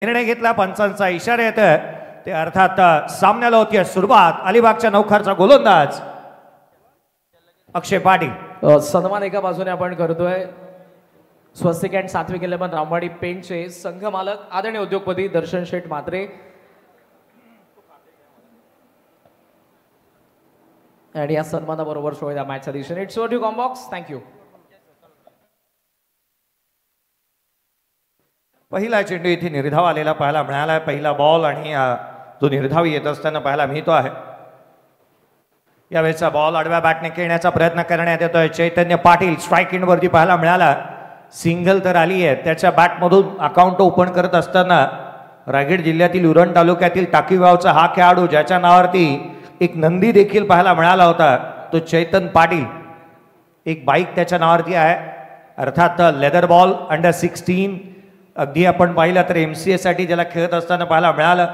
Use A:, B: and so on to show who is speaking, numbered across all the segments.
A: निर्णय घेतला, पंचांचा इशारा येतोय ते अर्थात सामन्याला होती सुरुवात. अलिबागच्या नौखारचा गोलंदाज अक्षय पाटील.
B: सन्मान एका बाजूने आपण करतोय स्वस्तिक अँड सात्विक इलेव्हन रामवाडी पेंटचे संघ मालक आदरणीय उद्योगपती दर्शन शेठ म्हात्रे आणि या सन्मानाबरोबर शोधा मॅचच्या दिशेने. It's over to combox. Thank you.
A: पहिला चेंडू इथे निर्धाव आलेला पाहायला मिळाला. पहिला बॉल आणि जो निर्धाव येत असताना पाहायला मिळतो आहे. यावेळेचा बॉल आडव्या बॅटने खेळण्याचा प्रयत्न करण्यात येतोय. चैतन्य पाटील स्ट्राईक एंड वरती पाहायला मिळाला. सिंगल तर आली आहे. त्याच्या बॅटमधून अकाउंट ओपन करत असताना रायगड जिल्ह्यातील उरण तालुक्यातील टाकीगावचा हा खेळाडू ज्याच्या नावावरती एक नंदी देखील पाहायला मिळाला होता तो चैतन पाटील. एक बाईक त्याच्या नावावरती आहे. अर्थात लेदर बॉल अंडर 16 अगदी आपण पाहिलं तर MCA साठी ज्याला खेळत असताना पाहायला मिळालं.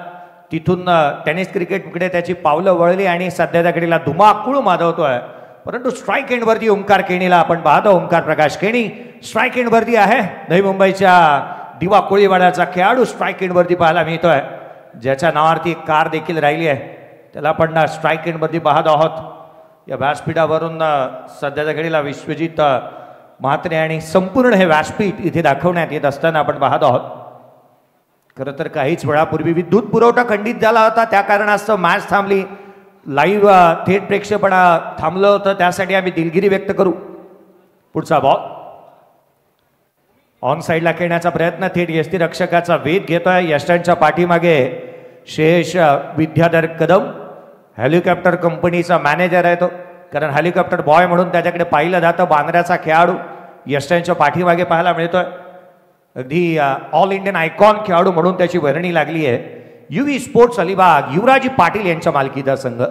A: तिथून टेनिस क्रिकेटकडे त्याची पावलं वळली आणि सध्याच्या घडीला धुमाकूळ माजवतोय. परंतु स्ट्राईक एंडवरती ओंकार केणीला आपण पाहतो. ओंकार प्रकाश केणी स्ट्राईक एंडवरती आहे. नवी मुंबईच्या दिवा कोळीवाड्याचा खेळाडू स्ट्राईक एंडवरती पाहायला मिळतोय. ज्याच्या नावावरती एक कार देखील राहिली आहे त्याला आपण स्ट्राईक एंडवरती पाहत आहोत. या व्यासपीठावरून सध्याच्या घडीला विश्वजित म्हात्रे आणि संपूर्ण हे व्यासपीठ इथे दाखवण्यात येत असताना आपण पाहत आहोत. खरं तर काहीच वेळापूर्वी विद्युत पुरवठा खंडित झाला होता. त्या कारणास्तव मॅच थांबली. लाईव्ह थेट प्रेक्षेपण थांबलं होतं. त्यासाठी आम्ही दिलगिरी व्यक्त करू. पुढचा बॉल ऑन साईडला खेळण्याचा प्रयत्न. थेट यष्टीरक्षकाचा वेध घेतोय. यष्टांच्या पाठीमागे शेष विद्याधर कदम हेलिकॉप्टर कंपनीचा मॅनेजर आहे तो. कारण हेलिकॉप्टर बॉय म्हणून त्याच्याकडे पाहिलं जातं. बांद्र्याचा खेळाडू यष्टांच्या पाठीमागे पाहायला मिळतोय. अगदी ऑल इंडियन आयकॉन खेळाडू म्हणून त्याची वर्णी लागली आहे. UV स्पोर्ट्स अलिबाग युवराजी पाटील यांच्या मालकीचा संघ.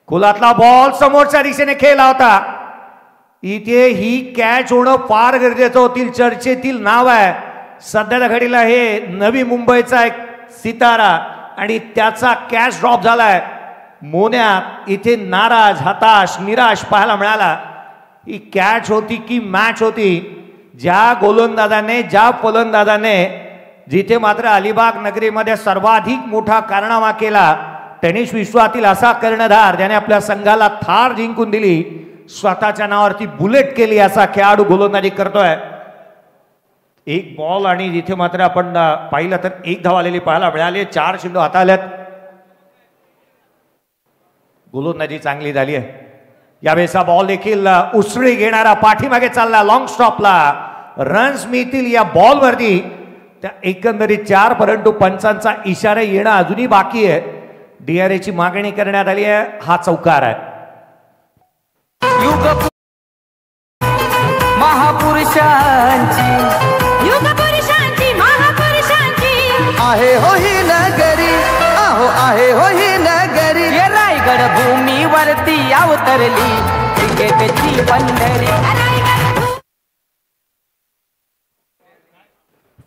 A: खोलातला बॉल समोरच्या दिशेने खेळला होता. इथे ही कॅच होणं फार गरजेचं होतील. चर्चेतील नाव आहे सध्याच्या घडीला हे नवी मुंबईचा एक सितारा आणि त्याचा कॅच ड्रॉप झालाय. मोन्या इथे नाराज हताश निराश पाहायला मिळाला. ही कॅच होती की मॅच होती. ज्या गोलंदाजाने ज्या फलंदाजाने जिथे मात्र अलिबाग नगरीमध्ये सर्वाधिक मोठा कारनामा केला टेनिस विश्वातील असा कर्णधार ज्याने आपल्या संघाला थार जिंकून दिली स्वतःच्या नावावरती बुलेट केली असा खेळाडू गोलंदाजी करतोय. एक बॉल आणि जिथे मात्र आपण पाहिलं तर एक धाव आलेली पाहायला मिळाली. 4 चेंडू हाताळल्यात. गोलंदाजी चांगली झाली आहे. यावेळेचा बॉल देखील उसळी घेणारा पाठीमागे चालला. लॉंग स्टॉपला रन्स मिळतील या बॉलवरती. त्या एकंदरीत 4 परंतु पंचांचा इशारा येणं अजूनही बाकी आहे. DRA ची मागणी करण्यात आली आहे. हा चौकार आहे.
C: आहे हो ही नगरी आहो आहे हो ही नगरी रायगड भूमीवरती अवतरली क्रिकेटची पंढरी.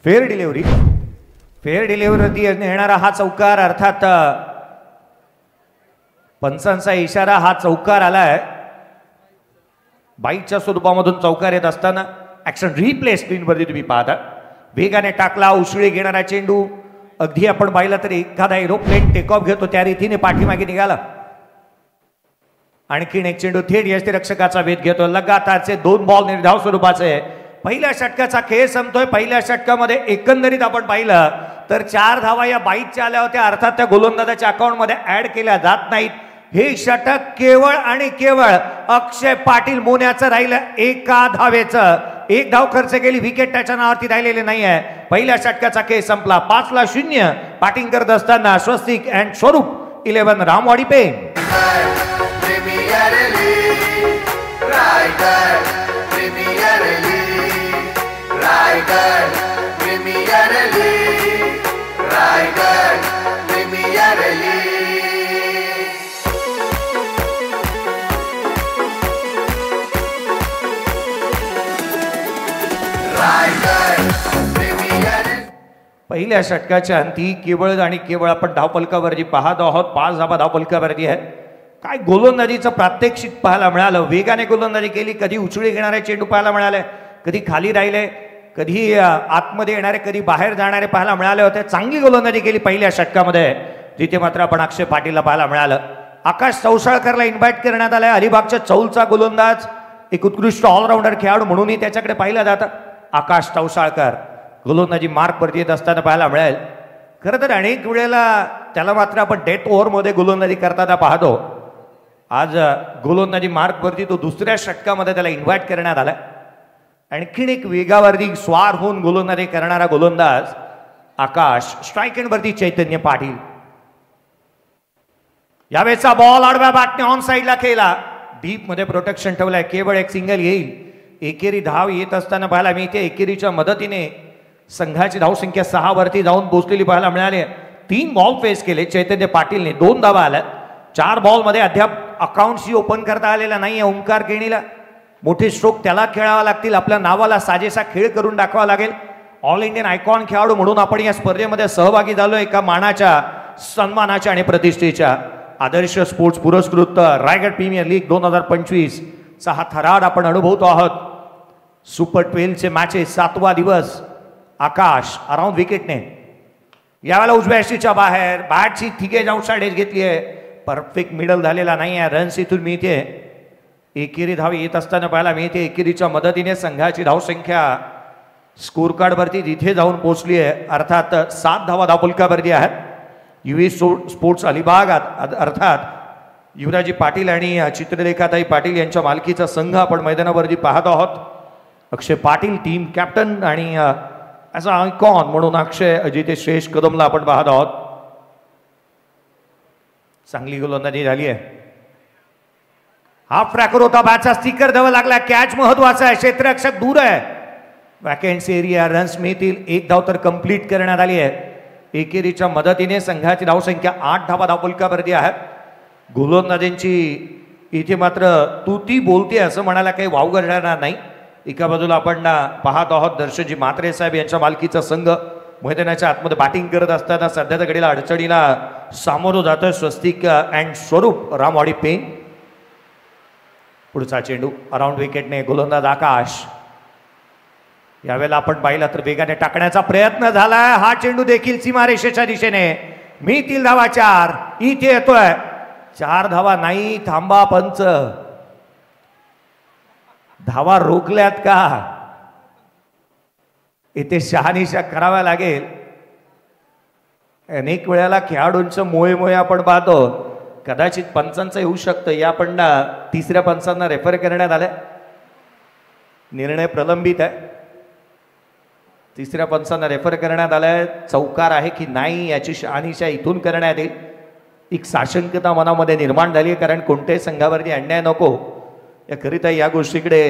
A: फेअर डिलिव्हरी येणारा हा चौकार अर्थात पंचांचा इशारा हा चौकार आलाय. बाईकच्या स्वरूपामधून चौकार येत असताना ऍक्शन रिप्ले स्क्रीनवरती तुम्ही पाहता. वेगाने टाकला उसळी घेणारा चेंडू. अगदी आपण पाहिलं तर एखादा एरोप्लेन टेक ऑफ घेतो त्या रीतीने पाठीमागे निघाला. आणखीन एक चेंडू थेट यष्टीरक्षकाचा वेध घेतो. लगातारचे 2 बॉल निर्धाव स्वरूपाचे. पहिल्या षटकाचा खेळ संपतोय. पहिल्या षटकामध्ये एकंदरीत आपण पाहिलं तर 4 धावा या बाईकच्या आल्या होत्या. अर्थात त्या गोलंदाजाच्या अकाउंटमध्ये ऍड केल्या जात नाहीत. हे षटक केवळ आणि केवळ अक्षय पाटील मोन्याचं राहिलं. एका धावेचं. 1 धाव खर्च केली. विकेट त्याच्या नावावरती राहिलेले नाही आहे. पहिल्या षटकाचा खेळ संपला. 5-0 बॅटिंग करत असताना स्वस्तिक अँड स्वरूप 11 रामवाडी पेन. पहिल्या षटकाच्या अंती केवळ आणि केवळ आपण धावफलकावरती पाहत आहोत. 5 धावा धावफलकावरती आहे. काय गोलंदाजीचं प्रात्यक्षिक पाहायला मिळालं. वेगाने गोलंदाजी केली. कधी उचळी घेणारे चेंडू पाहायला मिळाले. कधी खाली राहिले. कधी आतमध्ये येणारे कधी बाहेर जाणारे पाहायला मिळाले होते. चांगली गोलंदाजी केली पहिल्या षटकामध्ये, जिथे मात्र आपण अक्षय पाटीलला पाहायला मिळालं. आकाश चौसाळकरला इन्व्हाइट करण्यात आलंय. अलिबागच्या चौलचा गोलंदाज, एक उत्कृष्ट ऑलराऊंडर खेळाडू म्हणूनही त्याच्याकडे पाहिलं जातं. आकाश चौसाळकर गोलंदाजी मार्कवरती येत असताना पाहायला मिळेल. खरं तर अनेक वेळेला त्याला मात्र आपण डेथ ओव्हरमध्ये गोलंदाजी करताना पाहतो. आज गोलंदाजी मार्कवरती तो दुसऱ्या षटकामध्ये त्याला इन्व्हाइट करण्यात आलाय. आणखीन एक वेगावरती स्वार होऊन गोलंदाजी करणारा गोलंदाज आकाश. स्ट्राईक एंडवरती चैतन्य पाटील. यावेळेचा बॉल आडव्या बॅटने ऑन साईडला खेळला. डीप मध्ये प्रोटेक्शन ठेवलाय. केवळ एक सिंगल येईल. एकेरी धाव येत असताना पाहायला मिळते. एकेरीच्या मदतीने संघाची धावसंख्या 6 वरती जाऊन पोहोचलेली पाहायला मिळाली. 3 बॉल फेस केले चैतन्य पाटीलने. 2 धावा आल्या. 4 बॉलमध्ये अद्याप अकाउंट्सही ओपन करता आलेला नाहीये ओंकार केणीला. मोठे स्ट्रोक त्याला खेळावा लागतील. आपल्या नावाला साजेसा खेळ करून दाखवावा लागेल. ऑल इंडियन आयकॉन खेळाडू म्हणून आपण या स्पर्धेमध्ये सहभागी झालो. एका मानाच्या, सन्मानाच्या आणि प्रतिष्ठेच्या. आदर्श स्पोर्ट्स पुरस्कृत रायगड प्रीमियर लीग 2025 चा हा थरार आपण अनुभवतो आहोत. सुपर 12 चे मॅचेस 7वा दिवस. आकाश अराउंड विकेटने यावेळेला उजव्या यष्टीच्या बाहेर. बॅटची थिगे जाऊन साईड घेतली आहे. परफेक्ट मिडल झालेला नाही आहे. रन्स इथून मिळते. एकेरी धाव येत असताना पाहायला मिळते. एकेरीच्या मदतीने संघाची धावसंख्या स्कोर कार्डवरती तिथे जाऊन पोहोचली आहे. अर्थात 7 धावा धावफलकावरती आहेत. युवी स्पोर्ट्स अलिबाग अर्थात युवराजी पाटील आणि चित्रलेखाताई पाटील यांच्या मालकीचा संघ आपण मैदानावरती पाहत आहोत. अक्षय पाटील टीम कॅप्टन आणि ॲज अ आयकॉन म्हणून अक्षय जिथे श्रेष्ठ कदमला आपण पाहत आहोत. चांगली गोलंदाजी झाली आहे. हाफ ट्रॅकर होता. बॅटचा स्टिकर द्यावा लागला. कॅच महत्वाचा आहे. क्षेत्ररक्षक दूर आहे. Vacancy area. रन्स मिळतील. 1 धाव तर कंप्लीट करण्यात आली आहे. एकेरीच्या मदतीने संघाची धावसंख्या 8 धावा धावफलकावरती आहेत. गोलंदाजांची इथे मात्र तू ती बोलते असं म्हणायला काही वाव करणार नाही. एका बाजूला आपण पाहत आहोत दर्शनजी म्हात्रे साहेब यांच्या मालकीचा संघ मैदानाच्या आतमध्ये बॅटिंग करत असताना सध्याच्या घडीला अडचणीला सामोरं जातोय स्वस्तिक अँड स्वरूप रामवाडी पेन. पुढचा चेंडू अराउंड विकेटने गोलंदाज आकाश. यावेळेला आपण पाहिलं तर वेगाने टाकण्याचा प्रयत्न झालाय. हा चेंडू देखील सीमारेषेच्या दिशेने. मिळतील धावा 4. इथे येतोय. 4 धावा नाही. थांबा पंच. धावा रोखल्यात का? इथे शहानिशा कराव्या लागेल. अनेक वेळेला खेळाडूंचं मोहे आपण पाहतो. कदाचित पंचांचं येऊ शकतं. या पण 3ऱ्या पंचांना रेफर करण्यात आलंय. निर्णय प्रलंबित आहे. 3ऱ्या पंचांना रेफर करण्यात आलाय. चौकार आहे की नाही याची शहानिशा इथून करण्यात येईल. एक साशंकता मनामध्ये निर्माण झाली आहे. कारण कोणत्याही संघावरती अन्याय नको याकरिता या गोष्टीकडे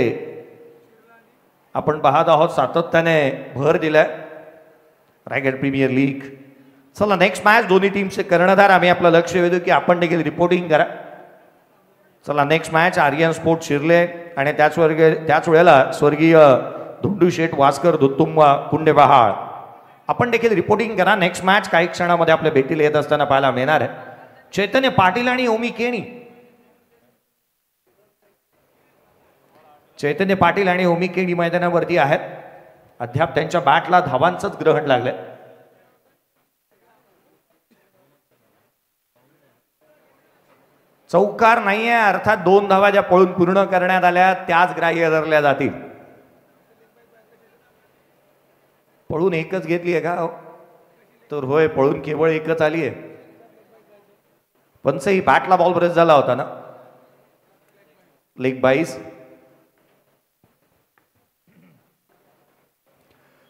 A: आपण पाहत आहोत. सातत्याने भर दिलाय रायगड प्रीमियर लीग. चला नेक्स्ट मॅच. दोन्ही टीमचे कर्णधार आम्ही आपलं लक्ष वेधू की आपण देखील रिपोर्टिंग करा. चला नेक्स्ट मॅच. आर्यन स्पोर्ट शिरले आणि त्याच वेळेला स्वर्गीय धोंडू शेठ वास्कर दुत्तुंबा कुंडेबहाळ आपण देखील रिपोर्टिंग करा. नेक्स्ट मॅच काही क्षणामध्ये आपल्या भेटीला येत असताना पाहायला मिळणार आहे. चैतन्य पाटील आणि ओमी केणी. चैतन्य पाटील आणि ओमी केणी मैदानावरती आहेत. अद्याप त्यांच्या बॅटला धावांचंच ग्रहण लागलंय. चौकार नाहीये. अर्थात 2 धावा ज्या पळून पूर्ण करण्यात आल्या त्याच ग्राह्य धरल्या जातील. पळून एकच घेतली आहे का? तर होय, पळून केवळ एकच आली आहे. पंच ही बॅटला बॉल ब्रेस झाला होता ना. लेग 22.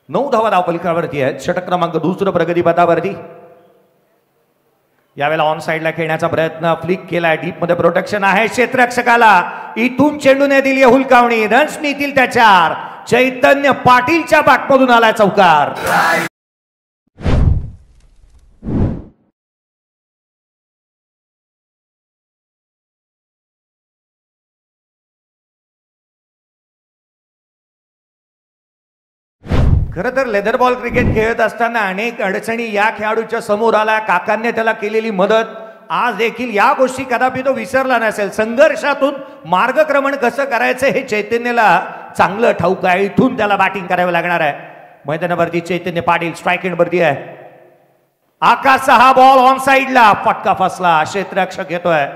A: 9 धावा धावफलकावरती आहेत. षटक क्रमांक 2 प्रगतीपथावरती. यावेळेला ऑन साईडला खेळण्याचा प्रयत्न. फ्लिक केलाय. डीप मध्ये प्रोटेक्शन आहे. क्षेत्ररक्षकाला इथून चेंडूने दिली हुलकावणी. रन्स मिळतील त्या 4. चैतन्य पाटीलच्या बॅटमधून आलाय चौकार. खरं तर लेदर बॉल क्रिकेट खेळत असताना अनेक अडचणी या खेळाडूच्या समोर आल्या. काकांनी त्याला केलेली मदत आज देखील या गोष्टी कदापि तो विसरला नसेल. संघर्षातून मार्गक्रमण कसं करायचं हे चैतन्याला चांगलं ठाऊक आहे. इथून त्याला बॅटिंग करावं लागणार आहे. मैदानावरती चैतन्य पाटील स्ट्राईक एंड वरती आहे. आकाशचा हा बॉल ऑन साइडला फटका फसला. क्षेत्ररक्षक घेतोय.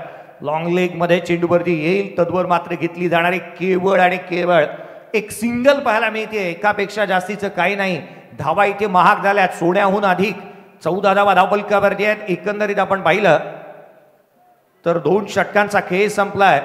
A: लॉंग लेग मध्ये चेंडूवरती येईल तद्वर मात्र घेतली जाणारी केवळ आणि केवळ एक सिंगल पाहायला मिळते. एकापेक्षा जास्तीचं काही नाही. धावा इथे महाग झाल्यात सोन्याहून अधिक. 14 धावा धावफलकावरती आहेत. एकंदरीत आपण पाहिलं तर 2 षटकांचा खेळ संपलाय.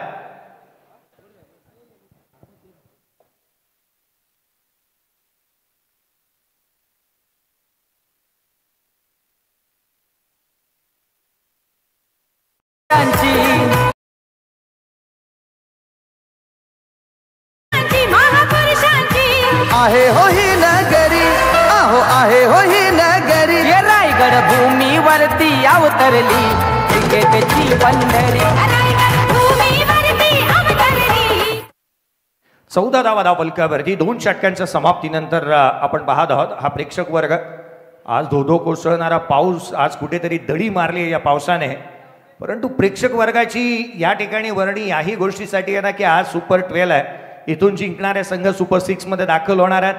C: आहे हो ही नगरी, आहो आहे हो ही नगरी. रायगड भूमीवरती अवतरली क्रिकेटची पंढरी.
A: 14 धावा धावफलकावरती 2 षटकांच्या समाप्तीनंतर आपण पाहत आहोत. हा प्रेक्षक वर्ग आज धोधो कोसळणारा पाऊस, आज कुठेतरी दडी मारली या पावसाने. परंतु प्रेक्षक वर्गाची या ठिकाणी वर्णी याही गोष्टीसाठी आहे ना की आज सुपर 12 आहे. इथून जिंकणारे संघ सुपर 6 मध्ये दाखल होणार आहेत.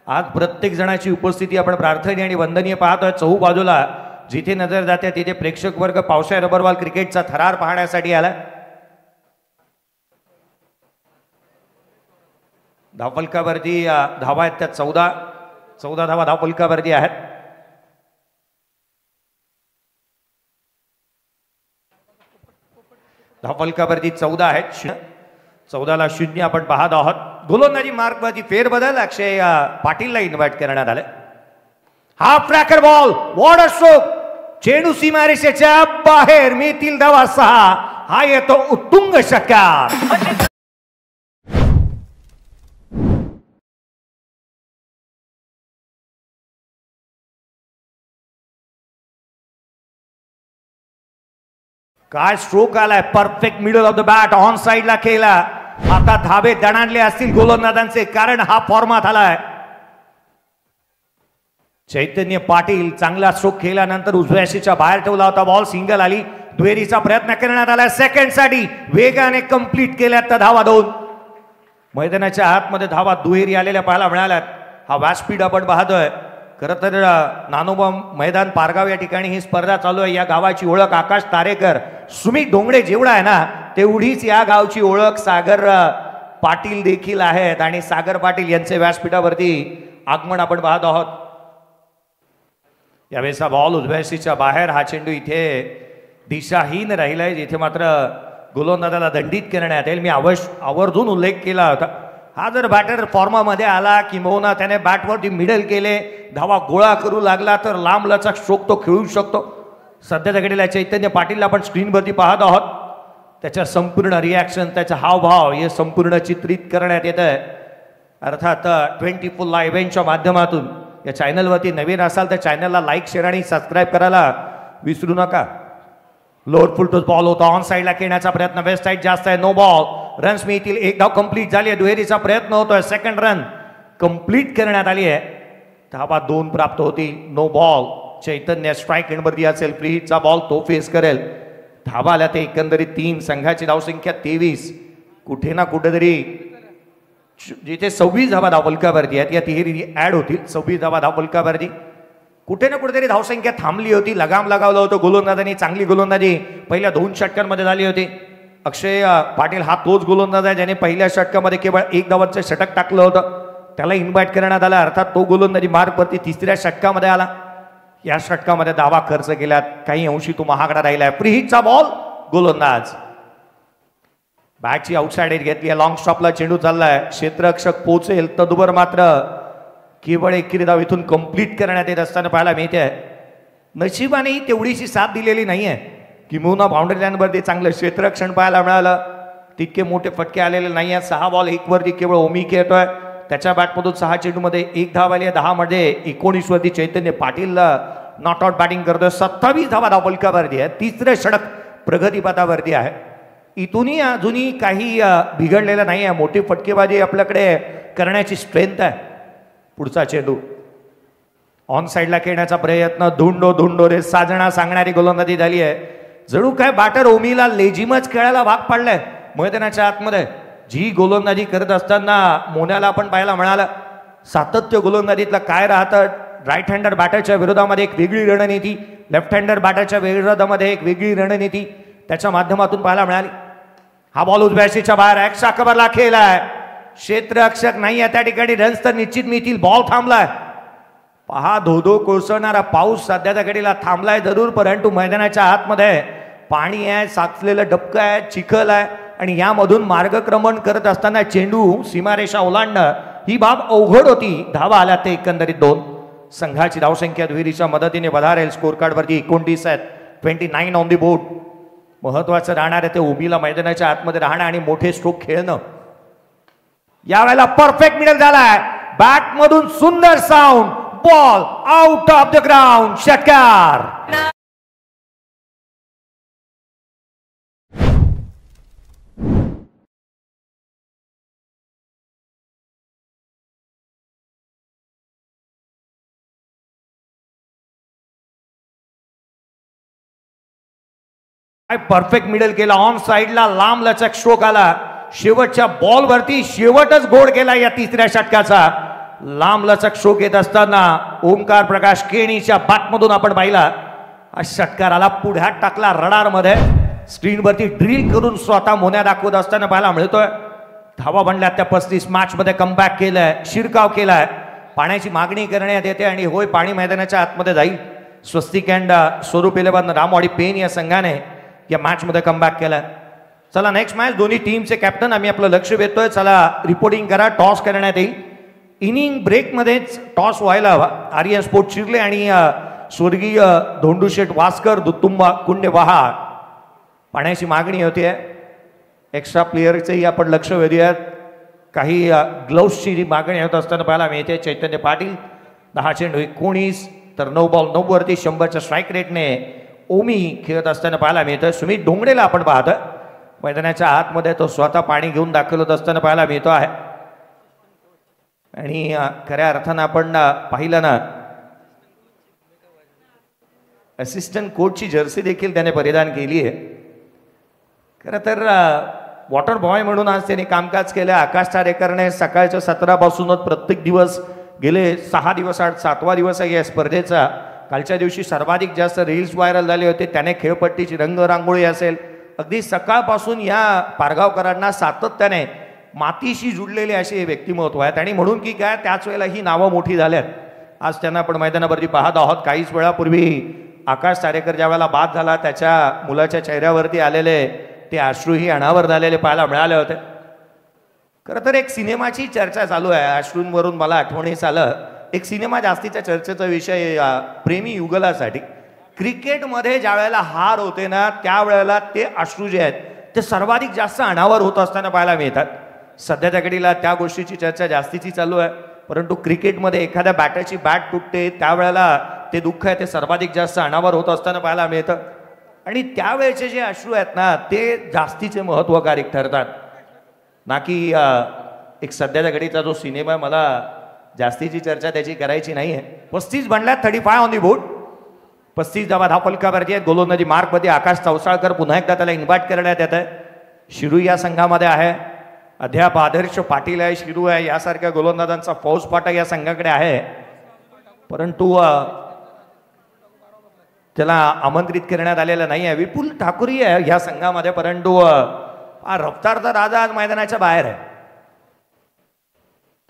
A: आज प्रत्येक जणाची उपस्थिती आपण प्रार्थनीय आणि वंदनीय पाहतोय. चहू बाजूला जिथे नजर जाते तिथे प्रेक्षक वर्ग पावसाळ्या रबरबॉल क्रिकेटचा थरार पाहण्यासाठी आला. धावफलकावरती धावा आहेत त्या 14 धावा धावफलकावरती आहेत. धावफलकावरती 14 आहेत. 14ला 0 आपण पाहत आहोत. गोलंदाजी मार्कवरती फेरबदल अक्षय पाटीलला इन्व्हाइट करण्यात आले. हा फ्रॅकर बॉल वॉर्डर स्ट्रोक चेंडू सीमारेषेच्या बाहेर मिळतील धावा 6. हा येतो उत्तुंग षटकार. काय स्ट्रोक आलाय. Perfect middle of the bat on साइडला केला. आता धाबे दणाणले असतील गोलंदाजांचे कारण हा फॉर्मात आलाय. चैतन्य पाटील चांगला स्ट्रोक केल्यानंतर उजव्याशीच्या बाहेर ठेवला होता बॉल. सिंगल आली. दुहेरीचा प्रयत्न करण्यात आला सेकंड साठी. वेगाने कंप्लीट केल्यात तर धावा 2. मैदानाच्या आतमध्ये धावा दुहेरी आलेल्या पाहायला मिळाल्यात. हा व्यासपीठ आपण पाहतोय. खरं तर नानोबा मैदान पारगाव या ठिकाणी ही स्पर्धा चालू आहे. या गावाची ओळख आकाश तारेकर सुमित डोंगरे जेवढा आहे ना तेवढीच या गावची ओळख सागर पाटील देखील आहेत. आणि सागर पाटील यांचे व्यासपीठावरती आगमन आपण पाहत आहोत. यावेळेस हा बॉल उजव्याशीच्या बाहेर. हा चेंडू इथे दिशाहीन राहिलाय जिथे मात्र गोलंदाजाला दंडित करण्यात येईल. मी आवर्जून उल्लेख केला होता. हा जर बॅटर फॉर्मामध्ये आला किंवा त्याने बॅटवरती मिडल केले धावा गोळा करू लागला तर लांब लचक स्ट्रोक तो खेळू शकतो. सध्याच्या घडीला चैतन्य पाटीलला आपण स्क्रीनवरती पाहत आहोत. त्याच्या संपूर्ण रिॲक्शन त्याचा हावभाव हे संपूर्ण चित्रित करण्यात येत आहे. अर्थात 24 लाईव्ह इव्हेंटच्या माध्यमातून या चॅनलवरती नवीन असाल तर चॅनलला लाईक शेअर आणि सबस्क्राईब करायला विसरू नका. लोअर फुल टॉस बॉल होता. ऑन साइडला खेळण्याचा प्रयत्न वेस्ट साइड जास्त आहे. No ball. रन्स मिळतील. एक धाव कंप्लीट झाली आहे. दुहेरीचा प्रयत्न होतोय. सेकंड रन कंप्लीट करण्यात आली आहे. धावा 2 प्राप्त होती. No ball. चैतन्य स्ट्राईक एंडवरती असेल. फ्री हिटचा बॉल तो फेस करेल. धावा आल्या ते एकंदरीत 3. संघाची धावसंख्या 23. कुठे ना कुठेतरी जिथे 26 धावा धावफलकावरती आहेत या तिहेरी ऍड होतील. 26 धावा धावफलकावरती कुठे ना कुठेतरी धावसंख्या थांबली होती. लगाम लगावलं होतं गोलंदाजांनी. चांगली गोलंदाजी पहिल्या 2 षटकांमध्ये झाली होती. अक्षय पाटील हा तोच गोलंदाज आहे ज्याने पहिल्या षटकामध्ये केवळ 1 धावांचं षटक टाकलं होतं. त्याला इन्व्हाइट करण्यात आला. अर्थात तो गोलंदाजी मार्कवरती 3ऱ्या षटकामध्ये आला. या षटकामध्ये धावा खर्च केल्यात. काही अंशी तो महागडा राहिलाय. फ्री हिटचा बॉल गोलंदाज बॅटची आउटसाइड एज घेतली. लॉंग स्टॉपला चेंडू चाललाय. क्षेत्ररक्षक पोहोचेल तदुबर मात्र केवळ एकेरी धाव इथून कंप्लीट करण्यात येत असताना पाहायला मिळते. नशिबाने तेवढीशी साथ दिलेली नाहीये. किंबहुना बाउंड्री लाईनवरती चांगलं क्षेत्ररक्षण पाहायला मिळालं. तितके मोठे फटके आलेले नाही आहेत. 6 बॉल 1 वरती केवळ ओमिके येतोय. त्याच्या बॅटमधून 6 चेंडूमध्ये 1 धाव आली आहे. 10 मध्ये 19 वरती चैतन्य पाटील नॉट आउट बॅटिंग करतोय. 27 धावा धावफलकावरती आहे. 3रे षटक प्रगतीपथावरती आहे. इथूनही अजूनही काही बिघडलेलं नाही आहे. मोठी फटकेबाजी आपल्याकडे करण्याची स्ट्रेंथ आहे. पुढचा चेंडू ऑन साइडला खेळण्याचा प्रयत्न. धुंडो रे साजना सांगणारी गोलंदाजी झाली आहे. जणू काय बॅटर ओमीला लेजिमच खेळायला भाग पाडलाय. मैदानाच्या आतमध्ये जी गोलंदाजी करत असताना मोन्याला आपण पाहायला मिळालं सातत्य गोलंदाजीतलं काय राहतं, राईट हँडर बॅटरच्या विरोधामध्ये एक वेगळी रणनीती, लेफ्ट हँडर बॅटरच्या विरोधामध्ये एक वेगळी रणनीती त्याच्या माध्यमातून पाहायला मिळाली. हा बॉल उजव्याशीच्या बाहेर एक्स्ट्रा कव्हरला खेळलाय, क्षेत्ररक्षक नाही आहे त्या ठिकाणी, रन्स तर निश्चित मिळतील. बॉल थांबलाय. पहा धोधो कोसळणारा पाऊस सध्याच्या घडीला थांबलाय जरूर, परंतु मैदानाच्या आतमध्ये पाणी आहे, साचलेलं डबकं आहे, चिखल आहे आणि यामधून मार्गक्रमण करत असताना चेंडू सीमारेषा ओलांडणं ही बाब अवघड होती. धावा आल्या ते एकंदरीत 2. संघाची धावसंख्या दुहेरीच्या मदतीने वधारेल. स्कोर कार्डवरती 29 आहेत, 29 ऑन दी बोर्ड. महत्वाचं राहणार आहे ते उभीला मैदानाच्या आतमध्ये राहणं आणि मोठे स्ट्रोक खेळणं. यावेळेला परफेक्ट मिडल झालाय, बॅट मधून सुंदर sound, ball out of the ground, षटकार. परफेक्ट मिडल केला, ऑन साइडला लांब लचक स्ट्रोक आला. शेवटच्या बॉलवरती शेवटच गोड केला या तिसऱ्या षटकाचा. लांब लचक स्ट्रोक येत असताना ओमकार प्रकाश केणीच्या बॅटमधून आपण पाहिला हा षटकार आला, पुढ्यात टाकला रडारमध्ये. स्क्रीनवरती ड्रिल करून स्वतः मोन्या दाखवत असताना पाहायला मिळतोय. धावा बनल्या त्या 35. मॅचमध्ये कमबॅक केलाय, शिरकाव केलाय, पाण्याची मागणी करण्यात येते आणि होय पाणी मैदानाच्या आतमध्ये जाईल. स्वस्तिक अँड स्वरूप 11 रामवाडी पेन या संघाने या मॅचमध्ये कमबॅक केलाय. चला नेक्स्ट मॅच, दोन्ही टीमचे कॅप्टन आम्ही आपलं लक्ष देतोय. चला रिपोर्टिंग करा. टॉस करण्यात येईल. इनिंग ब्रेकमध्येच टॉस व्हायला हवा. आर्यन स्पोर्ट चिरले आणि स्वर्गीय धोंडूशेठ वास्कर दुत्तुंबा कुंडे वहा पाण्याची मागणी होती. एक्स्ट्रा प्लेअरचेही आपण लक्ष वेधूयात. काही ग्लोव्सची जी मागणी होत असताना पाहायला मिळते. चैतन्य पाटील 10 चेंडू 19 तर 9 बॉल 9 वरती 100च्या स्ट्राईक रेटने ओमी खेळत असताना पाहायला मिळतं. सुमित डोंगरेला आपण पाहतोय मैदानाच्या आतमध्ये, तो स्वतः पाणी घेऊन दाखवत असताना पाहायला मिळतो आहे. आणि खऱ्या अर्थानं आपण पाहिलं ना, असिस्टंट कोचची जर्सी देखील त्याने परिधान केली आहे. खरं तर वॉटर बॉय म्हणून आज त्यांनी कामकाज केलं. आकाश चारेकरने सकाळच्या 17 पासूनच प्रत्येक दिवस गेले 6 दिवस 7वा दिवस आहे या स्पर्धेचा. कालच्या दिवशी सर्वाधिक जास्त रील्स व्हायरल झाले होते. त्याने खेळपट्टीची रंगरांगोळी असेल, अगदी सकाळपासून या पारगावकरांना सातत्याने मातीशी जुडलेले असे व्यक्तिमत्व आहेत. आणि म्हणून की काय, त्याच वेळेला ही नावं मोठी झाल्यात. आज त्यांना आपण मैदानावरती पाहत आहोत. काहीच वेळापूर्वी आकाश चारेकर ज्या वेळेला बाद झाला, त्याच्या मुलाच्या चेहऱ्यावरती आलेले ते अश्रूही अनावर झालेले पाहायला मिळाले होते. खरं तर एक सिनेमाची चर्चा चालू आहे. अश्रूंवरून मला आठवणीस आलं, एक सिनेमा जास्तीच्या चर्चेचा विषय प्रेमी युगलासाठी. क्रिकेटमध्ये ज्या वेळेला हार होते ना, त्यावेळेला ते अश्रू जे आहेत ते सर्वाधिक जास्त अनावर होत असताना पाहायला मिळतात. सध्याच्या घडीला त्या गोष्टीची चर्चा जास्तीची चालू आहे. परंतु क्रिकेटमध्ये एखाद्या बॅटरची बॅट तुटते त्यावेळेला ते दुःख आहे ते सर्वाधिक जास्त अनावर होत असताना पाहायला मिळतं. आणि त्यावेळेचे जे अश्रू आहेत ना, ते जास्तीचे महत्त्वकारी ठरतात ना की एक सध्याच्या घडीचा जो सिनेमा. मला जास्तीची चर्चा त्याची करायची नाही आहे. 35 बनल्यात, 35 ऑन दी बोर्ड. 35 धावा धावफलकावरती आहेत. गोलंदाजी मार्कमध्ये आकाश चौसाळकर, पुन्हा एकदा त्याला इन्व्हाइट करण्यात येत आहे. शिरू या संघामध्ये आहे. अद्याप आदर्श पाटील आहे, शिरू आहे, यासारख्या गोलंदाजांचा फौज फाटा या संघाकडे आहे. परंतु त्याला आमंत्रित करण्यात आलेलं नाही आहे. विपुल ठाकूरही आहे या संघामध्ये, परंतु रफ्तारचा राजा आज मैदानाच्या बाहेर आहे.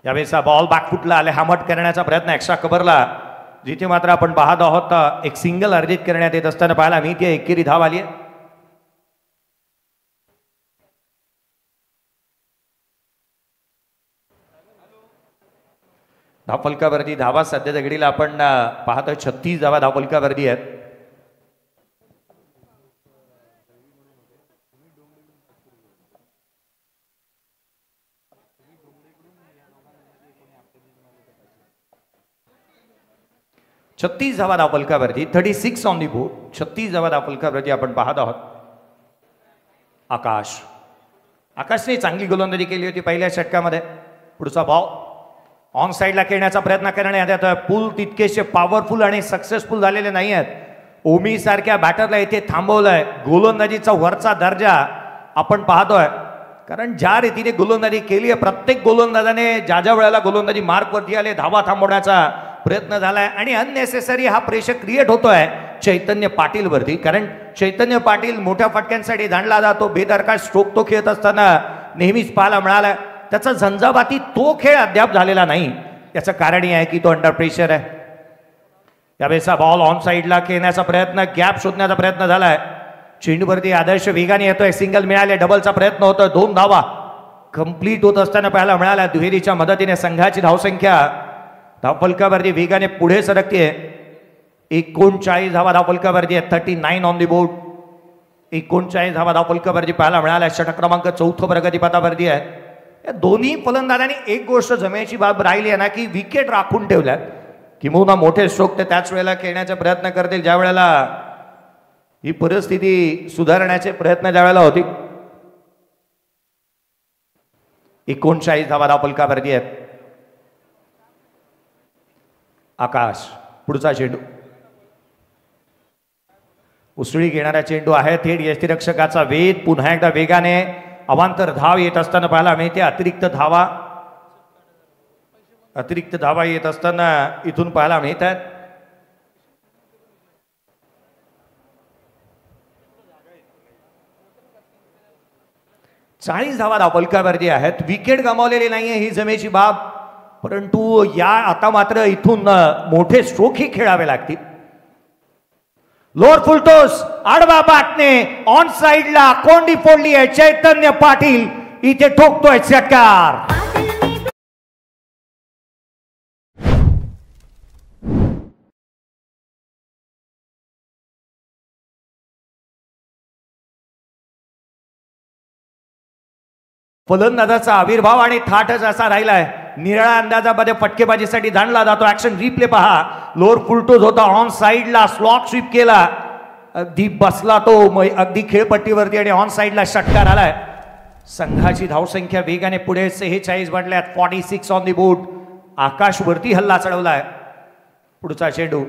A: यावेळेचा बॉल बॅकफुटला आले, हामट करण्याचा प्रयत्न एक्स्ट्रा कव्हरला, जिथे मात्र आपण पाहत आहोत एक सिंगल अर्जित करण्यात येत असताना पाहायला मिळते. एकेरी धाव आली आहे. धावफलकावरती धावा सध्याच्या घडीला आपण पाहतोय 36 धावा धावफलकावरती आहेत. छत्तीस धावा धावफलकावरती, 36 ऑन दी बोर्ड. 36 धावा धावफलकावरती आपण पाहत आहोत. आकाशने चांगली गोलंदाजी केली होती पहिल्या षटकामध्ये. पुढचा बॉल ऑन साइडला खेळण्याचा प्रयत्न करण्यात येतोय. पूल तितकेसे पॉवरफुल आणि सक्सेसफुल झालेले नाही आहेत. ओमी सारख्या बॅटरला इथे थांबवलंय. गोलंदाजीचा वरचा दर्जा आपण पाहतोय. कारण ज्या रीतीने गोलंदाजी केली आहे, प्रत्येक गोलंदाजाने ज्या ज्या वेळेला गोलंदाजी मार्कवरती आले धावा थांबवण्याचा प्रयत्न झालाय आणि अननेसेसरी हा प्रेशर क्रिएट होतोय चैतन्य पाटील वरती. कारण चैतन्य पाटील मोठ्या फटक्यांसाठी जाणला जातो. बेदरकार स्ट्रोक तो खेळत असताना नेहमीच पाहायला मिळाला. त्याचा झंझावाती तो खेळ अद्याप झालेला नाही. याचं कारण हे आहे की तो अंडर प्रेशर आहे. यावेळेचा बॉल ऑन साईडला खेळण्याचा प्रयत्न, गॅप शोधण्याचा प्रयत्न झालाय. चेंडूवरती आदर्श वेगाने येतोय. सिंगल मिळाले, डबलचा प्रयत्न होतोय. 2 धावा कंप्लीट होत असताना पाहायला मिळाल्या. दुहेरीच्या मदतीने संघाची धावसंख्या धावफलकावरती वेगाने पुढे सरकते. 39 धावा धावफलकावरती आहे. 39 ऑन दी बोर्ड. 39 धावा धावफलकावरती पाहायला मिळाल्या. षटक क्रमांक 4 प्रगतीपथावरती आहे. या दोन्ही फलंदाजांनी एक गोष्ट जमेची बाब राहिली आहे ना की विकेट राखून ठेवल्यात. किंबहुना मोठे स्ट्रोक ते त्याच वेळेला खेळण्याचा प्रयत्न करतील ज्या वेळेला ही परिस्थिती सुधारण्याचे प्रयत्न ज्या वेळेला होती. 39 धावा धावफलकावरती आहेत. आकाश पुढचा चेंडू, उसळी घेणारा चेंडू आहे. थेट यष्टीरक्षकाचा वेध. पुन्हा एकदा वेगाने अवांतर धाव येत असताना पाहायला मिळते. अतिरिक्त धावा येत असताना इथून पाहायला मिळतात. चाळीस धावा धावफलकावरती आहेत. विकेट गमावलेली नाहीये ही जमेची बाब. परंतु या आता मात्र इथून मोठे स्ट्रोकही खेळावे लागतील. लोअर फुलटोस आडवा बाटने ऑन साइडला कोंडी फोडली आहे. चैतन्य पाटील इथे ठोकतोय षटकार. फलंदाजाचा आविर्भाव आणि थाटच असा राहिलाय. निराळ्या अंदाजामध्ये फटकेबाजीसाठी जाणला जातो. ऍक्शन रिप्ले पहा. लोअर फुलटोज होता ऑन साइडला, स्लॉक स्वीप केला, अगदी बसला तो अगदी खेळपट्टीवरती आणि ऑन साइडला षटकार आलाय. संघाची धावसंख्या वेगाने पुढे 46 वाढल्यात. 46 ऑन दी बोर्ड. आकाश वरती हल्ला चढवलाय. पुढचा चेंडू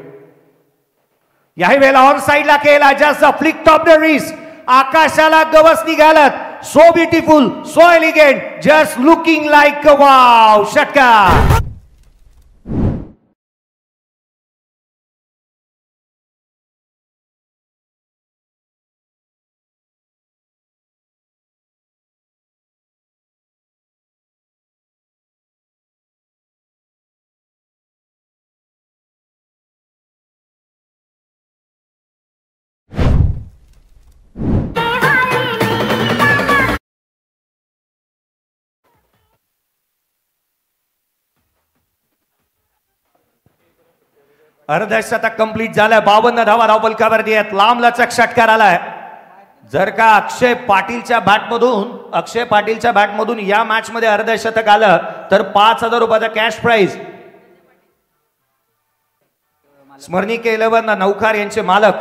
A: याही वेळेला ऑन साइडला केला. Just a flick off the wrist. आकाशाला Gawas निघालत. So beautiful, so elegant, just looking like a wow. षटकार. अर्धशतक कंप्लीट झालंय. 52 धावा धावफलकावरती आहेत. लांब लचक षटकार आलाय. जर का अक्षय पाटीलच्या बॅटमधून या मॅच मध्ये अर्धशतक आलं तर 5,000 रुपयाचा कॅश प्राइज स्मरणिक 11 नौकार यांचे मालक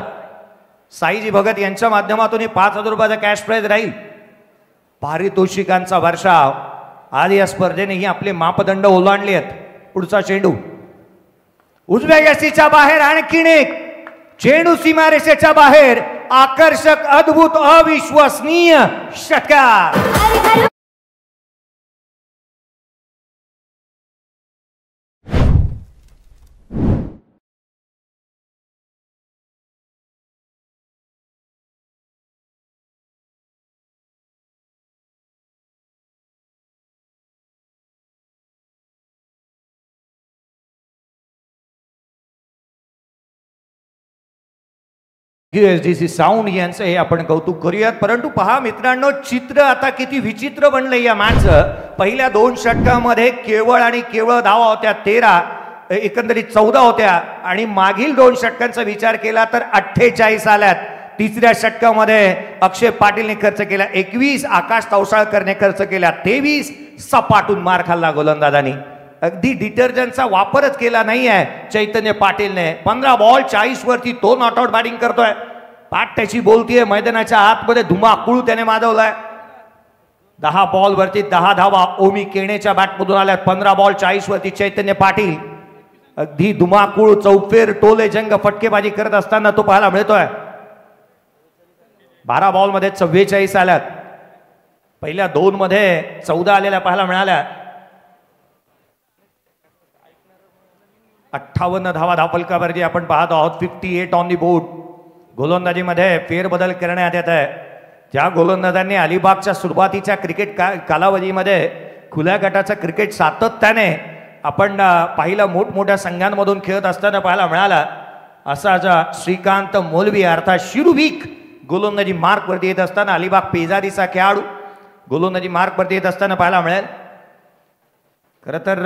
A: साईजी भगत यांच्या माध्यमातून 5,000 रुपयाचा कॅश प्राइज राहील. पारितोषिकांचा वर्षाव आज या स्पर्धेनेही आपले मापदंड ओलांडले आहेत. पुढचा चेंडू उजव्या यष्टीच्या बाहेर. आणखीन एक चेंडू सीमारेषेच्या बाहेर. आकर्षक, अद्भुत, अविश्वसनीय षटकार. USDC साऊंड यांचं हे आपण कौतुक करूयात. परंतु पहा मित्रांनो, चित्र आता किती विचित्र बनलंय या मॅचचं. पहिल्या 2 षटकामध्ये केवळ आणि केवळ धावा होत्या 13, एकंदरीत 14 होत्या आणि मागील 2 षटकांचा विचार केला तर 48 आल्यात. तिसऱ्या षटकामध्ये अक्षय पाटीलने खर्च केला 21, आकाश तवसाळकरने खर्च केला 23. सपाटून मार खाल्ला गोलंदाजांनी. अगदी डिटर्जंटचा वापरच केला नाही आहे चैतन्य पाटीलने. 15 बॉल 40 वरती तो नॉट आउट बॅटिंग करतोय. पाठ त्याची बोलतीये. मैदानाच्या आतमध्ये धुमाकूळ त्याने माजवलाय. 10 बॉल वरती 10 धावा ओमी केणेच्या बॅटमधून आल्या. 15 बॉल 40 वरती चैतन्य पाटील अगदी धुमाकूळ चौफेर टोले जंग फटकेबाजी करत असताना तो पाहायला मिळतोय. 12 बॉल मध्ये 44 आल्यात. पहिल्या 2 मध्ये 14 आलेल्या पाहायला मिळाल्या. 58 धावा धावफलकावरती आपण पाहत आहोत. 58 ऑन दी बोर्ड. गोलंदाजीमध्ये फेरबदल करण्यात येत आहे. ज्या गोलंदाजांनी अलिबागच्या सुरुवातीच्या क्रिकेट कालावधीमध्ये खुल्या गटाचं क्रिकेट सातत्याने आपण पाहिलं मोठमोठ्या संघांमधून खेळत असताना पाहायला मिळाला, असा श्रीकांत मोलवी अर्थात शिरुवीक गोलंदाजी मार्कवरती येत असताना अलिबाग पेजारीचा खेळाडू गोलंदाजी मार्कवरती येत असताना पाहायला मिळेल. खरं तर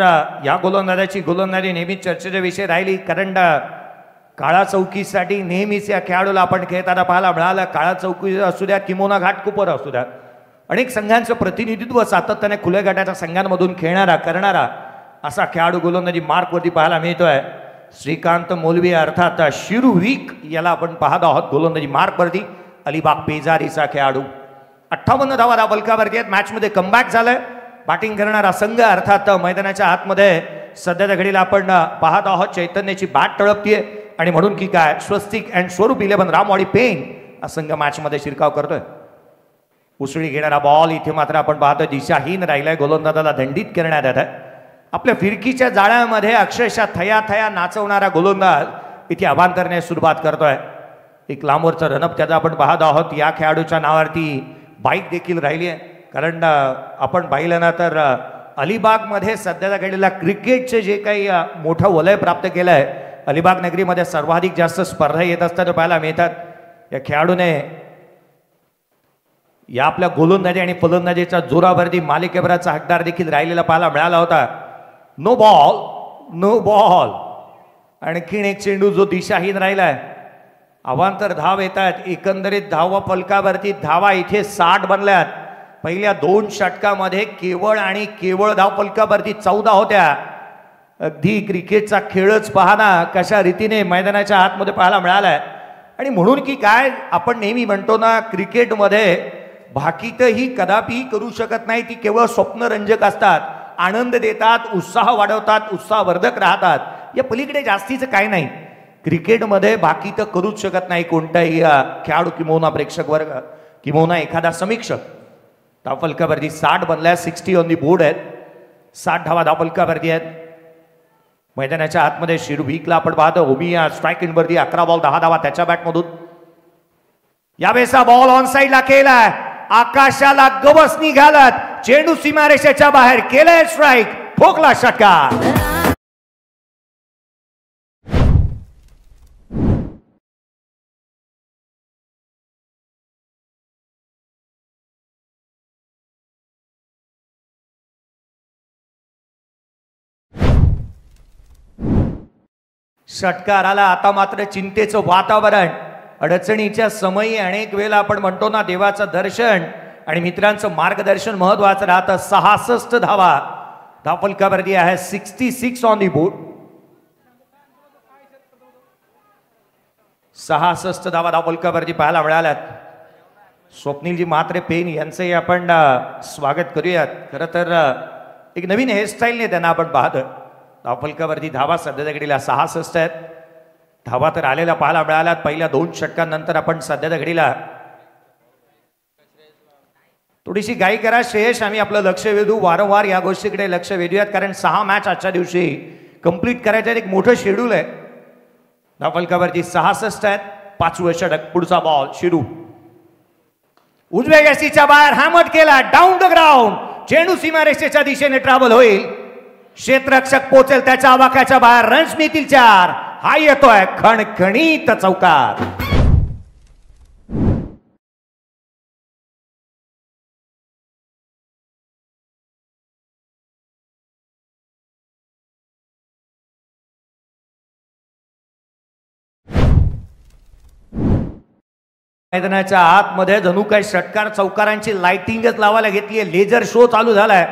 A: या गोलंदाजाची गोलंदाजी नेहमीच चर्चेचा विषय राहिली, कारण काळा चौकीसाठी नेहमीच या खेळाडूला आपण खेळताना पाहायला मिळालं. काळा चौकी असू द्या किंवा घाटकोपर असू द्या, अनेक संघांचं प्रतिनिधित्व सातत्याने खुल्या गटाच्या संघांमधून खेळणारा करणारा असा खेळाडू गोलंदाजी मार्कवरती पाहायला मिळतोय. श्रीकांत मोलवी अर्थात शिरुवीक याला आपण पाहत आहोत गोलंदाजी मार्कवरती. अलिबाग पेजारीचा खेळाडू. 58 धावा धावफलकावरती आहेत. मॅचमध्ये कमबॅक झालंय. बॅटिंग करणारा संघ अर्थात मैदानाच्या आतमध्ये सध्याच्या घडीला आपण पाहत आहोत चैतन्याची बॅट तळपतीये आणि म्हणून की काय स्वस्तिक अँड स्वरूप 11 रामवाडी पेन हा संघ मॅचमध्ये शिरकाव करतोय. उसळी घेणारा बॉल इथे मात्र आपण पाहतोय दिशाहीन राहिलाय. गोलंदाजाला दंडित करण्यात येत आहे. आपल्या फिरकीच्या जाळ्यामध्ये अक्षरशः थया थया नाचवणारा गोलंदाज इथे अभांतरने सुरुवात करतोय. एक लांबवरचा रनअप त्याचा आपण पाहत आहोत. या खेळाडूच्या नावावरती बाईक देखील राहिली आहे, कारण आपण पाहिलं ना तर अलिबागमध्ये सध्याच्या घडीला क्रिकेटचे जे काही मोठं वलय प्राप्त केलं आहे, अलिबाग नगरीमध्ये सर्वाधिक जास्त स्पर्धा येत असताना पाहायला मिळतात. या खेळाडूने या आपल्या गोलंदाजी आणि फलंदाजीच्या जोरावरती मालिकेभराचा हकदार देखील राहिलेला पाहायला मिळाला होता. No ball no ball. आणखीन एक चेंडू जो दिशाहीन राहिलाय. अवांतर धाव येत आहेत. एकंदरीत धावा फलकावरती धावा इथे 60 बनल्यात. पहिल्या 2 षटकामध्ये केवळ आणि केवळ धाव फलकावरती 14 होत्या. अगदी क्रिकेटचा खेळच पाहना कशा रीतीने मैदानाच्या आतमध्ये पाहायला मिळालाय. आणि म्हणून की काय आपण नेहमी म्हणतो ना, क्रिकेटमध्ये भाकीतही कदापि करू शकत नाही. ती केवळ स्वप्नरंजक असतात, आनंद देतात, उत्साह वाढवतात, उत्साहवर्धक राहतात. या पलीकडे जास्तीचं काय नाही. क्रिकेटमध्ये बाकी तर करूच शकत नाही कोणताही खेळाडू किंवा प्रेक्षक वर्ग किंवा एखादा समीक्षक. धावफलकावरती 60 बनल्या. 60 ऑन दी बोर्ड आहेत. 60 धावा धावफलकावरती आहेत. मैदानाच्या आतमध्ये शिरुवीकला आपण पाहतो. ओमिया स्ट्राईक इनवरती 11 बॉल 10 धावा त्याच्या बॅटमधून. यावेळेचा बॉल ऑन साईडला केलाय. आकाशाला गवस निघालत चेंडू सीमारेषेच्या बाहेर केलाय स्ट्राईक. ठोकला षटकार. षटकार आला. आता मात्र चिंतेचं वातावरण. अडचणीच्या समयी अनेक वेळेला आपण म्हणतो ना, देवाचं दर्शन आणि मित्रांचं मार्गदर्शन महत्वाचं राहतं. 66 धावा धावफलकावरती आहे. 66 ऑन दी बोर्ड. 66 धावा धावफलकावरती पाहायला मिळाल्यात. स्वप्नीलजी मात्रे पेन यांचंही आपण स्वागत करूयात. खरं तर एक नवीन हेअरस्टाईलने त्यांना आपण पाहतोय. धावफलकावरती धावा सध्याच्या घडीला 66 आहेत. धावा तर आलेल्या पाहायला मिळाल्यात. पहिल्या 2 षटकांनंतर आपण सध्याच्या घडीला थोडीशी गाई करा श्रेयश. आम्ही आपलं लक्ष वेधू. वारंवार या गोष्टीकडे लक्ष वेधूयात, कारण 6 मॅच आजच्या दिवशी कंप्लीट करायचं एक मोठं शेड्यूल आहे. धावफलकावरती 66 आहेत. 5वं षटक. पुढचा बॉल शिरू उजव्या गॅसीच्या बाहेर हॅमट केला. Down the ground. चेंडू सीमारेषेच्या दिशेने ट्रॅव्हल होईल. क्षेत्ररक्षक पोचेल त्याच्या आवाक्याच्या बाहेर. रन्स मिळतील 4. हा येतोय खणखणीत चौकार. मैदानाच्या आतमध्ये जणू काही षटकार चौकारांची लाइटिंगच लावायला घेतली आहे. लेझर शो चालू झालाय,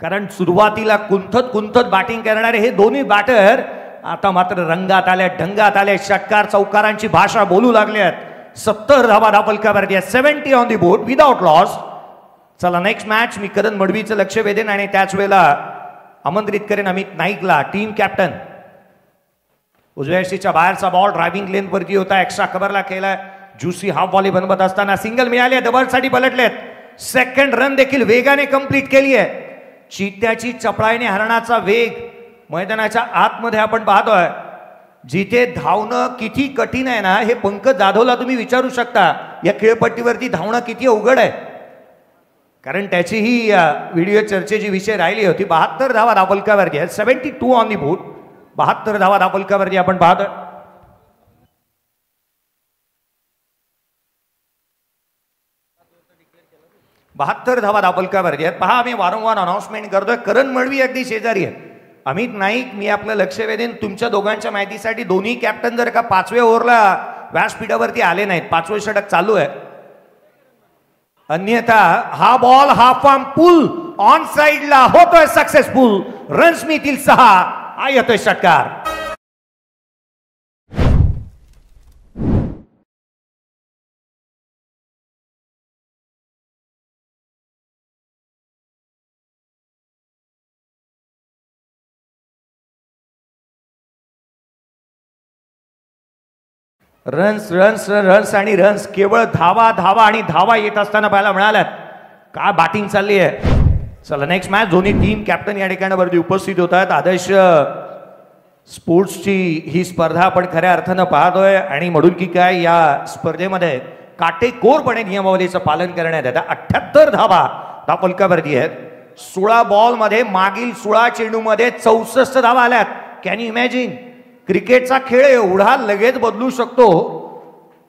A: कारण सुरुवातीला कुंथत कुंथत बॅटिंग करणारे हे दोन्ही बॅटर आता मात्र रंगात आले, ढंगात आले. षटकार चौकारांची भाषा बोलू लागले आहेत. 70 धावा धावफलकावरती आहे. 70 on the board without loss. चला नेक्स्ट मॅच. मी करण मडवीचं लक्ष वेधेन आणि त्याच वेळेला आमंत्रित करेन अमित नाईकला, टीम कॅप्टन. उजव्या यष्टीच्या बाहेरचा बॉल ड्रायव्हिंग लेन वरती होता. एक्स्ट्रा कव्हरला केलाय. ज्युसी हाफ बॉली बनवत असताना सिंगल मिळाले. डबलसाठी पलटलेत. सेकंड रन देखील वेगाने कंप्लीट केली आहे. चित्त्याची चपळाईने हरणाचा वेग मैदानाच्या आतमध्ये आपण पाहतोय. जिथे धावणं किती कठीण आहे ना हे पंकज जाधवला तुम्ही विचारू शकता. या खेळपट्टीवरती धावणं किती अवघड आहे, कारण त्याची ही व्हिडिओ चर्चेची विषय राहिली होती. 72 धावा धावफलकावरती आहेत. 72 ऑन दी बोर्ड. 72 धावा धावफलकावरती आपण पाहतोय. बहात्तर धावा धावफलकावरती आहेत. पहा, आम्ही वारंवार अनाउन्समेंट करतोय. करण मळवी अगदी शेजारी आहे. अमित नाईक, मी आपलं लक्ष वेधेन तुमच्या दोघांच्या माहितीसाठी. दोन्ही कॅप्टन जर का 5व्या ओव्हरला व्यासपीठावरती आले नाहीत, 5वं षटक चालू आहे, अन्यथा हा बॉल हा फॉर्म पुल ऑन साइडला होतोय सक्सेसफुल. रन्स मिळतील 6. हा येतोय षटकार. रन्स रन्स रन्स आणि रन्स. केवळ धावा धावा आणि धावा येत असताना पाहायला मिळाल्यात. काय बॅटिंग चालली आहे. चला नेक्स्ट मॅच. दोन्ही टीम कॅप्टन या ठिकाणावरती उपस्थित होत आहेत. आदर्श स्पोर्ट्सची ही स्पर्धा आपण खऱ्या अर्थानं पाहतोय आणि म्हणून की काय या स्पर्धेमध्ये काटेकोरपणे नियमावलीचं पालन करण्यात येतं. 78 धावा धावफलकावरती आहेत. 16 बॉलमध्ये मागील 16 चेंडूमध्ये 64 धावा आल्यात. Can you imagine. क्रिकेटचा खेळ एवढा लगेच बदलू शकतो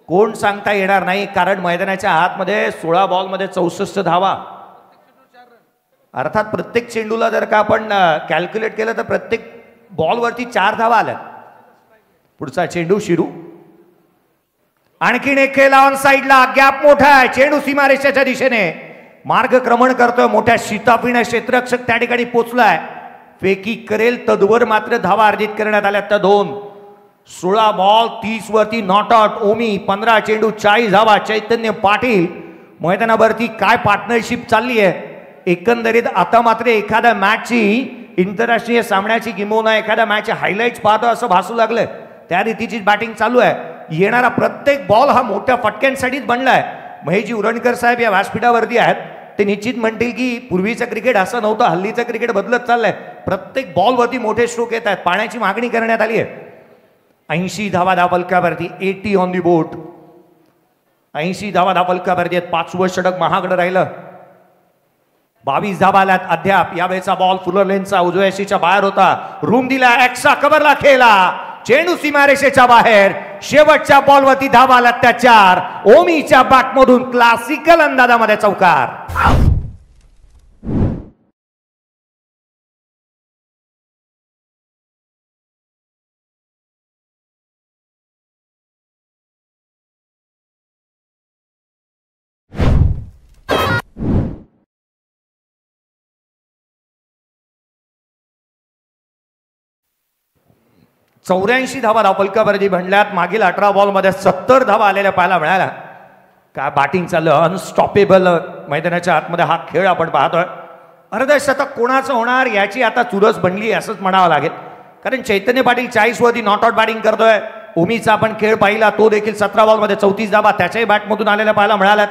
A: कोण सांगता येणार नाही, कारण मैदानाच्या आतमध्ये 16 बॉलमध्ये 64 धावा. अर्थात प्रत्येक चेंडूला जर का आपण कॅल्क्युलेट केलं तर प्रत्येक बॉलवरती 4 धावा आल्या. पुढचा चेंडू शिरू. आणखीन एक खेळ ऑन साइडला. गॅप मोठा आहे. चेंडू सीमारेषेच्या दिशेने मार्गक्रमण करतोय. मोठ्या शीतापिण्या क्षेत्ररक्षक त्या ठिकाणी पोचलाय. फेकी करेल तद्वर मात्र धावा अर्जित करण्यात आल्या त्या 2. 16 बॉल 30 वरती नॉट आउट. ओमी 15 चेंडू 40 धावा. चैतन्य पाटील मैदानावरती काय पार्टनरशिप चालली आहे. एकंदरीत आता मात्र एखाद्या मॅचची इंटरराष्ट्रीय सामन्याची किंबहुना एखाद्या मॅचचे हायलाइट्स पाहतो असं भासू लागलंय. त्या रीतीची बॅटिंग चालू आहे. येणारा प्रत्येक बॉल हा मोठ्या फटक्यांसाठीच बनलाय. महेशजी उरणकर साहेब या व्यासपीठावरती आहेत. ते निश्चित म्हणतील की पूर्वीचं क्रिकेट असं नव्हतं, हल्लीचं क्रिकेट बदलत चाललंय. प्रत्येक बॉलवरती मोठे स्ट्रोक येत आहेत. पाण्याची मागणी करण्यात आली आहे. 80 धावा धावफलकावरती. 80 ऑन दी बोर्ड. 80 धावा धावफलकावरती आहेत. 5वं षटक महागडं राहिलं. 22 धावा आल्यात अद्याप. यावेळेचा बॉल फुलर लेनचा उजव्या यशीच्या बाहेर होता. रूम दिला. एक्स्ट्रा कव्हरला खेळला. चेंडू सीमारेषेच्या बाहेर. शेवटच्या बॉलवरती धावा आल्यात त्या 4. ओमीच्या बॅटमधून क्लासिकल अंदाजामध्ये चौकार. चौऱ्याऐंशी धावा धावफलकावरती भंडल्यात. मागील 18 बॉलमध्ये 70 धावा आलेल्या पाहायला मिळाल्या. काय बॅटिंग चाललं. अनस्टॉपेबल मैदानाच्या आतमध्ये हा खेळ आपण पाहतोय. अर्धशतक कोणाचं होणार याची आता चुरस बनली असंच म्हणावं लागेल, कारण चैतन्य पाटील 40 वरती नॉट आउट बॅटिंग करतोय. ओमीचा आपण खेळ पाहिला, तो देखील 17 बॉलमध्ये 34 धावा त्याच्याही बॅटमधून आलेल्या पाहायला मिळाल्यात.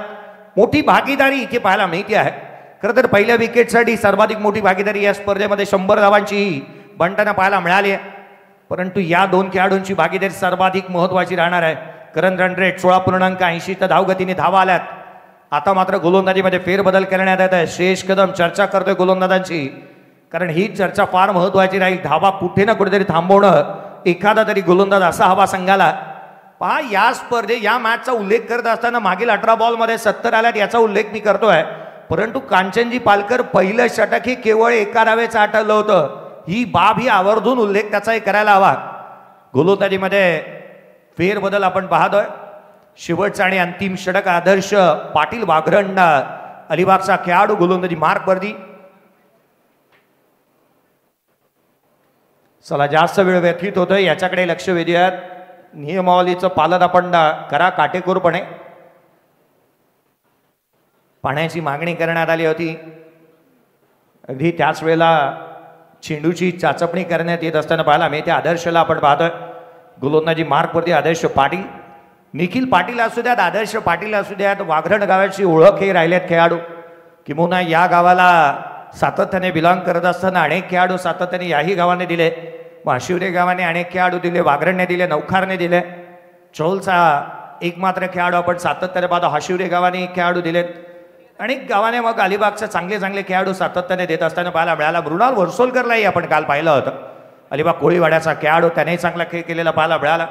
A: मोठी भागीदारी इथे पाहायला मिळते आहे. खरं तर पहिल्या विकेटसाठी सर्वाधिक मोठी भागीदारी या स्पर्धेमध्ये 100 धावांची बंटाना पाहायला मिळाली आहे. परंतु या 2 खेळाडूंची भागीदारी सर्वाधिक महत्वाची राहणार आहे. करंट रन रेट 16.80 तर धावगतीने धावा आल्यात. आता मात्र गोलंदाजीमध्ये फेरबदल करण्यात येत आहे. श्रेयस कदम चर्चा करतोय गोलंदाजांची, कारण ही चर्चा फार महत्वाची राहील. धावा कुठे ना कुठेतरी थांबवणं, एखादा तरी गोलंदाज असा हवा संघाला. पहा, या स्पर्धे या मॅचचा उल्लेख करत असताना मागील 18 बॉलमध्ये 70 आल्यात याचा उल्लेख मी करतोय. परंतु कांचनजी पालकर पहिलं षटक हे केवळ एका धावेचं आठवलं होतं. ही बाब ही आवर्जून उल्लेख त्याचाही करायला हवा. गोलंदाजीमध्ये फेरबदल आपण पाहतोय. शेवटचा आणि अंतिम षटक आदर्श पाटील वाघरण अलिबागचा खेळाडू गोलंदाजी मार्कवरती. चला, जास्त वेळ व्यतीत होतोय याच्याकडे लक्ष वेधूयात. नियमावलीचं पालन आपण करा काटेकोरपणे. पाण्याची मागणी करण्यात आली होती. अगदी त्याच वेळेला चेंडूची चाचपणी करण्यात येत असताना पाहायला मी त्या आदर्शला आपण पाहतोय. गोलंदाजी मार्कवरती आदर्श पाटील. निखिल पाटील असू द्यात, आदर्श पाटील असू द्यात, वाघरण गावाची ओळख हे राहिल्यात खेळाडू. किंबहुना या गावाला सातत्याने बिलॉंग करत असताना अनेक खेळाडू सातत्याने याही गावाने दिले, वाशिवरे गावाने अनेक खेळाडू दिले, वागरणने दिले, नौखारने दिले. चौलचा एकमात्र खेळाडू आपण सातत्याने पाहतो, हाशिवरे गावाने खेळाडू दिलेत. अनेक गावाने मग अलिबागचे चांगले चांगले खेळाडू सातत्याने देत असताना पाहायला मिळाला. मृणाल वर्सोलकरलाही आपण काल पाहिलं होतं, अलिबाग कोळीवाड्याचा खेळाडू, त्यानेही चांगला खेळ केलेला पाहायला मिळाला.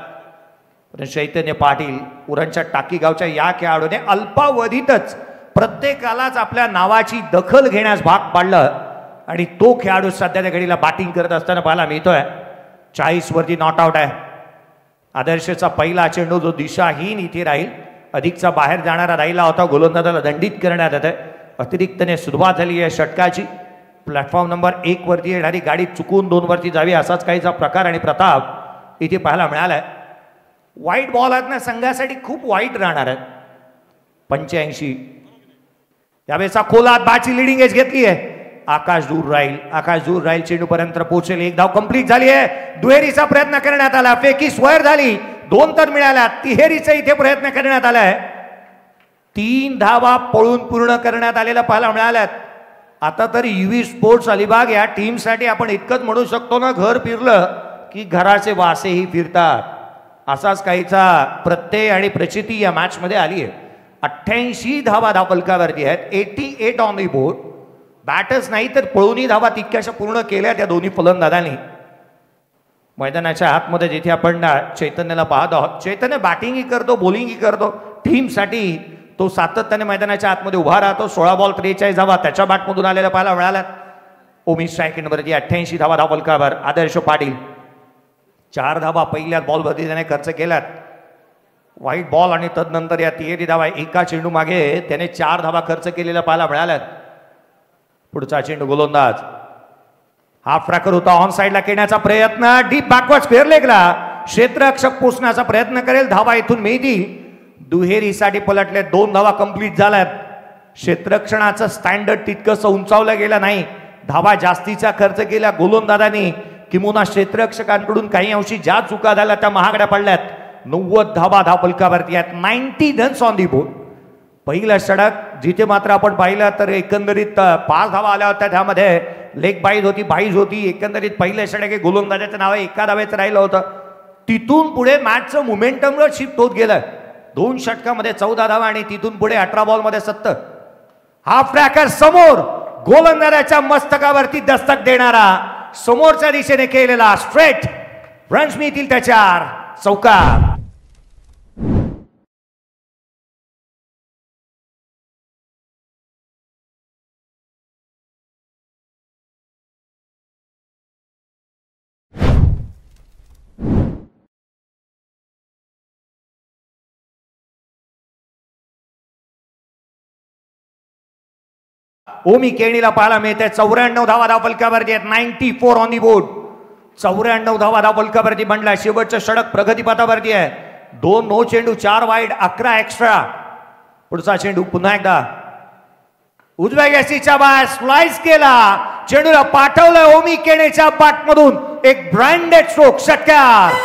A: चैतन्य पाटील उरणच्या टाकी गावच्या या खेळाडूने अल्पावधीतच प्रत्येकालाच आपल्या नावाची दखल घेण्यास भाग पाडलं आणि तो खेळाडू सध्याच्या घडीला बॅटिंग करत असताना पाहायला मिळतोय. 40 वरती नॉट आउट आहे. आदर्शचा पहिला चेंडू जो दिशाहीन इथे राहील, अधिकचा बाहेर जाणारा राहिला होता, गोलंदाजाला दंडित करण्यात येत आहे. अतिरिक्तने सुरुवात झाली आहे षटकाची. प्लॅटफॉर्म नंबर 1 वरती येणारी गाडी चुकून 2 वरती जावी असाच काहीचा प्रकार आणि प्रताप इथे पाहायला मिळालाय. वाईट बॉल आहेत ना, संघासाठी खूप वाईट राहणार आहेत. 85 यावेळेचा खोलात बाची लिडिंग एज घेतली आहे. आकाश दूर राहील, चेंडूपर्यंत पोहोचेल. एक धाव कंप्लीट झाली आहे. दुहेरीचा प्रयत्न करण्यात आला, फेकी स्क्वेअर झाली, 2 तर मिळाल्या. तिहेरीचा इथे प्रयत्न करण्यात आलाय. 3 धावा पळून पूर्ण करण्यात आलेल्या पाहायला मिळाल्यात. आता तर युवी स्पोर्ट्स अलिबाग या टीमसाठी आपण इतकंच म्हणू शकतो ना, घर फिरलं की घराचे वासेही फिरतात. असाच काहीचा प्रत्यय आणि प्रचिती या मॅच मध्ये आली आहे. 88 धावा धावफलकावरती आहेत. 88 ऑन दी बोर्ड. बॅटच नाही तर पळूनही धावा तितक्याशा पूर्ण केल्या त्या दोन्ही फलंदाजांनी. मैदानाच्या आतमध्ये जिथे आपण चैतन्याला पाहत आहोत, चैतन्य बॅटिंगही करतो, बॉलिंगही करतो. टीमसाठी तो सातत्याने मैदानाच्या आतमध्ये उभा राहतो. 16 बॉल 43 धावा त्याच्या बॅटमधून आलेल्या पाहायला मिळाल्यात. ओमी स्ट्रायकिंगवरती 88 धावा धावफलकावर. आदर्श पाटील 4 धावा पहिल्या बॉलवरती त्याने खर्च केल्यात. व्हाईट बॉल आणि तदनंतर या तिहेरी धावा एका चेंडू मागे त्याने 4 धावा खर्च केलेल्या पाहायला मिळाल्यात. पुढचा चेंडू गोलंदाज हाफ ट्रॅकर होता, ऑन साइडला खेळण्याचा प्रयत्न, डीप बॅकवर्ड स्क्वेअर लेगला क्षेत्ररक्षक पोचण्याचा प्रयत्न करेल. धावा इथून मिळतील. दुहेरीसाठी पलटले, 2 धावा कंप्लीट झाल्यात. क्षेत्ररक्षणाचं स्टँडर्ड तितकंसं उंचावलं गेलं नाही. धावा जास्तीचा खर्च केला गोलंदाजांनी, किंवा क्षेत्ररक्षकांकडून काही अंशी ज्या चुका झाल्या त्या महागड्या पडल्यात. 90 धावा धावफलकावरती आहेत. 90 रन्स ऑन दी बोर्ड. पहिलं षटक जिथे मात्र आपण पाहिलं तर एकंदरीत 5 धावा आल्या होत्या. त्यामध्ये लेग बाईज होती. एकंदरीत पहिलं षटक हे गोलंदाजाचं नाव एका धावेचं राहिलं होतं. तिथून पुढे मॅचचं मोमेंटमवर शिफ्ट होत गेलं. 2 षटकामध्ये 14 धावा आणि तिथून पुढे 18 बॉलमध्ये 70. हाफ ट्रॅकर समोर गोलंदाजाच्या मस्तकावरती दस्तक देणारा, समोरच्या दिशेने केलेला स्ट्रेट रन्स मिळतील त्याच्यावर. चौकार. ओमी केणीला पाहायला मिळते. 94 धावा धावफलकावरती आहेत. 94 ऑन दी बोर्ड. 94 धावा धावफलकावरती बनला. शेवटचं षटक प्रगतीपथावरती आहे. 2 नो चेंडू, 4 वाईड, 11 एक्स्ट्रा. पुढचा चेंडू पुन्हा एकदा उजव्या गॅसीच्या बाहेर स्लाइस केला. चेंडूला पाठवलं ओमी केणेच्या बॅटमधून. एक ब्रँडेड स्ट्रोक. षटकार.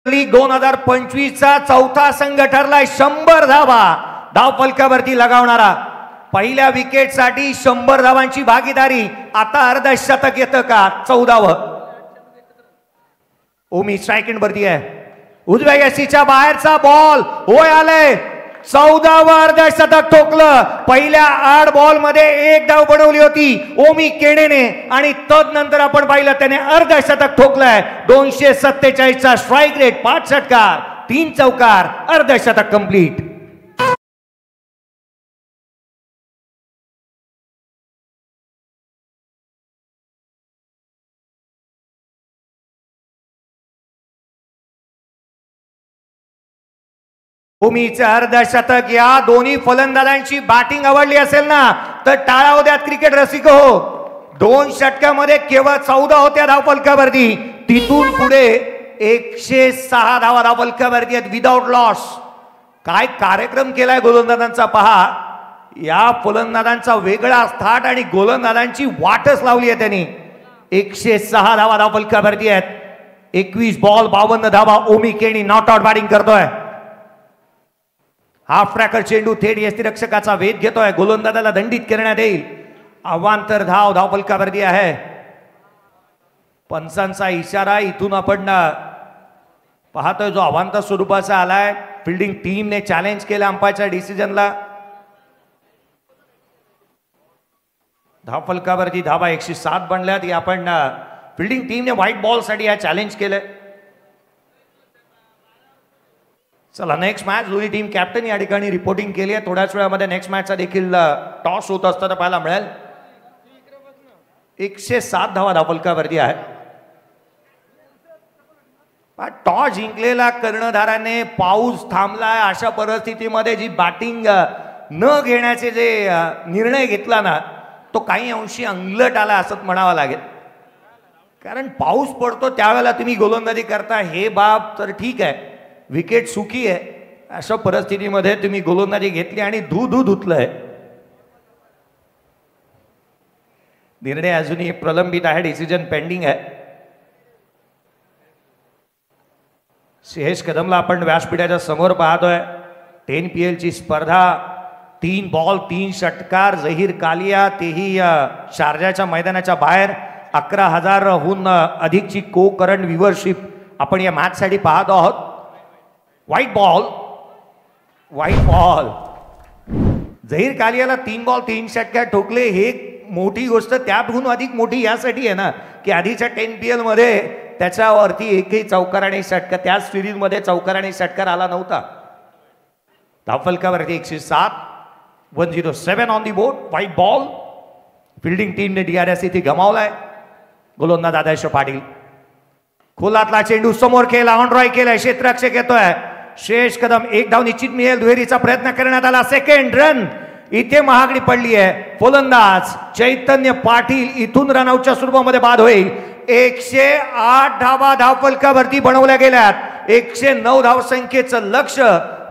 A: लीग 2025चा चौथा संघ ठरलाय 100 धावा धावफलकावरती लगावणारा. पहिल्या विकेटसाठी 100 धावांची भागीदारी. आता अर्धशतक येतं का? 14व. ओमी स्ट्रायकिंग वरती आहे. उजव्या गॅसीच्या बाहेरचा बॉल होय आलाय. 14व अर्धशतक ठोकलं. पहिल्या 8 बॉल मध्ये 1 धाव बनवली होती ओमी केणेने आणि तदनंतर आपण पाहिलं त्याने अर्धशतक ठोकलंय. 247चा स्ट्राईक रेट, 5 षटकार, 3 चौकार, अर्धशतक कंप्लीट. ओमीचं अर्धशतक. या दोन्ही फलंदाजांची बॅटिंग आवडली असेल ना तर टाळा होत्यात क्रिकेट रसिक हो. 2 षटकामध्ये केवळ 14 होत्या धावफलकावरती. तिथून पुढे 106 धावा धावफलकावरती आहेत विदाउट लॉस. काय कार्यक्रम केलाय गोलंदाजांचा पहा. या फलंदाजांचा वेगळा थाट आणि गोलंदाजांची वाटच लावली आहे त्यांनी. 106 धावा धावफलकावरती आहेत. 21 बॉल 52 धावा. ओमी केनी नॉट आउट बॅटिंग करतोय. हाफ ट्रॅकर चेंडू थेट यष्टीरक्षकाचा वेध घेतोय. गोलंदाजाला दंडित करण्यात येईल. अवांतर धाव धावफलकावरती आहे. पंचांचा इशारा इथून आपण पाहतोय जो अवांतर स्वरूपाचा आलाय. फिल्डिंग टीमने चॅलेंज केलं अंपायरच्या डिसिजनला. धावफलकावरती धावा 107 बनल्यात. या आपण फिल्डिंग टीमने व्हाईट बॉल साठी हा चॅलेंज केलंय. चला नेक्स्ट मॅच दोन्ही टीम कॅप्टन या ठिकाणी रिपोर्टिंग केली आहे. थोड्याच वेळामध्ये नेक्स्ट मॅचचा देखील टॉस होत असताना पाहायला मिळेल. 107 धावा धावफलकावरती आहे. टॉस जिंकलेला कर्णधाराने पाऊस थांबलाय अशा परिस्थितीमध्ये जी बॅटिंग न घेण्याचे जे निर्णय घेतला ना तो काही अंशी अंगलट आला असंच म्हणावं लागेल. कारण पाऊस पडतो त्यावेळेला तुम्ही गोलंदाजी करता हे बाब तर ठीक आहे. विकेट सुकी आहे अशा परिस्थितीमध्ये तुम्ही गोलंदाजी घेतली आणि धुतलंय. निर्णय अजूनही प्रलंबित आहे. डिसिजन पेंडिंग आहे. श्रेयस कदमला आपण व्यासपीठाच्या समोर पाहतोय. 10 PL ची स्पर्धा. 3 बॉल 3 षटकार. झहीर कालिया तेही शारजाच्या मैदानाच्या बाहेर. 11,000हून अधिकची को करंट व्ह्यूअरशिप आपण या मॅच साठी पाहत आहोत. व्हाईट बॉल झहीर कालियाला 3 बॉल 3 षटकार ठोकले. हे मोठी गोष्ट त्याहून अधिक मोठी यासाठी आहे ना की आधीच्या 10 PL मध्ये त्याच्यावरती एकही चौकार आणि षटकार त्याच सिरीज मध्ये चौकार आणि षटकार आला नव्हता. धावफलकावरती 107. 107 on the board. White ball. Fielding टीमने DRS इथे गमावलाय. गोलंदाज आदर्श पाटील. खोलातला चेंडू समोर केला. ऑन ड्राय केलाय. क्षेत्ररक्षक येतोय. श्रेयस कदम. 1 धाव निश्चित मिळेल. दुहेरीचा प्रयत्न करण्यात आला. सेकंड रन इथे महागडी पडली आहे. फलंदाज चैतन्य पाटील इथून रनआउटच्या स्वरूपामध्ये बाद होईल. 108 धावा धावफलकावरती बनवल्या गेल्यात. 109 धावसंख्येचं लक्ष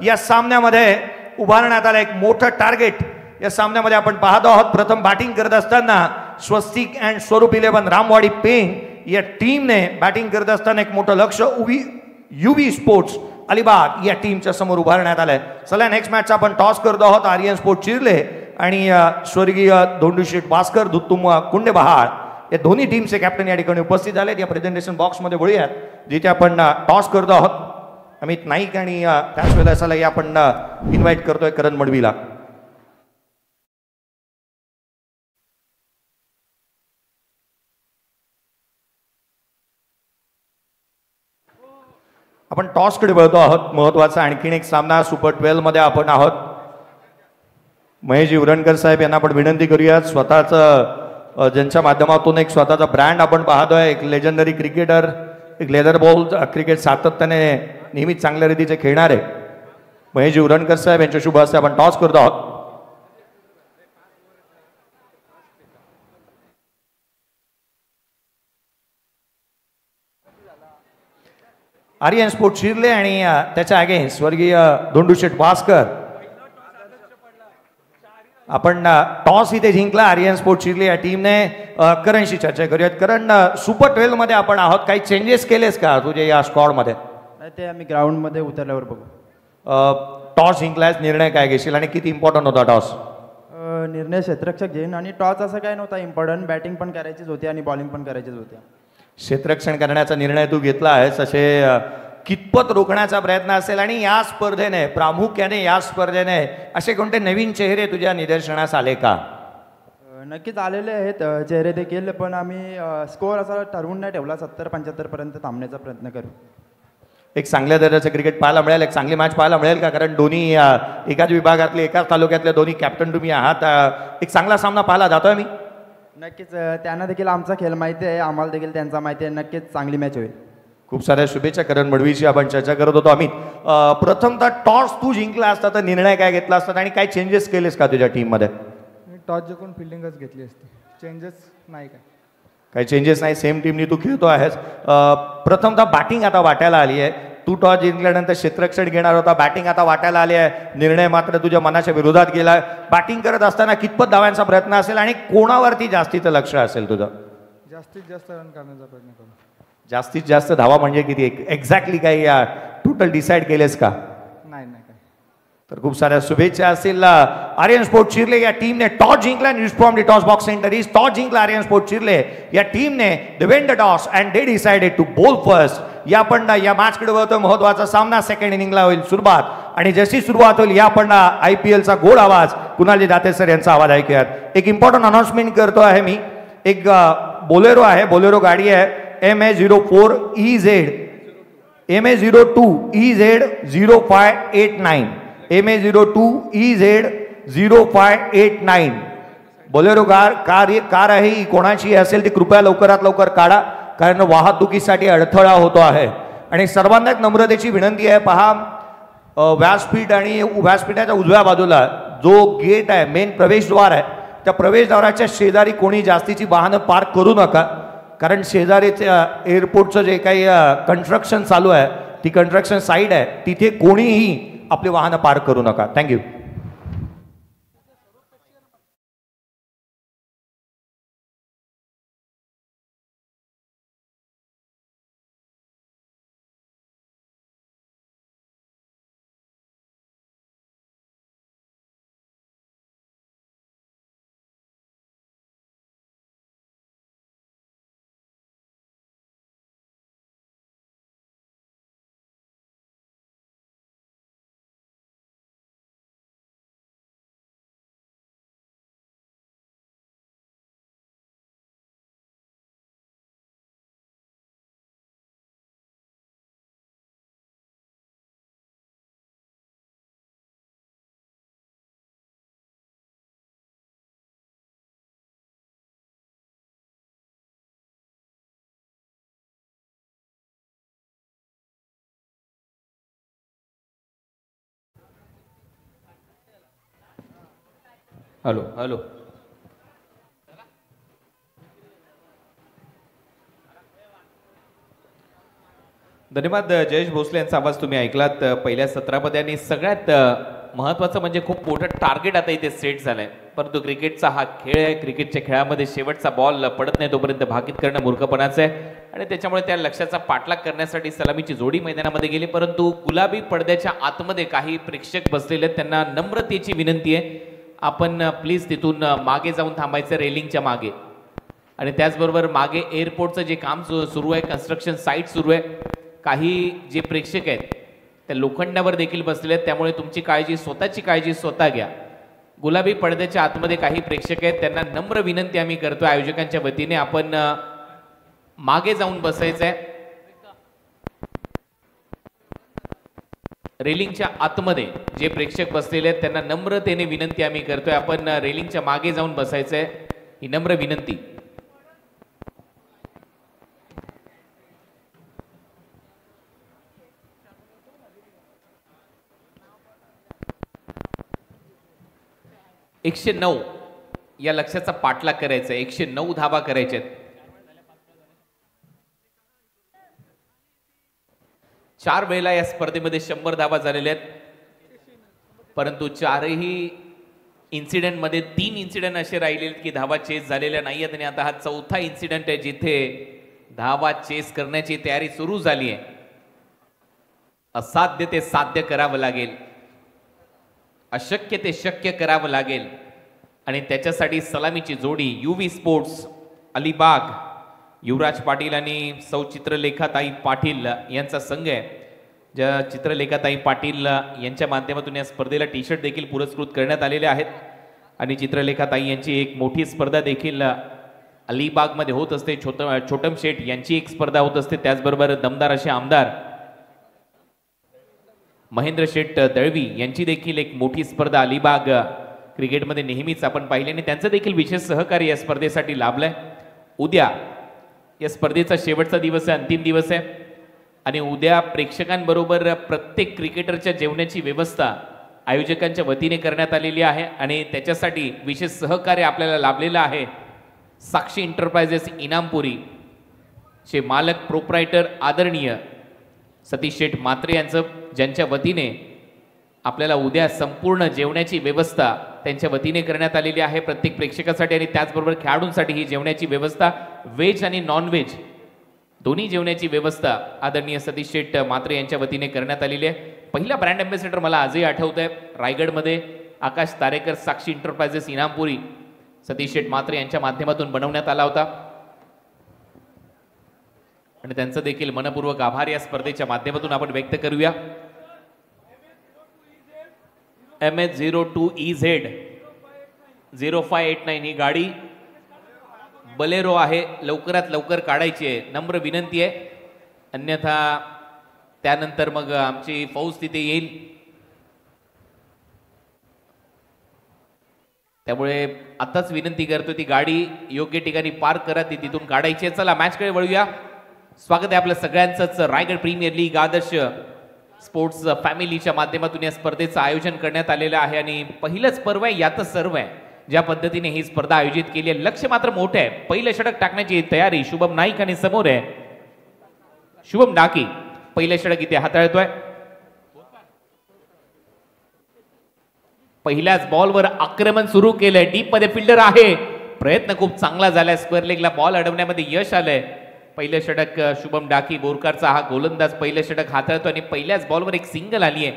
A: या सामन्यामध्ये उभारण्यात आलं. एक मोठं टार्गेट या सामन्यामध्ये आपण पाहतो आहोत. प्रथम बॅटिंग करत असताना स्वस्तिक अँड स्वरूप 11 रामवाडी पेंग या टीमने बॅटिंग करत असताना एक मोठं लक्ष UV स्पोर्ट्स अलिबाग या टीमच्या समोर उभारण्यात आलंय. चला नेक्स्ट मॅचचा आपण टॉस करतो आहोत. आर्यन स्पोर्ट चिर्ले आणि स्वर्गीय धोंडूशेठ भास्कर दुत्तुम कुंडे बहाळ या दोन्ही टीमचे कॅप्टन या ठिकाणी उपस्थित झालेत. या प्रेझेंटेशन बॉक्समध्ये वळूयात जिथे आपण टॉस करतो आहोत. अमित नाईक आणि त्याच वेळेला असाला आपण इन्व्हाइट करतोय करण मडवीला. आपण टॉसकडे वळतो आहोत. महत्वाचा आणखीन एक सामना सुपर 12 मध्ये आपण आहोत. महेश उरणकर साहेब यांना आपण विनंती करूयात. स्वतःच ज्यांच्या माध्यमातून एक स्वतःचा ब्रँड आपण पाहतोय. एक लेजंडरी क्रिकेटर. एक लेदर बॉल क्रिकेट सातत्याने नेहमीच चांगल्या रीतीचे खेळणारे महेश उरणकर साहेब यांच्या शुभ हस्ते आपण टॉस करतो आहोत. आर्यन स्पोर्ट शिरले आणि त्याच्या अगेन्स्ट स्वर्गीय धोंडूशेठ भास्कर. आपण टॉस इथे जिंकला. आर्यन स्पोर्ट शिरले या टीमने. करणशी चर्चा करूयात. करण सुपर 12 मध्ये आपण आहोत. काही चेंजेस केलेस का तुझे या स्क्वॉड मध्ये?
D: नाही ते आम्ही ग्राउंड मध्ये उतरल्यावर बघू.
A: टॉस जिंकलायस. निर्णय काय घेशील आणि किती इम्पॉर्टंट होता टॉस?
D: निर्णय क्षेत्ररक्षक घेईन आणि टॉस असं काय नव्हता इम्पॉर्टंट. बॅटिंग पण करायचीच होती आणि बॉलिंग पण करायचीच होती.
A: क्षेत्ररक्षण करण्याचा निर्णय तू घेतला आहेस. असे कितपत रोखण्याचा प्रयत्न असेल आणि या स्पर्धेने प्रामुख्याने या स्पर्धेने असे कोणते नवीन चेहरे तुझ्या निदर्शनास आले का?
D: नक्कीच आलेले आहेत चेहरे देखील. पण आम्ही स्कोअर असा ठरवून नाही ठेवला. 70-75 पर्यंत थांबण्याचा प्रयत्न करू.
A: एक चांगल्या दर्जाचं क्रिकेट पाहायला मिळेल. एक चांगली मॅच पाहायला मिळेल का? कारण दोन्ही एकाच विभागातले एकाच तालुक्यातले दोन्ही कॅप्टन तुम्ही आहात. एक चांगला सामना पाहायला जातोय मी.
D: नक्कीच त्यांना देखील आमचा खेळ माहिती आहे. आम्हाला देखील त्यांचा माहिती आहे. नक्कीच चांगली मॅच होईल.
A: खूप साऱ्या शुभेच्छा. करण मडवीची आपण चर्चा करत होतो. अमित, प्रथमतः टॉस तू जिंकला असता तर निर्णय काय घेतला असता आणि काय चेंजेस केलेस का तुझ्या टीम मध्ये?
E: टॉस जिंकून फिल्डिंगच घेतली असती. चेंजेस नाही काय.
A: काही चेंजेस नाही. सेम टीमनी तू खेळतो आहेस. प्रथमतः बॅटिंग आता वाटायला आली आहे. तू टॉस जिंकल्यानंतर क्षेत्ररक्षण घेणार होता, बॅटिंग आता वाटायला आली आहे, निर्णय मात्र तुझ्या मनाच्या विरोधात गेला. बॅटिंग करत असताना कितपत धावांचा प्रयत्न असेल आणि कोणावरती जास्तीचं लक्ष असेल तुझं?
E: जास्तीत जास्त रन करण्याचा प्रयत्न करू.
A: जास्तीत जास्त धावा म्हणजे किती एक्झॅक्टली काही टोटल डिसाईड केलेस का?
E: नाही नाही काय.
A: तर खूप साऱ्या शुभेच्छा असतील. आर्यन स्पोर्ट चिर्ले या टीमने टॉस जिंकला. News from the toss box centre is toss जिंकला आर्यन स्पोर्ट चिर्ले या टीमने. They won the toss and they decided to bowl first. या पण या मॅच कडे होतो महत्वाचा सामना. सेकंड इनिंगला होईल सुरुवात आणि जशी सुरुवात होईल या पण IPLचा गोड आवाज कुणाल दाते सर यांचा आवाज ऐकूयात. एक इम्पॉर्टंट अनाउन्समेंट करतो आहे मी. एक बोलेरो आहे, बोलेरो गाडी आहे MA04EZ MA02EZ0589 MA02EZ0589 Bolero car आहे. ही कोणाची असेल ती कृपया लवकरात लवकर काढा, कारण वाहतुकीसाठी अडथळा होतो आहे. आणि सर्वांना एक नम्रतेची विनंती आहे. पहा, व्यासपीठ आणि व्यासपीठाच्या उजव्या बाजूला जो गेट आहे, मेन प्रवेशद्वार आहे, त्या प्रवेशद्वाराच्या शेजारी कोणी जास्तीची वाहनं पार्क करू नका, कारण शेजारीच एअरपोर्टचं जे काही कन्स्ट्रक्शन चालू आहे, ती कन्स्ट्रक्शन साईड आहे, तिथे कोणीही आपली वाहनं पार्क करू नका. थँक्यू.
F: Hello hello. धन्यवाद. जयेश भोसले यांचा आवाज तुम्ही ऐकलात पहिल्या सत्रामध्ये. आणि सगळ्यात महत्त्वाचं म्हणजे खूप मोठं टार्गेट आता इथे सेट झालंय. परंतु क्रिकेटचा हा खेळ आहे. क्रिकेटच्या खेळामध्ये शेवटचा बॉल पडत नाही तोपर्यंत भाकीत करणं मूर्खपणाचं आहे. आणि त्याच्यामुळे त्या लक्ष्याचा पाठलाग करण्यासाठी सलामीची जोडी मैदानामध्ये गेली. परंतु गुलाबी पडद्याच्या आतमध्ये काही प्रेक्षक बसलेले आहेत. त्यांना नम्रतेची विनंती आहे, आपण प्लीज तिथून मागे जाऊन थांबायचं, रेलिंगच्या मागे. आणि त्याचबरोबर मागे एअरपोर्टचं जे काम सुरू आहे, कन्स्ट्रक्शन साईट सुरू आहे, काही जे प्रेक्षक आहेत त्या लोखंडावर देखील बसलेले आहेत. त्यामुळे तुमची काळजी, स्वतःची काळजी स्वतः घ्या. गुलाबी पडद्याच्या आतमध्ये काही प्रेक्षक आहेत, त्यांना नम्र विनंती आम्ही करतो आयोजकांच्या वतीने, आपण मागे जाऊन बसायचं आहे. रेलिंगच्या आतमध्ये जे प्रेक्षक बसलेले आहेत त्यांना नम्रतेने विनंती आम्ही करतोय, आपण रेलिंगच्या मागे जाऊन बसायचंय, ही नम्र विनंती. एकशे 9 या लक्ष्याचा पाठलाग करायचा आहे. 109 धावा करायच्या आहेत. 4 वेळेला या स्पर्धेमध्ये 100 धावा झालेल्या आहेत. परंतु चारही इन्सिडेंटमध्ये 3 इन्सिडेंट असे राहिले की धावा चेस झालेल्या नाही आहेत. आणि आता हा चौथा इन्सिडेंट आहे जिथे धावा चेस करण्याची तयारी सुरू झाली आहे. असाध्य ते साध्य करावं लागेल, अशक्य ते शक्य करावं लागेल. आणि त्याच्यासाठी सलामीची जोडी UV स्पोर्ट्स अलिबाग, युवराज पाटील आणि सौ चित्रलेखाताई पाटील यांचा संघ आहे. ज्या चित्रलेखाताई पाटील यांच्या माध्यमातून या स्पर्धेला टी-शर्ट देखील पुरस्कृत करण्यात आलेले आहेत. आणि चित्रलेखाताई यांची एक मोठी स्पर्धा देखील अलिबागमध्ये होत असते. छोटम शेठ यांची एक स्पर्धा होत असते. त्याचबरोबर दमदार असे आमदार महेंद्र शेठ दळवी यांची देखील एक मोठी स्पर्धा अलिबाग क्रिकेटमध्ये नेहमीच आपण पाहिली आणि त्यांचं देखील विशेष सहकार्य या स्पर्धेसाठी लाभलंय. उद्या या स्पर्धेचा शेवटचा दिवस आहे, अंतिम दिवस आहे. आणि उद्या प्रेक्षकांबरोबर प्रत्येक क्रिकेटरच्या जेवणाची व्यवस्था आयोजकांच्या वतीने करण्यात आलेली आहे. आणि त्याच्यासाठी विशेष सहकार्य आपल्याला लाभलेलं आहे साक्षी एंटरप्राइजेस इनामपुरी चे मालक प्रोप्रायटर आदरणीय सतीश शेठ मात्रे यांचं, ज्यांच्या वतीने आपल्याला उद्या संपूर्ण जेवणाची व्यवस्था त्यांच्या वतीने करण्यात आलेली आहे प्रत्येक प्रेक्षकासाठी, आणि त्याचबरोबर खेळाडूंसाठी ही जेवणाची व्यवस्था व्हेज आणि नॉन व्हेज दोन्ही जेवणाची व्यवस्था आदरणीय सतीश शेठ मात्रे यांच्या वतीने करण्यात आलेली आहे. पहिला ब्रँड अँबॅसेडर मला आजही आठवत आहे, रायगडमध्ये आकाश तारेकर साक्षी एंटरप्राइजेस इनामपुरी सतीश शेठ मात्रे यांच्या माध्यमातून बनवण्यात आला होता, आणि त्यांचं देखील मनपूर्वक आभार या स्पर्धेच्या माध्यमातून आपण व्यक्त करूया. MH02EZ 0589 ही गाडी बलेरो आहे, लवकरात लवकर काढायची आहे, नम्र विनंती आहे, अन्यथा त्यानंतर मग आमची फौज तिथे येईल. त्यामुळे आताच विनंती करतो ती गाडी योग्य ठिकाणी पार्क करा, ती तिथून काढायची आहे. चला मॅचकडे वळूया. स्वागत आहे आपल्या सगळ्यांचंच रायगड प्रीमियर लीग आदर्श स्पोर्ट्स फॅमिलीच्या माध्यमातून या स्पर्धेचं आयोजन करण्यात आलेलं आहे, आणि पहिलंच पर्व आहे यातच सर्व आहे. ज्या पद्धतीने ही स्पर्धा आयोजित केली आहे, लक्ष मात्र मोठं आहे. पहिलं षटक टाकण्याची तयारी शुभम नाईक आणि समोर आहे शुभम डाकी. पहिलं षटक इथे हाताळतोय. पहिल्याच बॉलवर आक्रमण सुरू केलंय, डीप मध्ये फिल्डर आहे, प्रयत्न खूप चांगला झालाय, स्क्वेअर लेगला बॉल अडवण्यामध्ये यश आलंय. पहिलं षटक शुभम डाकी बोरकरचा हा गोलंदाज पहिलं षटक हाताळतो, आणि पहिल्याच बॉलवर एक सिंगल आली आहे,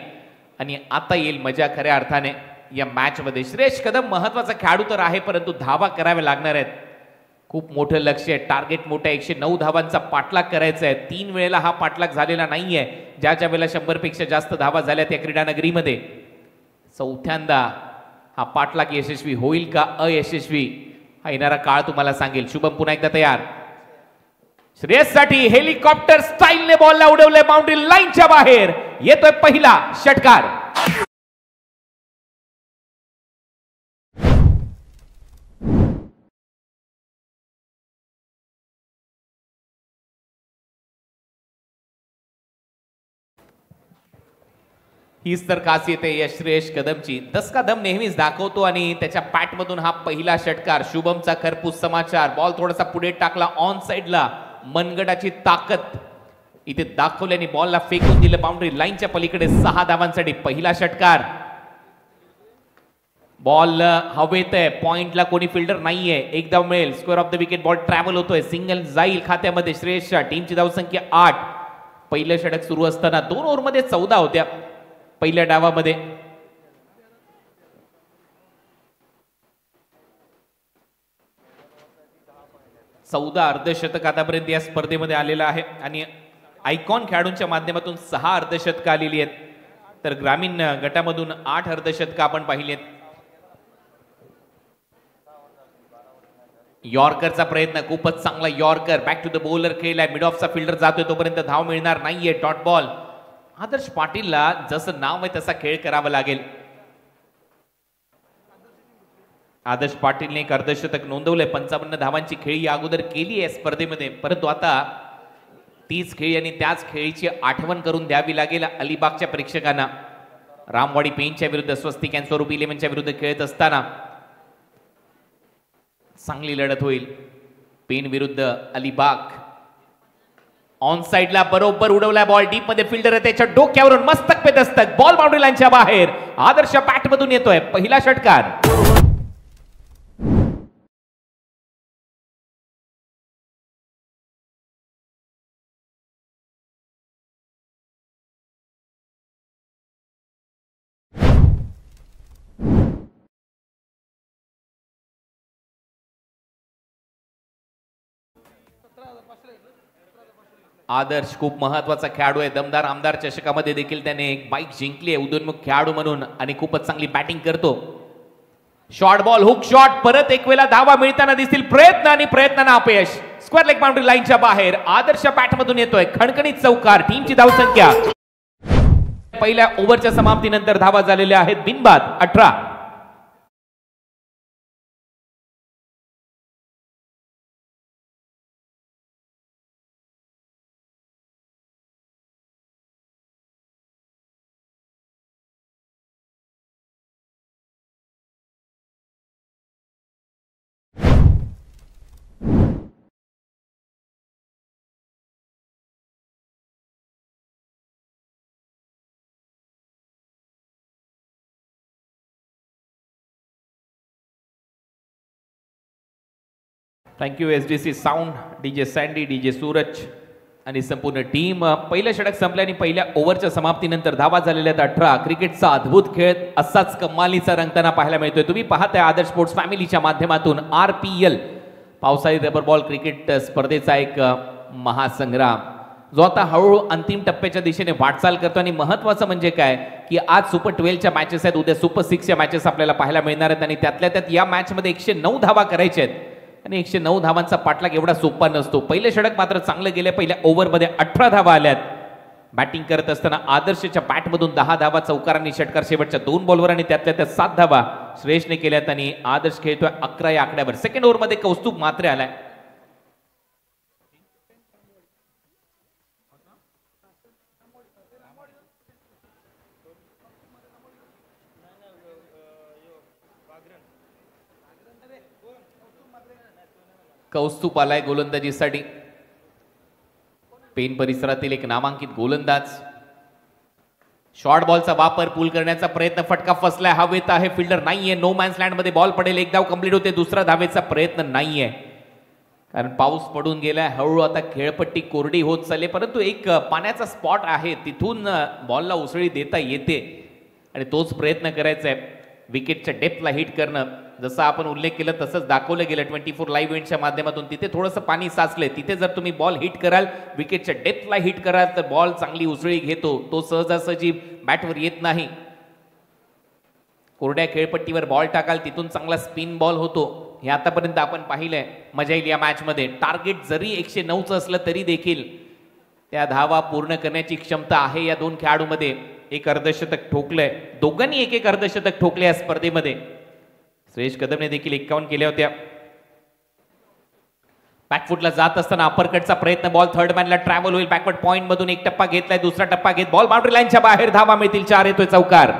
F: आणि आता येईल मजा खऱ्या अर्थाने या मॅच मध्ये. श्रेयश कदम महत्वाचा खेळाडू तर आहे, परंतु धावा कराव्या लागणार आहेत. खूप मोठं लक्ष आहे, टार्गेट मोठं आहे, 109 धावांचा पाठलाग करायचा आहे. 3 वेळेला हा पाठलाग झालेला नाहीये, ज्या वेळेला 100 पेक्षा जास्त धावा झाल्या त्या क्रीडानगरीमध्ये. चौथ्यांदा हा पाठलाग यशस्वी होईल का अयशस्वी हा येणारा काळ तुम्हाला सांगेल. शुभम पुन्हा एकदा तयार. श्रेयससाठी हेलिकॉप्टर स्टाईलने बॉलला उडवले, बाउंड्री लाईनच्या बाहेर येतोय पहिला षटकार. हीच तर खासियत आहे या श्रेयश कदमची. दसका दम नेहमीच दाखवतो, आणि त्याच्या पॅटमधून हा पहिला षटकार. शुभमचा खरपूस समाचार, बॉल थोडासा पुढे टाकला ऑन साइडला, मनगटाची ताकद इथे दाखवल्याने बॉलला फेकून दिलं बाउंड्री लाईनच्या पलीकडे. 6 धावांसाठी पहिला षटकार. बॉल हवेत आहे, पॉइंटला कोणी फिल्डर नाहीये, एक धाव मिळेल, square off the wicket, ball travel होतोय, सिंगल जाईल खात्यामध्ये श्रेयसच्या. टीमची धावसंख्या 8. पहिलं षटक सुरू असताना 2 ओव्हरमध्ये 14 होत्या पहिल्या डावामध्ये. चौदा अर्धशतक आतापर्यंत या स्पर्धेमध्ये आलेला आहे, आणि आयकॉन खेळाडूंच्या माध्यमातून 6 अर्धशतक आलेली आहेत, तर ग्रामीण गटामधून 8 अर्धशतक आपण पाहिली आहेत. यॉर्करचा प्रयत्न खूपच चांगला, yorker back to the bowler खेळलाय, मिड ऑफचा फिल्डर जातोय, तोपर्यंत धाव मिळणार नाहीये. Dot ball. आदर्श पाटीलला जसं नाव आहे तसा खेळ करावा लागेल. आदर्श पाटीलने एक अर्धशतक नोंदवलंय, 55 धावांची खेळी या अगोदर केली आहे स्पर्धेमध्ये, परंतु आता तीच खेळी आणि त्याच खेळीची आठवण करून द्यावी लागेल अलिबागच्या प्रेक्षकांना. रामवाडी पेनच्या विरुद्ध स्वस्तिक अँड स्वरूप इलेव्हनच्या विरुद्ध खेळत असताना चांगली लढत होईल. पेन विरुद्ध अलिबाग. ऑन साइडला बरोबर उडवलाय बॉल, डीप मध्ये फिल्डर आहे, त्याच्या डोक्यावरून मस्तक पे दस्तक, बॉल बाउंड्री लाईनच्या बाहेर. आदर्श बॅट मधून येतोय पहिला षटकार. आदर्श खूप महत्वाचा खेळाडू आहे, दमदार आमदार चषकामध्ये देखील त्याने एक बाईक जिंकली आहे उदयोन्मुख खेळाडू म्हणून, आणि खूपच चांगली बॅटिंग करतो. शॉर्ट बॉल, हुक शॉट, परत एक वेळा धावा मिळताना दिसतील, प्रयत्न आणि प्रयत्नांना अपयश. स्क्वेअर लेग बाउंड्री लाईनच्या बाहेर. आदर्श बॅट मधून येतोय खणखणीत चौकार. टीमची धावसंख्या पहिल्या ओव्हरच्या समाप्तीनंतर धावा झालेल्या आहेत बिनबाद 18. Thank you SDC sound, DJ sandy, DJ Suraj आणि संपूर्ण टीम. पहिलं षटक संपलं आणि पहिल्या ओव्हरच्या समाप्तीनंतर धावा झालेल्या आहेत 18. क्रिकेटचा अद्भुत खेळ असाच कमालीचा रंगताना पाहायला मिळतोय. तुम्ही पाहताय आदर्श स्पोर्ट्स फॅमिलीच्या माध्यमातून RPL पावसाळी रबर बॉल क्रिकेट स्पर्धेचा एक महासंग्राम जो आता हळूहळू अंतिम टप्प्याच्या दिशेने वाटचाल करतो. आणि महत्वाचं म्हणजे काय की आज सुपर 12च्या मॅचेस आहेत, उद्या सुपर 6च्या मॅचेस आपल्याला पाहायला मिळणार आहेत. आणि त्यातल्या त्यात या मॅचमध्ये 109 धावा करायच्या आहेत आणि 109 धावांचा पाठलाग एवढा सोपा नसतो. पहिले षटक मात्र चांगलं गेले. पहिल्या ओव्हरमध्ये 18 धावा आल्यात. बॅटिंग करत असताना आदर्शच्या बॅटमधून 10 धावा चौकारांनी षटकार शेवटच्या 2 बॉलवर आणि त्यातल्या त्यात 7 धावा श्रेयसने केल्यात आणि आदर्श खेळतोय 11 या आकड्यावर. सेकंड ओव्हरमध्ये कौस्तुभ मात्रे आलाय. कौस्तुभ आलाय गोलंदाजीसाठी. पेन परिसरातील एक नामांकित गोलंदाज. शॉर्ट बॉलचा वापर पूल करण्याचा प्रयत्न, फटका फसलाय, हवेत आहे, फिल्डर नाहीये, नो मॅन्स लँड मध्ये बॉल पडेल, एक धाव कंप्लीट होते. दुसरा धावेचा प्रयत्न नाहीये कारण पाऊस पडून गेलाय. हळूहळू आता खेळपट्टी कोरडी होत चालली, परंतु एक पाण्याचा स्पॉट आहे तिथून बॉलला उसळी देता येते आणि तोच प्रयत्न करायचा आहे. विकेटच्या डेप्थला हिट करणं, जसं आपण उल्लेख केला तसंच दाखवलं गेलं 24 लाईव्ह इव्हेंटच्या माध्यमातून. तिथे थोडंसं पाणी साचलंय, तिथे जर तुम्ही बॉल हिट कराल, विकेटच्या डेप्थला हिट कराल तर बॉल चांगली उसळी घेतो, तो सहजासहजी बॅटवर येत नाही. कोरड्या खेळपट्टीवर बॉल टाकाल तिथून चांगला स्पिन बॉल होतो. हे आतापर्यंत आपण पाहिलंय. मजा येईल या मॅच मध्ये. टार्गेट जरी 109चं असलं तरी देखील त्या धावा पूर्ण करण्याची क्षमता आहे या दोन खेळाडूंमध्ये. एक अर्धशतक ठोकलंय, दोघांनी एक अर्धशतक ठोकले या स्पर्धेमध्ये. श्रेयस कदमने देखील 51 केल्या होत्या. बॅकफुटला जात असताना अपरकटचा प्रयत्न, बॉल थर्ड मॅनला ट्रॅव्हल होईल. बॅकवर्ड पॉइंट मधून एक टप्पा घेतलाय, दुसरा टप्पा घेत बॉल बाउंड्री लाईनच्या बाहेर. धावा मिळतील, 4 येतोय चौकार.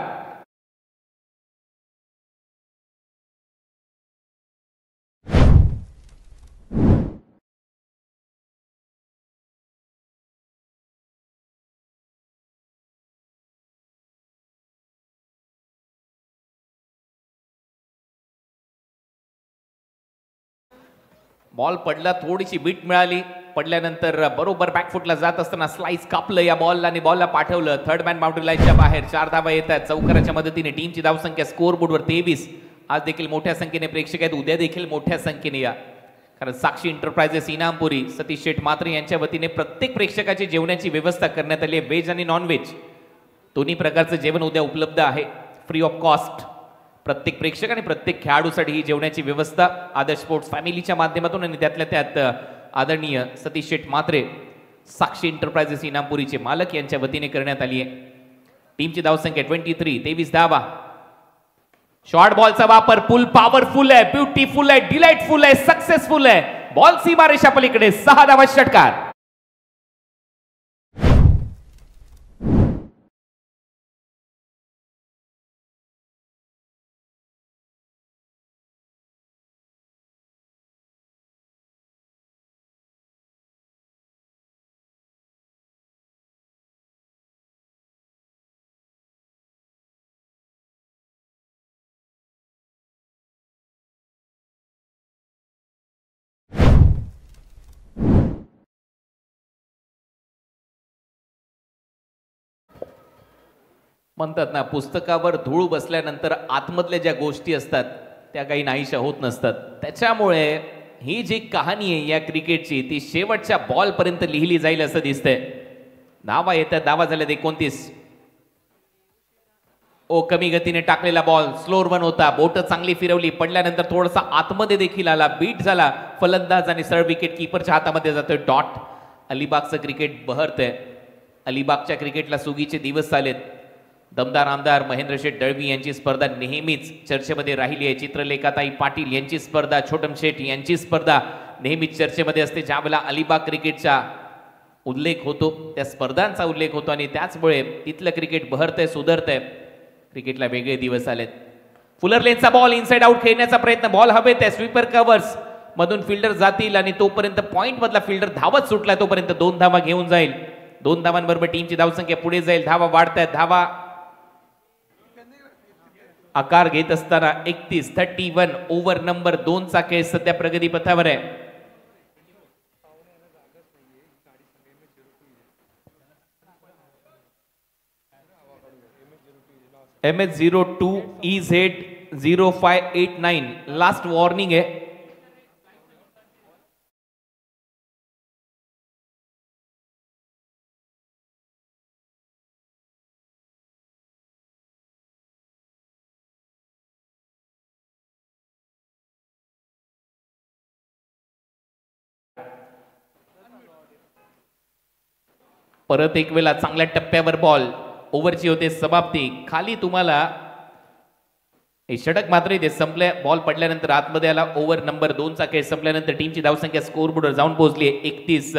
F: बॉल पडला, थोडीशी बीट मिळाली. पडल्यानंतर बरोबर बॅकफुटला जात असताना स्लाइस कापलं या बॉलला आणि बॉलला पाठवलं थर्ड मॅन बाउंड्री लाईनच्या बाहेर. 4 धावा येत आहेत चौकाराच्या मदतीने. टीमची धावसंख्या स्कोअर बोर्डवर 23. आज देखील मोठ्या संख्येने प्रेक्षक आहेत, उद्या देखील मोठ्या संख्येने या. कारण साक्षी एंटरप्राइजेस इनामपुरी, सतीश शेठ मात्रे यांच्या वतीने प्रत्येक प्रेक्षकाची जेवणाची व्यवस्था करण्यात आली आहे. व्हेज आणि नॉन व्हेज दोन्ही प्रकारचं जेवण उद्या उपलब्ध आहे, फ्री ऑफ कॉस्ट. प्रत्येक प्रेक्षक आणि प्रत्येक खेळाडूसाठी ही जेवणाची व्यवस्था आदर्श स्पोर्ट्स फॅमिलीच्या माध्यमातून आणि त्यातल्या त्यात आदरणीय सतीश शेठ मात्रे, साक्षी एंटरप्राइजेस इनामपुरीचे मालक यांच्या वतीने करण्यात आली आहे. टीमची धावसंख्या 23, 23 धावा. शॉर्ट बॉलचा वापर, पुल पॉवरफुल आहे, ब्युटीफुल आहे, डिलाइटफुल आहे, सक्सेसफुल आहे. बॉल सीमारेषा पलीकडे, 6 धावा षटकार. म्हणतात ना, पुस्तकावर धूळ बसल्यानंतर आतमधल्या ज्या गोष्टी असतात त्या काही नाहीशा होत नसतात. त्याच्यामुळे ही जी कहाणी आहे या क्रिकेटची ती शेवटच्या बॉल पर्यंत लिहिली जाईल असं दिसतंय. धावा येतात, धावा झाल्यात 29. कमी गतीने टाकलेला बॉल, स्लोअर वन होता, बोट चांगली फिरवली, पडल्यानंतर थोडासा आतमध्ये देखील आला, बीट झाला. फलंदाज आणि सरळ विकेट कीपरच्या हातामध्ये जातोय डॉट. अलिबागचं क्रिकेट बहरतंय. अलिबागच्या क्रिकेटला सुगीचे दिवस आलेत. दमदार आमदार महेंद्र शेठ दळवी यांची स्पर्धा नेहमीच चर्चेमध्ये राहिली आहे. चित्रलेखाताई पाटील यांची स्पर्धा, छोटम शेठ यांची स्पर्धा नेहमीच चर्चेमध्ये असते. ज्यावेळेला अलिबाग क्रिकेटचा उल्लेख होतो, त्या स्पर्धांचा उल्लेख होतो आणि त्याचमुळे तिथलं क्रिकेट बहरतंय, सुधारतंय. क्रिकेटला वेगळे दिवस आलेत. फुलर लेनचा बॉल इनसाइड आउट खेळण्याचा प्रयत्न, बॉल हवेत आहे. स्वीपर कव्हर्स मधून फिल्डर जातील आणि तोपर्यंत पॉइंट मधला फिल्डर धावत सुटला, तोपर्यंत 2 धावा घेऊन जाईल. 2 धावांबरोबर टीमची धावसंख्या पुढे जाईल. धावा वाढतायत. धावा आकार घेत असताना 31 ओव्हर नंबर 2 चा खेळ सध्या प्रगती पथावर आहे. MS02EZ0589 लास्ट वॉर्निंग आहे. परत एक वेळा चांगल्या टप्प्यावर बॉल, ओव्हरची होते समाप्ती. खाली तुम्हाला हे षटक मात्र इथे संपले. बॉल पडल्यानंतर आतमध्ये आला. ओव्हर नंबर 2 चा खेळ संपल्यानंतर टीमची धावसंख्या स्कोरबोर्डवर जाऊन पोहोचली 31.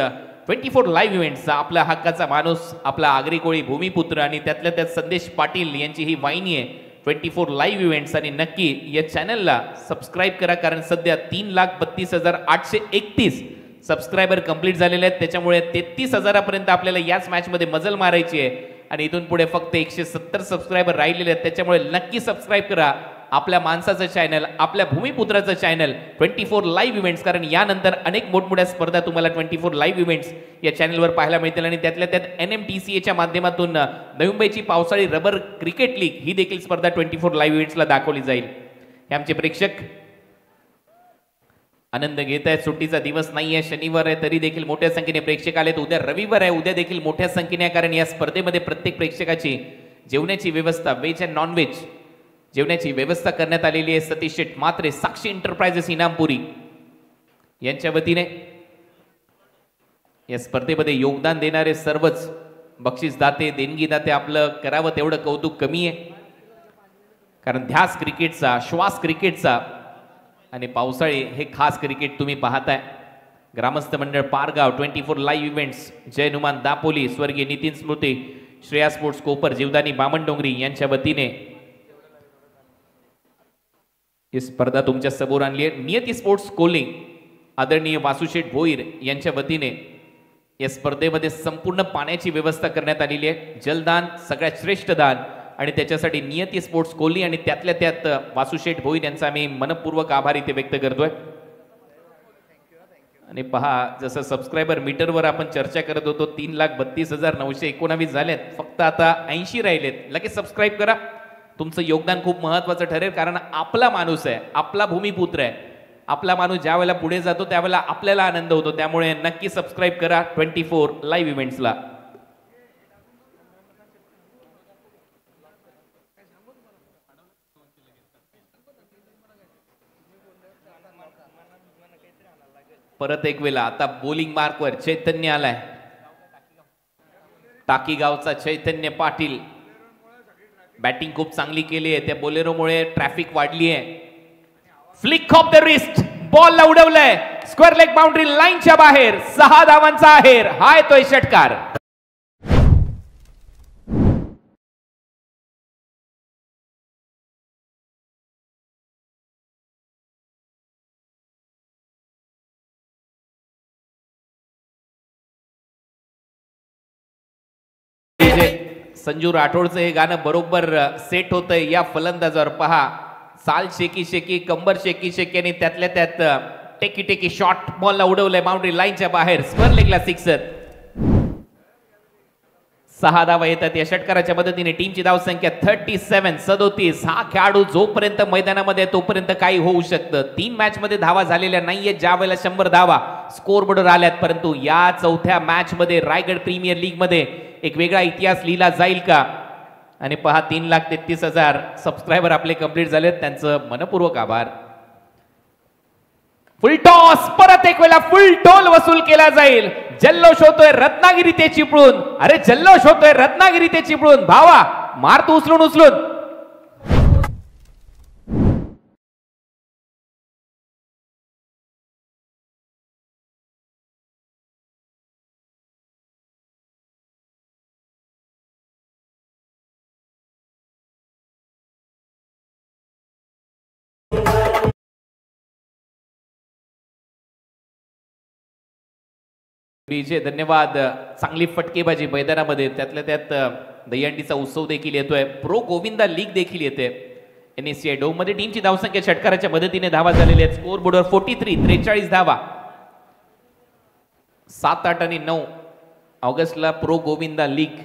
F: 24 लाईव्ह इव्हेंट्सचा आपला हक्काचा माणूस, आपला आगरी कोळी भूमिपुत्र आणि त्यातल्या त्यात संदेश पाटील यांची ही वाहिनी आहे 24 लाईव्ह इव्हेंट्स. आणि नक्की या चॅनलला सबस्क्राईब करा, कारण सध्या 3,32,831 सबस्क्रायबर कंप्लीट झालेले आहेत. त्याच्यामुळे 33,000 आपल्याला याच मॅच मध्ये मजल मारायची आहे आणि इथून पुढे फक्त 170 सबस्क्रायबर राहिलेले आहेत. त्याच्यामुळे नक्की सबस्क्राईब करा आपल्या माणसाचं चॅनल, आपल्या भूमिपुत्राचं चॅनल 24 लाईव्ह इव्हेंट्स, कारण यानंतर अनेक मोठमोठ्या स्पर्धा तुम्हाला 24 लाईव्ह इव्हेंट्स या चॅनलवर पाहायला मिळतील. आणि त्यातल्या त्यात NMTCAच्या माध्यमातून नवी मुंबईची पावसाळी रबर क्रिकेट लीग ही देखील स्पर्धा 24 लाईव्ह इव्हेंट्सला दाखवली जाईल. हे आमचे प्रेक्षक आनंद घेत आहेत. सुट्टीचा दिवस नाही आहे, शनिवार आहे, तरी देखील मोठ्या संख्येने प्रेक्षक आलेत. उद्या रविवार आहे, उद्या देखील मोठ्या संख्येने आहे, कारण या स्पर्धेमध्ये प्रत्येक प्रेक्षकाची जेवणाची व्यवस्था, व्हेज अँड नॉन व्हेज जेवणाची व्यवस्था करण्यात आलेली आहे. सतीश शेठ मात्रे, साक्षी एंटरप्राइजेस इनामपुरी यांच्या वतीने या स्पर्धेमध्ये योगदान देणारे सर्वच बक्षीस दाते, देणगी दाते, आपलं करावं तेवढं कौतुक कमी आहे, कारण ध्यास क्रिकेटचा, श्वास क्रिकेटचा आणि पावसाळी हे खास क्रिकेट तुम्ही पाहताय. ग्रामस्थ मंडळ पारगाव 24 लाईव्ह इव्हेंट्स, जय हनुमान दापोली, स्वर्गीय नितीन स्मृती, श्रेया स्पोर्ट्स कोपर, जीवदानी बामणडोंगरी यांच्या वतीने ही स्पर्धा तुमच्या समोर आणली आहे. नियती स्पोर्ट्स कोलिंग, आदरणीय वासुशेठ भोईर यांच्या वतीने या स्पर्धेमध्ये संपूर्ण पाण्याची व्यवस्था करण्यात आलेली आहे. जलदान सगळ्यात श्रेष्ठ दान, आणि त्याच्यासाठी नियती स्पोर्ट्स कोहली आणि त्यातल्या त्यात वासुशेठ भोईर यांचा आम्ही मनपूर्वक आभार इथे व्यक्त करतोय. आणि पहा, जसं सबस्क्रायबर मीटरवर आपण चर्चा करत होतो, 3,32,919 झालेत, फक्त आता 80 राहिलेत. लगेच सबस्क्राईब करा. तुमचं योगदान खूप महत्वाचं ठरेल, कारण आपला माणूस आहे, आपला भूमिपुत्र आहे. आपला माणूस ज्या वेळेला पुढे जातो त्यावेळेला आपल्याला आनंद होतो. त्यामुळे नक्की सबस्क्राईब करा 24 लाईव्ह इव्हेंट्सला. परत एक वेळा आता बॉलिंग मार्कवर चैतन्य आलाय. टाकी गावचा चैतन्य पाटील बॅटिंग खूप चांगली केली आहे. त्या बोलेरोमुळे ट्रॅफिक वाढली आहे. फ्लिक ऑफ द रिस्ट, बॉलला उडवलंय स्क्वेअर लेग बाउंड्री लाईनच्या बाहेर. 6 धावांचा आहेर. हा येतोय षटकार. संजू राठोडचं हे गाणं बरोबर सेट होतंय या फलंदाजावर. पहा, साल शेकी शेकी, कंबर शेकी शेकी आणि त्यातल्या त्यात टेकी टेकी शॉट बॉलला उडवलंय बाउंड्री लाईनच्या बाहेर. Square लेगला sixer. 6 धावा येतात या षटकाराच्या मदतीने. टीमची धाव संख्या 37. हा खेळाडू जोपर्यंत मैदानामध्ये तोपर्यंत काही होऊ शकतं. 3 मॅच मध्ये धावा झालेल्या नाहीये ज्या वेळेला 100 धावा स्कोर बोर्डवर आल्यात, परंतु या 4थ्या मॅच मध्ये रायगड प्रीमियर लीग मध्ये एक वेगळा इतिहास लिहिला जाईल का? आणि पहा, 3,33,000 सबस्क्रायबर आपले कंप्लीट झालेत. त्यांचं मनपूर्वक आभार. फुल टॉस, परत एक वेळा फुल टोल वसूल केला जाईल. जल्लोष होतोय रत्नागिरी ते चिपळूण. अरे जल्लोष होतोय रत्नागिरी ते चिपळूण. भावा मार तू उचलून उचलून. धन्यवाद. चांगली फटकेबाजी मैदानामध्ये, त्यातल्या त्यात दहीहंडीचा उत्सव देखील येतोय. प्रो गोविंदा लीग देखील येते. NSCI डोम मध्ये टीमची धावसंख्या षटकाराच्या मदतीने धावा झालेल्या आहेत. स्कोर बोर्डवर 43 धावा. 7, 8 आणि 9 ऑगस्टला प्रो गोविंदा लीग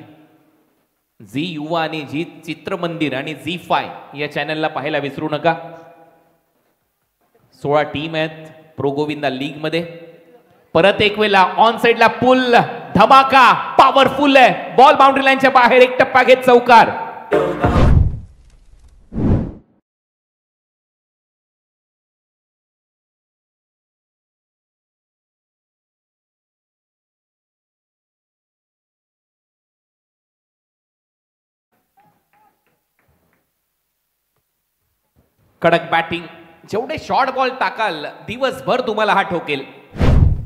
F: झी युवा आणि झी चित्रमंदिर आणि झी5 या चॅनलला पाहायला विसरू नका. 16 टीम आहेत प्रो गोविंदा लीग मध्ये. परत एक वेळेला ऑन साइडला पुल धमाका पॉवरफुल आहे. बॉल बाउंड्री लाईनच्या बाहेर एक टप्पा घेत चौकार. कडक बॅटिंग. जेवढे शॉर्ट बॉल टाकाल दिवसभर तुम्हाला हा ठोकेल.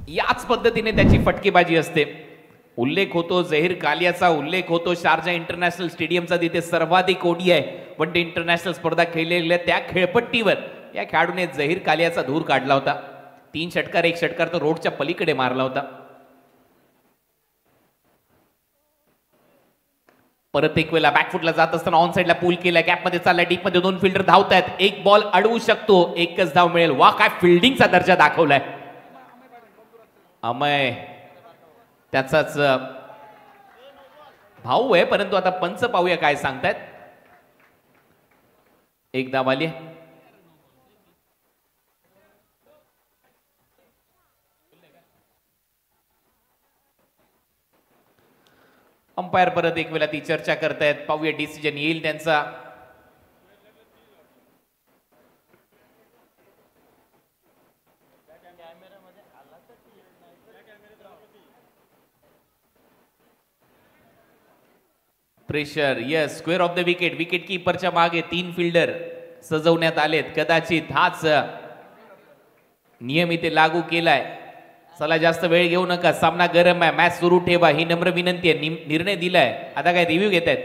F: याच पद्धतीने त्याची फटकेबाजी असते. उल्लेख होतो झहीर कालियाचा, उल्लेख होतो शारजा इंटरनॅशनल स्टेडियमचा, तिथे सर्वाधिक ODI वन डे इंटरनॅशनल स्पर्धा खेळलेल्या त्या खेळपट्टीवर या खेळाडूने झहीर कालियाचा धूर काढला होता. 3 षटकार 1 षटकार तो रोडच्या पलीकडे मारला होता. परत एक वेळेला बॅकफुटला जात असताना ऑन साइडला पूल केलाय. गॅप मध्ये चाललाय. डीप मध्ये 2 फिल्डर धावतायत. एक बॉल अडवू शकतो, एकच धाव मिळेल. वा काय फिल्डिंगचा दर्जा दाखवलाय अमय. त्याचाच भाऊ आहे, परंतु आता पंच पाहूया काय सांगतायत. एक धाव आली. अंपायर परत एक वेळा ती चर्चा करतायत. पाहूया डिसिजन येईल त्यांचा. Pressure. Yes, square off the wicket. Wicket कीपरच्या मागे 3 फिल्डर सजवण्यात आलेत. कदाचित हाच नियम इथे लागू केलाय. चला जास्त वेळ घेऊ नका, सामना गरम आहे. मॅच सुरू ठेवा ही नम्र विनंती आहे. निर्णय दिलाय, आता काय रिव्ह्यू घेत आहेत.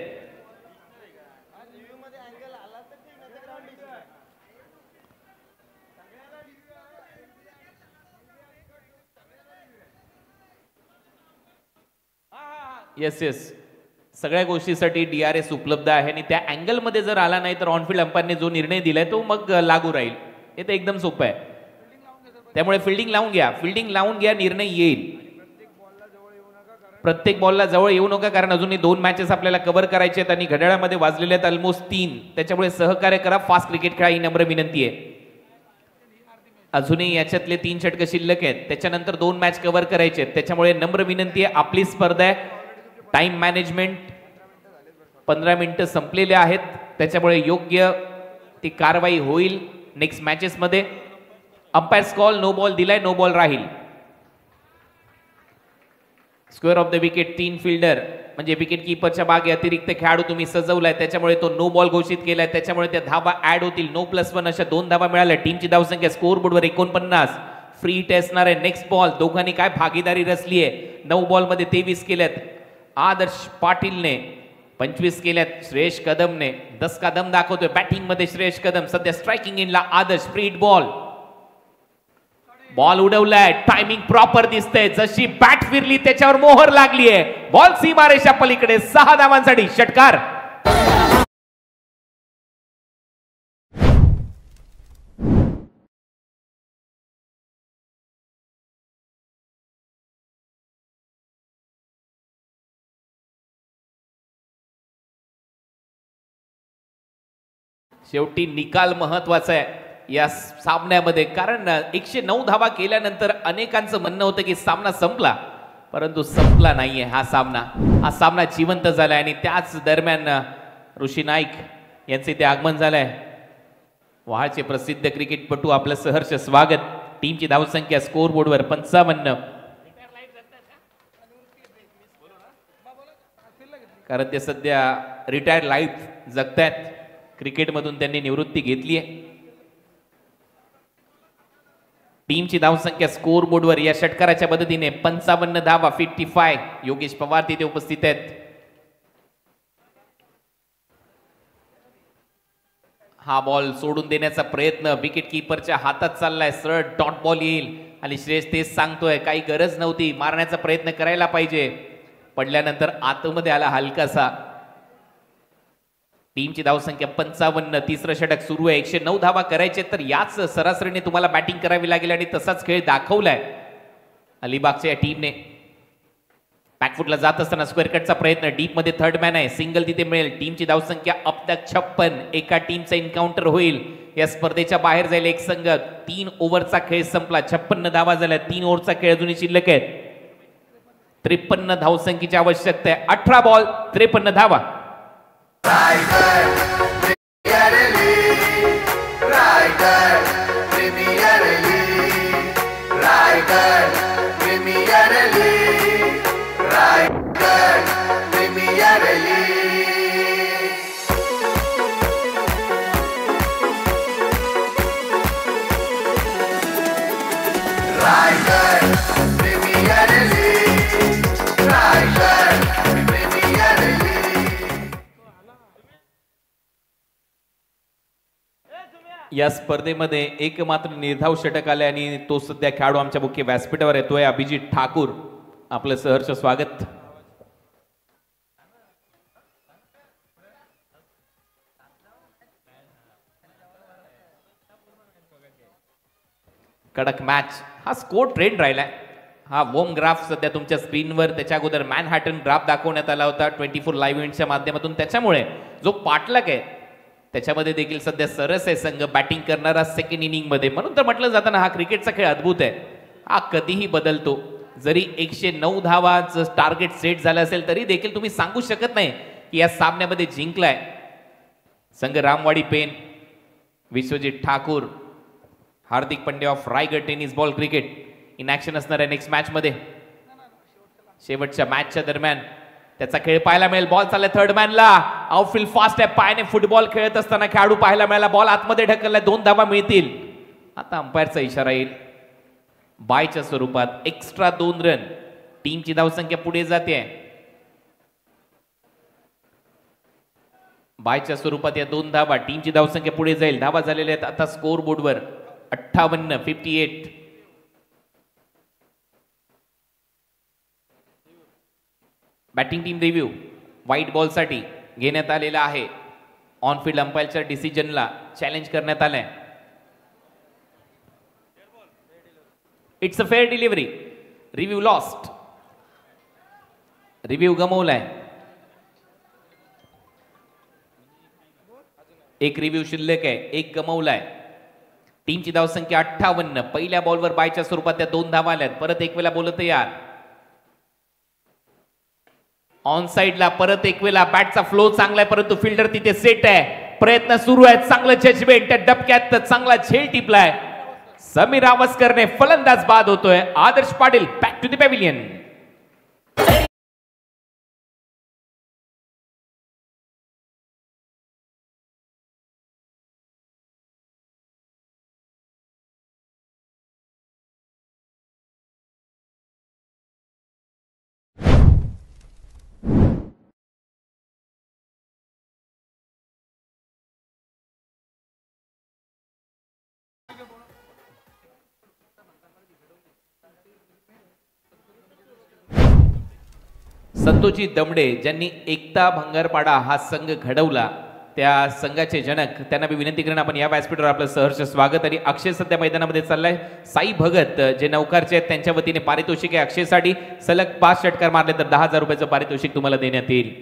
F: येस येस, सगळ्या गोष्टीसाठी DRS उपलब्ध आहे आणि त्या अँगल मध्ये जर आला नाही तर ऑनफिल्ड अंपायरने जो निर्णय दिलाय तो मग लागू राहील. हे तर एकदम सोपं आहे. त्यामुळे फिल्डिंग लावून घ्या, फिल्डिंग लावून घ्या, निर्णय येईल. प्रत्येक बॉलला जवळ येऊ नका, कारण अजूनही 2 मॅचेस आपल्याला कव्हर करायचे आहेत आणि घड्याळामध्ये वाजलेले आहेत ऑलमोस्ट 3. त्याच्यामुळे सहकार्य करा, फास्ट क्रिकेट खेळा ही नम्र विनंती आहे. अजूनही याच्यातले 3 षटक शिल्लक आहेत. त्याच्यानंतर 2 मॅच कव्हर करायचे आहेत. त्याच्यामुळे नम्र विनंती आहे, आपली स्पर्धा आहे. टाइम मॅनेजमेंट 15 मिनिटं संपलेले आहेत. त्याच्यामुळे योग्य ती कारवाई होईल नेक्स्ट मॅचेस मध्ये. अंपायर्स कॉल नो बॉल दिलाय, नो बॉल राहील. Square off the wicket 3 fielder म्हणजे विकेट कीपरच्या मागे अतिरिक्त खेळाडू तुम्ही सजवलाय, त्याच्यामुळे तो नो बॉल घोषित केलाय. त्याच्यामुळे त्या धावा ऍड होतील. 9+1 अशा 2 धावा मिळाल्या. टीमची धावसंख्या स्कोअर बोर्डवर 49. फ्री हिट असणार आहे. नेक्स्ट बॉल दोघांनी काय भागीदारी रचली आहे. 9 बॉल मध्ये 23 केल्यात आदर्श पाटीलने, 25 केल्यात श्रेयश कदमने. 10 का दम दाखवतोय बॅटिंग मध्ये श्रेयश कदम. सध्या स्ट्रायकिंग इनला Adarsh. Free hit ball. Ball उडवलाय. टायमिंग प्रॉपर दिसतंय. जशी बॅट फिरली त्याच्यावर मोहर लागली आहे. बॉल सीमारेषा पलीकडे. 6 धावांसाठी षटकार. शेवटी निकाल महत्वाचा आहे या सामन्यामध्ये, कारण 109 धावा केल्यानंतर अनेकांचं म्हणणं होतं की सामना संपला, परंतु संपला नाहीये हा सामना. हा सामना जिवंत झालाय आणि त्याच दरम्यान ऋषी नाईक यांचे ते आगमन झालंय. वहाळचे प्रसिद्ध क्रिकेटपटू, आपलं सहर्ष स्वागत. टीमची धावसंख्या स्कोअर बोर्डवर 55, कारण ते सध्या रिटायर्ड लाईफ जगतायत. क्रिकेटमधून त्यांनी निवृत्ती घेतली आहे. टीमची धावसंख्या स्कोअर बोर्डवर या षटकाराच्या मदतीने 55 धावा. 55. योगेश पवार तिथे उपस्थित आहेत. हा बॉल सोडून देण्याचा प्रयत्न विकेट कीपरच्या हातात चाललाय. सरळ डॉट बॉल येईल आणि श्रेयस तेच सांगतोय, काही गरज नव्हती, मारण्याचा प्रयत्न करायला पाहिजे. पडल्यानंतर आतमध्ये आला हलकासा. टीमची धावसंख्या 55. तिसरं षटक सुरू आहे. 109 धावा करायचे तर याच सरासरीने तुम्हाला बॅटिंग करावी लागेल आणि तसाच खेळ दाखवलाय अलिबागच्या या टीमने. बॅकफुटला जात असताना स्क्वेअर कटचा प्रयत्न, डीप मध्ये थर्ड मॅन आहे, सिंगल तिथे मिळेल. टीमची धावसंख्या अब तक 56. एका टीमचा एन्काउंटर होईल. या स्पर्धेच्या बाहेर जाईल एक संघ. 3 ओव्हरचा खेळ संपला. 56 धावा झाल्या. 3 ओव्हरचा खेळ अजूनही शिल्लक आहे. 53 धावसंख्येची आवश्यकता आहे. 18 बॉल 53 धावा. या स्पर्धेमध्ये एकमात्र निर्धाव षटक आले आणि तो सध्या खेळाडू आमच्या मुख्य व्यासपीठावर येतोय. अभिजित ठाकूर, आपलं सहर्ष स्वागत. कडक मॅच. हा स्कोर ट्रेंड राहिलाय. हा वोम ग्राफ सध्या तुमच्या स्क्रीनवर, त्याच्या अगोदर मॅनहॅटन ग्राफ दाखवण्यात आला होता 24 लाईव्ह इव्हेंटच्या माध्यमातून. त्याच्यामुळे जो पाठलाग आहे त्याच्यामध्ये देखील सध्या सरस आहे संघ बॅटिंग करणारा सेकंड इनिंग मध्ये. म्हणून तर म्हटलं जातं ना, हा क्रिकेटचा खेळ अद्भुत आहे. हा कधीही बदलतो. जरी 109 धावाचं टार्गेट सेट झालं असेल तरी देखील तुम्ही सांगू शकत नाही की या सामन्यामध्ये जिंकलाय संघ Ramwadi Pen. Vishwajit Thakur, Hardik Pandya of Raigad tennis ball cricket in action असणार आहे नेक्स्ट मॅच मध्ये. शेवटच्या मॅचच्या दरम्यान त्याचा खेळ पाहायला मिळेल. बॉल चाललाय थर्ड मॅनला. आउटफील्ड फास्ट आहे. पायाने फुटबॉल खेळत असताना खेळाडू पाहायला मिळाला. बॉल आतमध्ये ढकललाय. 2 धावा मिळतील. आता अंपायरचा इशारा येईल बायच्या स्वरूपात. Extra 2 run. टीमची धावसंख्या पुढे जाते. बायच्या स्वरूपात या 2 धावा. टीमची धावसंख्या पुढे जाईल. धावा झालेल्या आहेत आता स्कोर बोर्डवर 58. Batting team review white ball साठी घेण्यात आलेला आहे. ऑन फील्ड अंपायरच्या डिसिजनला चॅलेंज करण्यात आलंय. It's a fair delivery. Review lost. Review गमवलाय. एक रिव्ह्यू शिल्लक आहे. एक गमवलाय. टीमची धावसंख्या 58. पहिल्या बॉलवर बायच्या स्वरूपात त्या 2 धावा आल्यात. परत एक वेळा बोलत यार. ऑन साइडला परत एक वेळा बॅटचा फ्लो चांगला आहे, परंतु फिल्डर तिथे सेट आहे. प्रयत्न सुरू आहेत. चांगलं जजमेंट. त्या डबक्यात चांगला झेल टिपलाय. समीर आवस्करने फलंदाज बाद होतोय. Adarsh Patil back to the pavilion. Santoshji Damde ज्यांनी एकता भंगारपाडा हा संघ घडवला, त्या संघाचे जनक, त्यांना मी विनंती करेन आपण या व्यासपीठावर आपलं सहर्ष स्वागत. आणि अक्षय सध्या मैदानामध्ये चाललाय. साई भगत जे नौकारचे आहेत त्यांच्या वतीने पारितोषिक आहे. अक्षयसाठी सलग 5 षटकार मारले तर 10,000 रुपयाचं पारितोषिक तुम्हाला देण्यात येईल.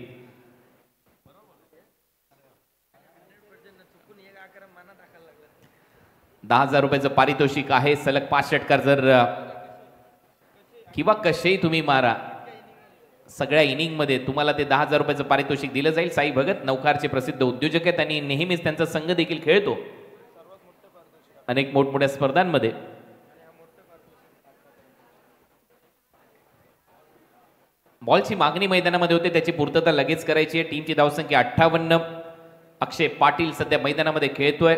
F: ₹10,000 पारितोषिक आहे. सलग 5 षटकार जर किंवा कसेही तुम्ही मारा, सगळ्या इनिंग मध्ये तुम्हाला ते 10,000 रुपयाचं पारितोषिक दिलं जाईल. साई भगत नौकारचे प्रसिद्ध उद्योजक आहेत आणि नेहमीच त्यांचा संघ देखील खेळतो अनेक मोठमोठ्या स्पर्धांमध्ये. बॉलची मागणी मैदानामध्ये होते, त्याची पूर्तता लगेच करायची आहे. टीमची धावसंख्या 58. अक्षय पाटील सध्या मैदानामध्ये खेळतोय.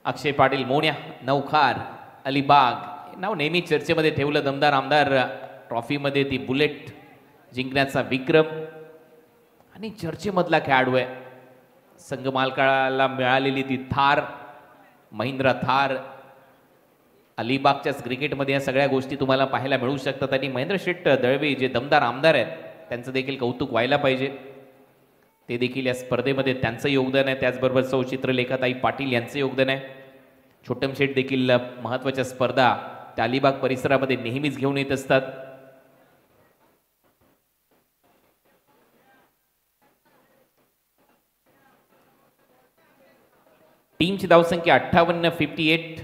F: अक्षय पाटील मोन्या, नौखार, अलिबाग नाव नेहमी चर्चेमध्ये ठेवलं. दमदार आमदार ट्रॉफीमध्ये ती बुलेट जिंकण्याचा विक्रम आणि चर्चेमधला खेळाडू आहे. संघ मालकाला मिळालेली ती थार, महिंद्रा थार. अलिबागच्याच क्रिकेटमध्ये या सगळ्या गोष्टी तुम्हाला पाहायला मिळू शकतात. आणि महेंद्र शेठ दळवी जे दमदार आमदार आहेत त्यांचं देखील कौतुक व्हायला पाहिजे. ते देखील या स्पर्धेमध्ये त्यांचं योगदान आहे. त्याचबरोबर सौचित्रलेखाताई पाटील यांचं योगदान आहे. छोटम शेठ देखील महत्त्वाच्या स्पर्धा त्या अलिबाग परिसरामध्ये नेहमीच घेऊन येत असतात. टीमची धावसंख्या 58.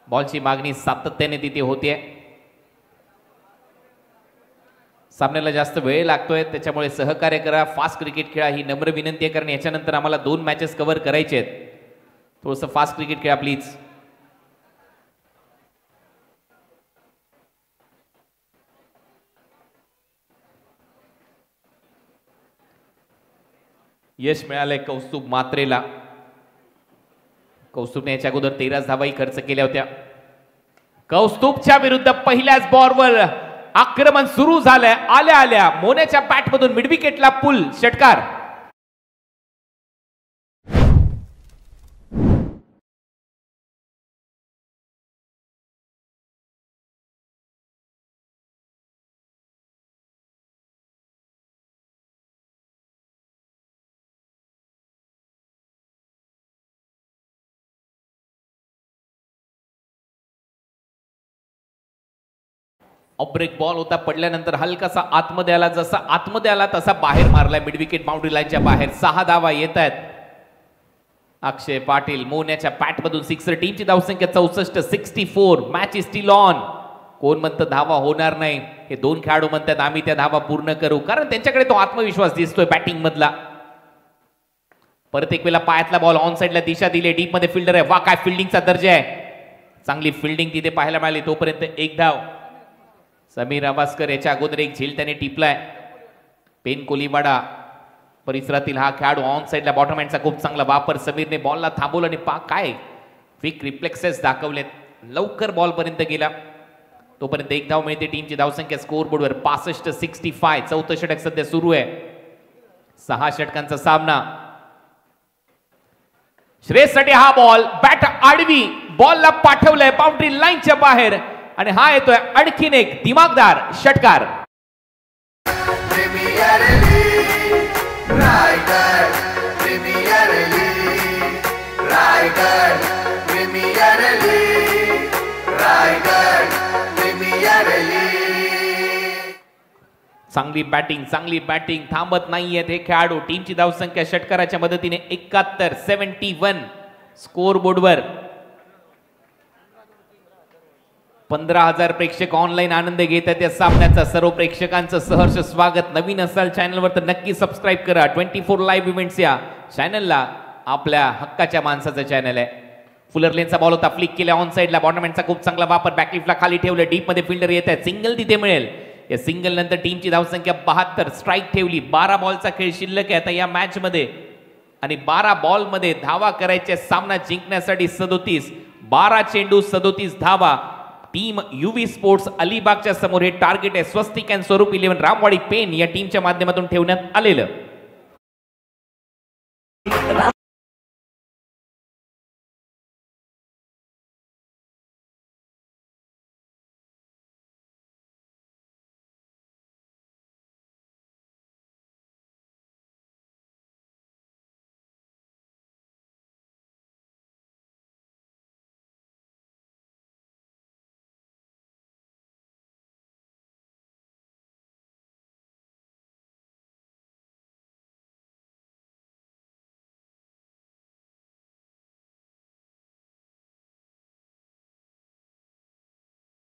F: बॉलची मागणी सातत्याने तिथे होते. सामन्याला जास्त वेळ लागतोय, त्याच्यामुळे सहकार्य करा, फास्ट क्रिकेट खेळा ही नम्र विनंती आहे. कारण याच्यानंतर आम्हाला 2 मॅचेस कव्हर करायचे आहेत. थोडंसं फास्ट क्रिकेट खेळा प्लीज. यश मिळालंय कौस्तुभ मात्रेला. कौस्तुभने याच्या अगोदर 13 धावाही खर्च केल्या होत्या. कौस्तुभच्या विरुद्ध पहिल्याच बॉलवर आक्रमण सुरू झालंय. आल्या आल्या मोन्याच्या बॅटमधून मिडविकेटला पुल षटकार. ऑफ ब्रेक बॉल होता, पडल्यानंतर हलकासा आतमध्ये आला, जसा आतमध्ये आला तसा बाहेर मारलाय मिडविकेट बाउंड्री लाईनच्या बाहेर. 6 धावा येत आहेत. अक्षय पाटील मोन्याच्या बॅटमधून सिक्सर. टीमची धावसंख्या 64. 64. Match is steel on. कोण म्हणतं धावा होणार नाही, हे 2 खेळाडू म्हणतात आम्ही त्या धावा पूर्ण करू, कारण त्यांच्याकडे तो आत्मविश्वास दिसतोय बॅटिंग मधला. परत एक वेळा पायातला बॉल ऑन साइडला दिशा दिली. डीप मध्ये फिल्डर आहे. वा काय फिल्डिंगचा दर्जा आहे. चांगली फिल्डिंग तिथे पाहायला मिळाली. तोपर्यंत 1 धाव. समीर अवास्कर याच्या अगोदर एक झेल त्याने टिपलाय. पेन कोलीवाडा परिसरातील हा खेळाडू ऑन साइडला बॉटम हँडचा खूप चांगला वापर. समीरने बॉलला थांबवलं आणि काय क्विक रिफ्लेक्सेस दाखवलेत. लवकर बॉल पर्यंत गेला. तोपर्यंत 1 धाव मिळते. टीमची धावसंख्या स्कोर बोर्डवर 65-65. 4थं षटक सध्या सुरू आहे. 6 षटकांचा सामना. श्रेयससाठी हा बॉल बॅट आडवी बॉलला पाठवलंय बाउंड्री लाईनच्या बाहेर आणि हा येतोय आणखीन एक दिमागदार षटकार. चांगली बॅटिंग थांबत नाहीयेत हे खेळाडू. टीमची धावसंख्या षटकाराच्या मदतीने 71 स्कोर बोर्डवर. 15,000 प्रेक्षक ऑनलाईन आनंद घेत आहेत या सामन्याचा. सर्व प्रेक्षकांचं सहर्ष स्वागत. नवीन असाल चॅनलवर तर नक्की सबस्क्राईब करा. 24 लाईव्ह इव्हेंट्स या चॅनलला आपल्या हक्काच्या माणसाचं चॅनल आहे. फुलर लेनचा बॉल होता, फ्लिक केला ऑन साइडला. बॉटमहँडचा खूप चांगला वापर. बॅकलिफ्टला खाली ठेवलं. डीप मध्ये फिल्डर येत आहे. सिंगल तिथे मिळेल. या सिंगल नंतर टीमची धावसंख्या 72. स्ट्राईक ठेवली. 12 बॉलचा खेळ शिल्लक आहे आता या मॅच मध्ये आणि 12 बॉल मध्ये धावा करायच्या. सामना जिंकण्यासाठी 37. 12 चेंडू 37 धावा. टीम युवी स्पोर्ट्स अलिबागच्या समोर हे टार्गेट आहे. स्वस्तिक अँड स्वरूप 11 रामवाडी पेन या टीमच्या माध्यमातून ठेवण्यात आलेलं.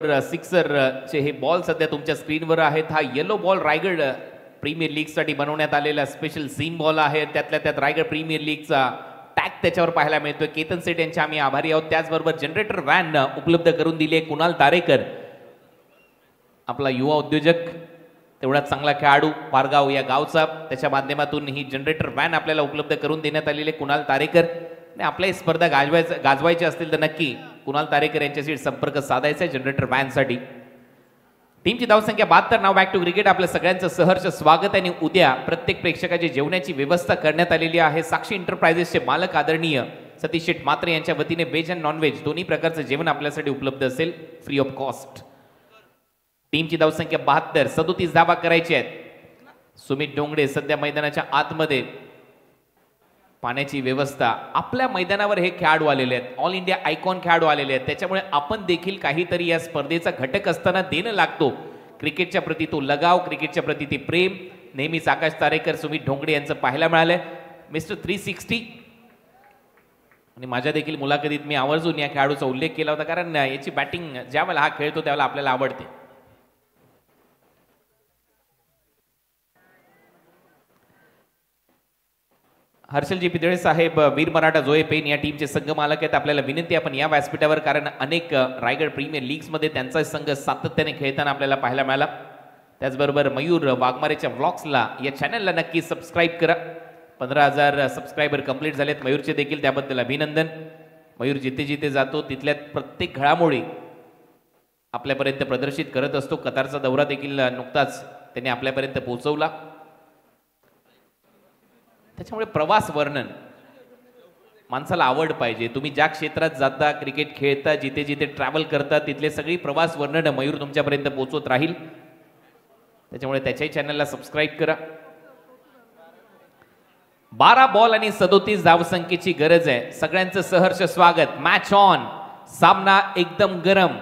F: सिक्सर चे हे बॉल सध्या तुमच्या स्क्रीनवर आहेत. हा yellow ball Raigad Premier League साठी बनवण्यात आलेला स्पेशल सीम बॉल आहे. त्यातल्या त्यात रायगड प्रीमियर लीगचा टॅग त्याच्यावर पाहायला मिळतोय. केतन सेठ यांचे आम्ही आभारी आहोत. त्याचबरोबर जनरेटर व्हॅन उपलब्ध करून दिली आहे कुणाल तारेकर, आपला युवा उद्योजक, तेवढाच चांगला खेळाडू पारगाव या गावचा. त्याच्या माध्यमातून ही जनरेटर व्हॅन आपल्याला उपलब्ध करून देण्यात आलेली आहे कुणाल तारेकर. आणि आपल्या स्पर्धा गाजवायच्या असतील तर नक्की कुणाल तारेकर यांच्याशी संपर्क साधायचा आहे जनरेटर व्हॅन साठी. टीमची धावसंख्या 72. नाव बॅक टू क्रिकेट. आपल्या सगळ्यांचं सहर्ष स्वागत. आणि उद्या प्रत्येक प्रेक्षकाची जेवणाची व्यवस्था करण्यात आलेली आहे. साक्षी एंटरप्राइजेसचे मालक आदरणीय सतीश शेठ मात्रे यांच्या वतीने व्हेज अँड नॉनव्हेज दोन्ही प्रकारचं जेवण आपल्यासाठी उपलब्ध असेल फ्री ऑफ कॉस्ट. टीमची धावसंख्या 72. 37 धावा करायची आहेत. सुमित डोंगडे सध्या मैदानाच्या आतमध्ये. पाण्याची व्यवस्था, आपल्या मैदानावर हे खेळाडू आलेले आहेत, ऑल इंडिया आयकॉन खेळाडू आलेले आहेत, त्याच्यामुळे आपण देखील काहीतरी या स्पर्धेचा घटक असताना देणं लागतो. क्रिकेटच्या प्रती तो लगाव, क्रिकेटच्या प्रती ते प्रेम नेहमीच आकाश तारेकर, सुमित ढोंगडे यांचं पाहायला मिळालंय. मिस्टर 360 आणि माझ्या देखील मुलाखतीत मी आवर्जून या खेळाडूचा उल्लेख केला होता, कारण याची बॅटिंग ज्यावेळेला हा खेळतो त्यावेळेला आपल्याला आवडते. हर्षलजी पिदळे साहेब, वीर मराठा जोये पेन या टीमचे संघ मालक आहेत. आपल्याला विनंती आपण या व्यासपीठावर, कारण अनेक रायगड प्रीमियर लीग्समध्ये त्यांचा संघ सातत्याने खेळताना आपल्याला पाहायला मिळाला. त्याचबरोबर मयूर वाघमारेच्या व्लॉग्सला या चॅनलला नक्की सबस्क्राईब करा. 15,000 सबस्क्रायबर कंप्लीट झालेत. मयूरचे देखील त्याबद्दल अभिनंदन. मयूर जिथे जिथे जातो तिथल्या प्रत्येक घडामोडी आपल्यापर्यंत प्रदर्शित करत असतो. कतारचा दौरा देखील नुकताच त्यांनी आपल्यापर्यंत पोहोचवला. त्याच्यामुळे प्रवास वर्णन माणसाला आवड पाहिजे. तुम्ही ज्या क्षेत्रात जाता, क्रिकेट खेळता, जिथे जिथे ट्रॅव्हल करता, तिथले सगळी प्रवास वर्णन मयूर तुमच्यापर्यंत पोहोचवत राहील. त्याच्यामुळे त्याच्याही चॅनलला सबस्क्राईब करा. 12 बॉल आणि 37 धावसंख्येची गरज आहे. सगळ्यांचं सहर्ष स्वागत. Match on. सामना एकदम गरम,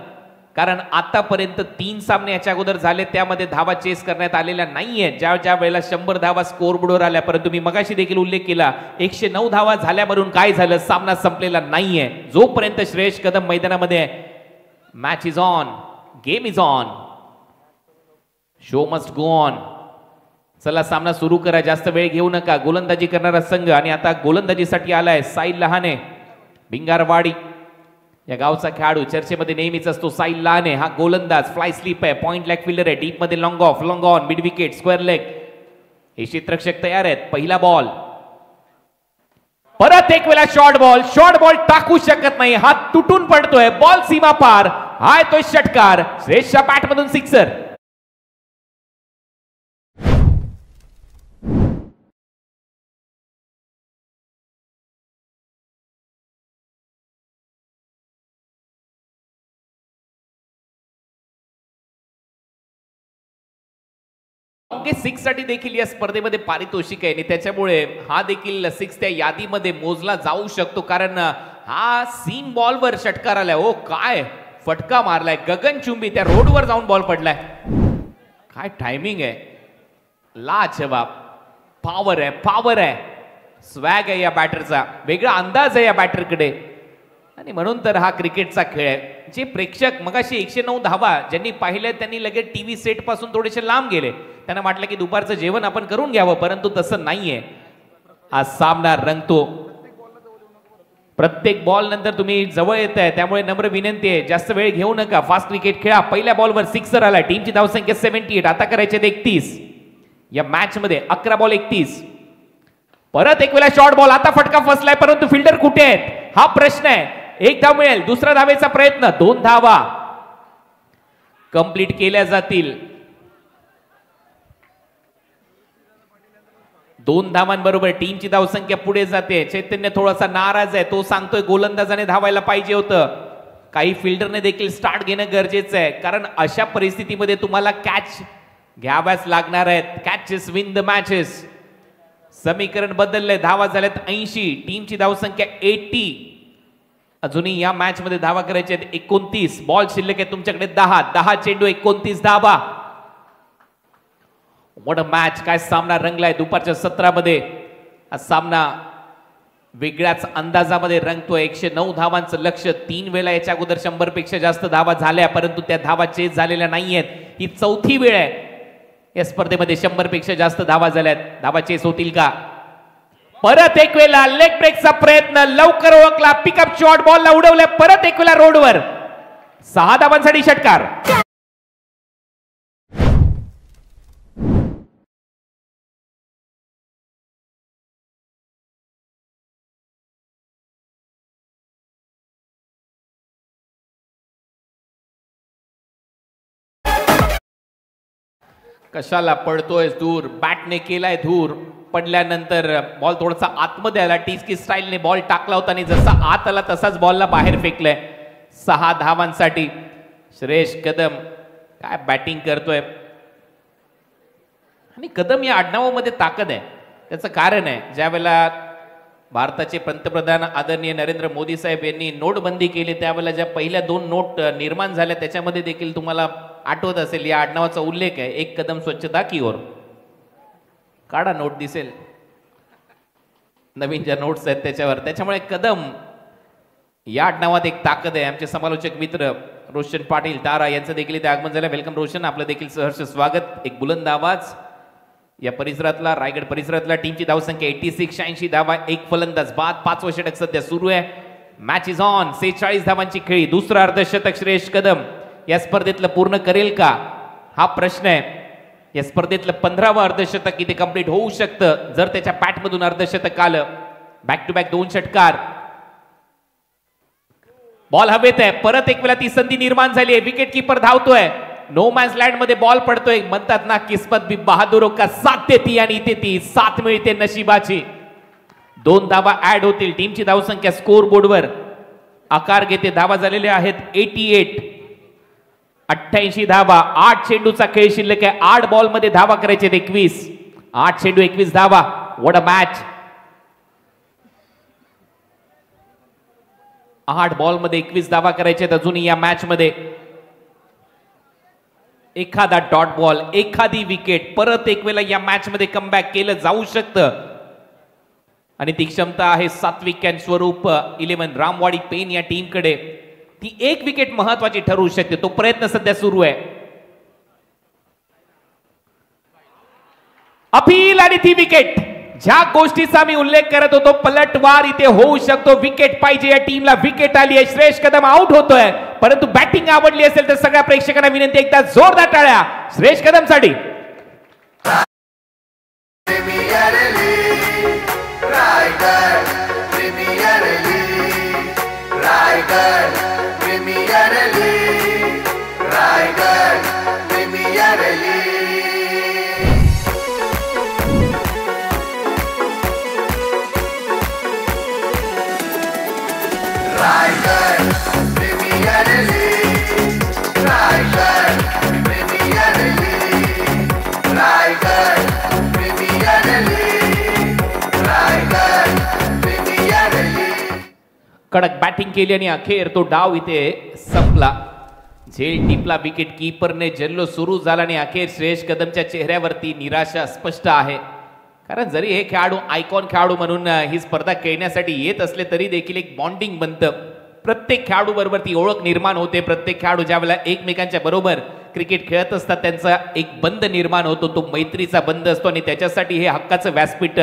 F: कारण आतापर्यंत 3 सामने याच्या अगोदर झाले, त्यामध्ये धावा चेस करण्यात आलेल्या नाहीये. ज्या ज्या वेळेला 100 धावा स्कोरबोर्डवर आल्या, परंतु मी मगाशी देखील उल्लेख केला 109 धावा झाल्यावरून काय झालं, सामना संपलेला नाहीये. जोपर्यंत श्रेयस कदम मैदानामध्ये, match is on, game is on, show must go on. चला सामना सुरू करा, जास्त वेळ घेऊ नका. गोलंदाजी करणारा संघ, आणि आता गोलंदाजीसाठी आलाय साहिल लहाने, भिंगारवाडी या गावचा खेळाडू. चर्चेमध्ये नेहमीच असतो साहिल लहाने. हा गोलंदाज, फ्लाय स्लीप आहे, पॉइंट लेग फिल्डर आहे, डीप मध्ये long of, long on, mid wicket, square leg. हे क्षेत्ररक्षक तयार आहेत. पहिला बॉल, परत एक वेळा शॉर्ट बॉल टाकू शकत नाही, हात तुटून पडतोय, बॉल सीमा पार. हा येतोय षटकार, श्रेयसच्या बॅट मधून सिक्सर. सिक्स साठी देखील या स्पर्धेमध्ये पारितोषिक आहे, आणि त्याच्यामुळे हा देखील सिक्स त्या यादीमध्ये मोजला जाऊ शकतो, कारण हा सीम बॉलवर षटकार आलाय. ओ काय फटका मारलाय, गगनचुंबी, त्या रोडवर जाऊन बॉल पडलाय. काय टायमिंग आहे, लाजवाब. पॉवर आहे, स्वॅग आहे या बॅटरचा, वेगळा अंदाज आहे या बॅटरकडे, आणि म्हणून तर हा क्रिकेटचा खेळ आहे. जे प्रेक्षक मगाशी 109 धावा ज्यांनी पाहिले त्यांनी लगेच टीव्ही सेट पासून थोडेसे लांब गेले. त्यांना वाटलं की दुपारचं जेवण आपण करून घ्यावं, परंतु तसं नाहीये. हा सामना रंगतो. प्रत्येक बॉल नंतर तुम्ही जवळ येत आहे, त्यामुळे नम्र विनंती आहे, जास्त वेळ घेऊ नका, फास्ट क्रिकेट खेळा. पहिल्या बॉलवर सिक्सर आला. टीमची धावसंख्या 78, आता करायचे 31. या मॅच मध्ये 11 बॉल 31. परत एक वेळा शॉर्ट बॉल, आता फटका फसलाय, परंतु फिल्डर कुठे आहेत हा प्रश्न आहे. 1 धाव मिळेल, दुसरा धावेचा प्रयत्न, 2 धावा कंप्लीट केल्या जातील. 2 धावांबरोबर टीमची धावसंख्या पुढे जाते. चैतन्य थोडासा नाराज आहे, तो सांगतोय गोलंदाजाने धावायला पाहिजे होतं. काही फिल्डरने देखील स्टार्ट घेणं गरजेचं आहे, कारण अशा परिस्थितीमध्ये तुम्हाला कॅच घ्याव्याच लागणार आहेत. Catches win the matches. समीकरण बदललंय, धावा झाल्यात 80, टीमची धावसंख्या 80. अजूनही या मॅच मध्ये धावा करायच्या आहेत 29. बॉल शिल्लक आहे तुमच्याकडे 10 चेंडू, 29 धावा. What a match. काय सामना रंगलाय दुपारच्या सत्रामध्ये. हा सामना वेगळ्याच अंदाजामध्ये रंगतोय. 109 धावांचं लक्ष्य. 3 वेळा याच्या अगोदर 100 पेक्षा जास्त धावा झाल्या, परंतु त्या धावा चेस झालेल्या नाहीयेत. ही 4थी वेळ आहे या स्पर्धेमध्ये 100 पेक्षा जास्त धावा झाल्यात. धावा चेस होतील का. परत एक वेळा लेग ब्रेकचा प्रयत्न, लवकर ओळखला, पिकअप शॉट, बॉलला उडवलं, परत एक वेळा रोडवर. 6 धावांसाठी षटकार. कशाला पडतोय दूर, बॅटने केलाय धूर. पडल्यानंतर बॉल थोडासा आतमध्ये आला, टीस्की स्टाईलने बॉल टाकला होता आणि जसा आत आला तसाच बॉलला बाहेर फेकलाय. 6 धावांसाठी श्रेयस कदम. काय बॅटिंग करतोय. आणि कदम या आडनावामध्ये ताकद आहे. त्याचं कारण आहे, ज्या वेळेला भारताचे पंतप्रधान आदरणीय नरेंद्र मोदी साहेब यांनी नोटबंदी केली त्यावेळेला ज्या पहिल्या 2 नोट निर्माण झाल्या त्याच्यामध्ये देखील तुम्हाला आठवत असेल या आडनावाचा उल्लेख आहे, एक कदम स्वच्छता की ओर. काढा नोट दिसेल नवीन ज्या नोट्स आहेत त्याच्यावर. त्याच्यामुळे कदम या आडनावात एक ताकद आहे. आमचे समालोचक मित्र रोशन पाटील तारा यांचं देखील इथे आगमन झालं. वेलकम रोशन, आपलं देखील सहर्ष स्वागत. एक बुलंद आवाज या परिसरातला, रायगड परिसरातला. टीमची धावसंख्या 86, 86 धावा, एक फलंदाज बाद. 5वं षटक सध्या सुरू आहे. Match is on. 46 धावांची खेळी. दुसरं अर्धशतक श्रेयस कदम या स्पर्धेतलं पूर्ण करेल का हा प्रश्न आहे. या स्पर्धेतलं 15वं अर्धशतक इथे कंप्लीट होऊ शकतं जर त्याच्या पॅटमधून अर्धशतक आलं. बॅक टू बॅक 2 षटकार. बॉल हवेत आहे. परत एक वेळा ती संधी निर्माण झाली आहे. विकेट कीपर धावतोय. नो मॅन्स लँड मध्ये बॉल पडतोय. म्हणतात ना किस्मत भी बहादुरों का साथ देती आणि इथे ती साथ मिळते नशिबाची. 2 धावा ऍड होतील. टीमची धावसंख्या स्कोर बोर्डवर आकार घेते. धावा झालेल्या आहेत 88. 88 धावा. 8 चेंडूचा खेळ शिल्लक आहे. 8 बॉल मध्ये धावा करायचे 21. 8 चेंडू 21 धावा. What a match. 8 बॉल मध्ये 21 धावा करायचे. अजूनही या मॅच मध्ये एखादा डॉट बॉल, एखादी विकेट, परत एक वेळा या मॅच मध्ये कमबॅक केलं जाऊ शकतं आणि ती क्षमता आहे सात्विक अँड स्वरूप 11 रामवाडी पेन या टीमकडे. ती एक विकेट महत्वाची ठरू शकते. तो प्रयत्न सध्या सुरू आहे. अपील आणि ती विकेट. ज्या गोष्टीचा मी उल्लेख करत होतो पलटवार इथे होऊ शकतो. विकेट पाहिजे या टीमला. विकेट आली आहे. श्रेयस कदम आउट होतोय. परंतु बॅटिंग आवडली असेल तर सगळ्या प्रेक्षकांना विनंती एकदा जोरदार टाळ्या श्रेयस कदम साठी. कडक बॅटिंग केली आणि अखेर तो डाव इथे संपला. झेल टिपला विकेट कीपरने. जल्लो सुरू झाला आणि अखेर श्रेयस कदमच्या चेहऱ्यावरती निराशा स्पष्ट आहे. कारण जरी हे खेळाडू आयकॉन खेळाडू म्हणून ही स्पर्धा खेळण्यासाठी येत असले तरी देखील एक बॉन्डिंग बनतं. प्रत्येक खेळाडू बरोबर ती ओळख निर्माण होते. प्रत्येक खेळाडू ज्या वेळेला एकमेकांच्या बरोबर क्रिकेट खेळत असतात त्यांचा एक बंध निर्माण होतो. तो मैत्रीचा बंध असतो आणि त्याच्यासाठी हे हक्काचं व्यासपीठ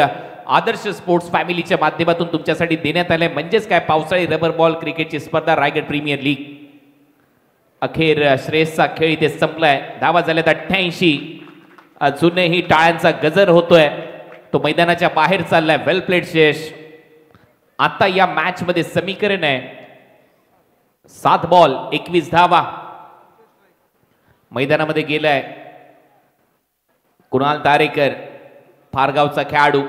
F: आदर्श स्पोर्ट्स फॅमिलीच्या माध्यमातून तुमच्यासाठी देण्यात आलंय. म्हणजेच काय, पावसाळी रबर बॉल क्रिकेटची स्पर्धा रायगड प्रीमियर लीग. अखेर श्रेयसचा खेळ इथे संपलाय. धावा झाल्यात 88. अजूनही टाळ्यांचा गजर होतोय. तो मैदानाच्या बाहेर चाललाय. वेल प्लेड श्रेयस. आता या मॅच मध्ये समीकरण आहे 7 बॉल 21 धावा. मैदानामध्ये गेलाय कुणाल तारेकर, फारगावचा खेळाडू.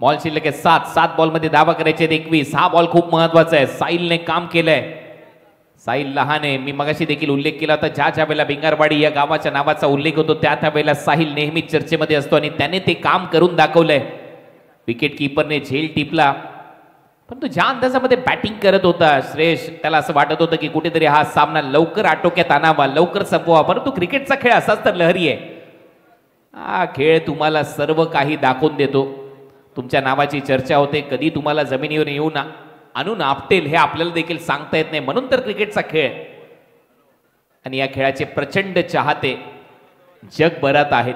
F: बॉल शिल्लक आहे 7 बॉल मध्ये धावा करायचे 21. हा बॉल खूप महत्वाचा आहे. साहिलने काम केलंय. साहिल लहाने, मी मगाशी देखील उल्लेख केला होता. ज्या वेळेला भिंगारवाडी या गावाच्या नावाचा उल्लेख होतो त्या वेळेला साहिल नेहमीच चर्चेमध्ये असतो आणि त्याने ते काम करून दाखवलंय. विकेट कीपरने झेल टिपला. परंतु ज्या अंदाजामध्ये बॅटिंग करत होता श्रेयस, त्याला असं वाटत होतं की कुठेतरी हा सामना लवकर आटोक्यात आणावा, लवकर संपवा. परंतु क्रिकेटचा खेळ असाच तर लहरी आहे. हा खेळ तुम्हाला सर्व काही दाखवून देतो. तुमच्या नावाची चर्चा होते. कधी तुम्हाला जमिनीवर येऊन आणून आपटेल हे आपल्याला देखील सांगता येत नाही. म्हणून तर क्रिकेटचा खेळ. आणि या खेळाचे प्रचंड चाहते जगभरात आहेत.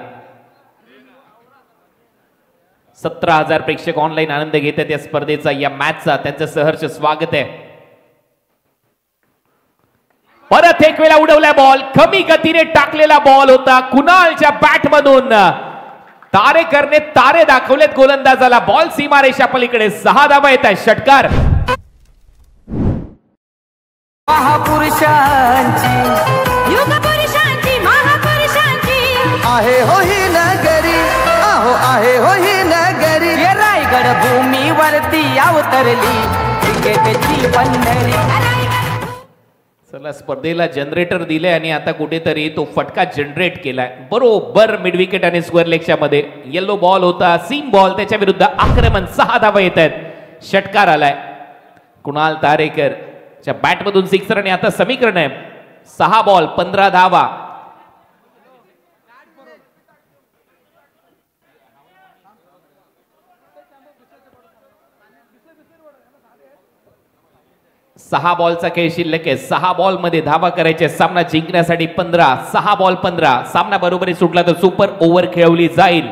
F: 17,000 प्रेक्षक ऑनलाईन आनंद घेतात या स्पर्धेचा, या मॅचचा. त्यांचं सहर्ष स्वागत आहे. परत एक वेळा उडवला बॉल. कमी गतीने टाकलेला बॉल होता. कुणालच्या बॅट मधून तारेकरने तारे दाखवलेत गोलंदाजाला. बॉल सीमारेषा पलीकडे. 6 धावा येत आहे. षटकार.
C: महापुरुषांची युग पुरुषांची महापुरुषांची आहे हो ही नगरी. आहो आहे हो ही नगरी. रायगड भूमीवरती अवतरली क्रिकेटची पंढरी.
F: चला स्पर्धेला जनरेटर दिले आणि आता कुठेतरी तो फटका जनरेट केलाय बरोबर मिड विकेट आणि स्क्वेअर लेगच्या मध्ये. येलो बॉल होता, सीम बॉल, त्याच्या विरुद्ध आक्रमण 6 धावा येत आहेत. षटकार आलाय कुणाल तारेकर च्या बॅट मधून सिक्सर आणि आता समीकरण आहे 6 बॉल 15 धावा. सहा बॉलचा खेळ शिल्लक आहे. 6 बॉल मध्ये धावा करायचे सामना जिंकण्यासाठी 15. 6 बॉल 15. सामना बरोबरी सुटला तर सुपर ओव्हर खेळवली जाईल.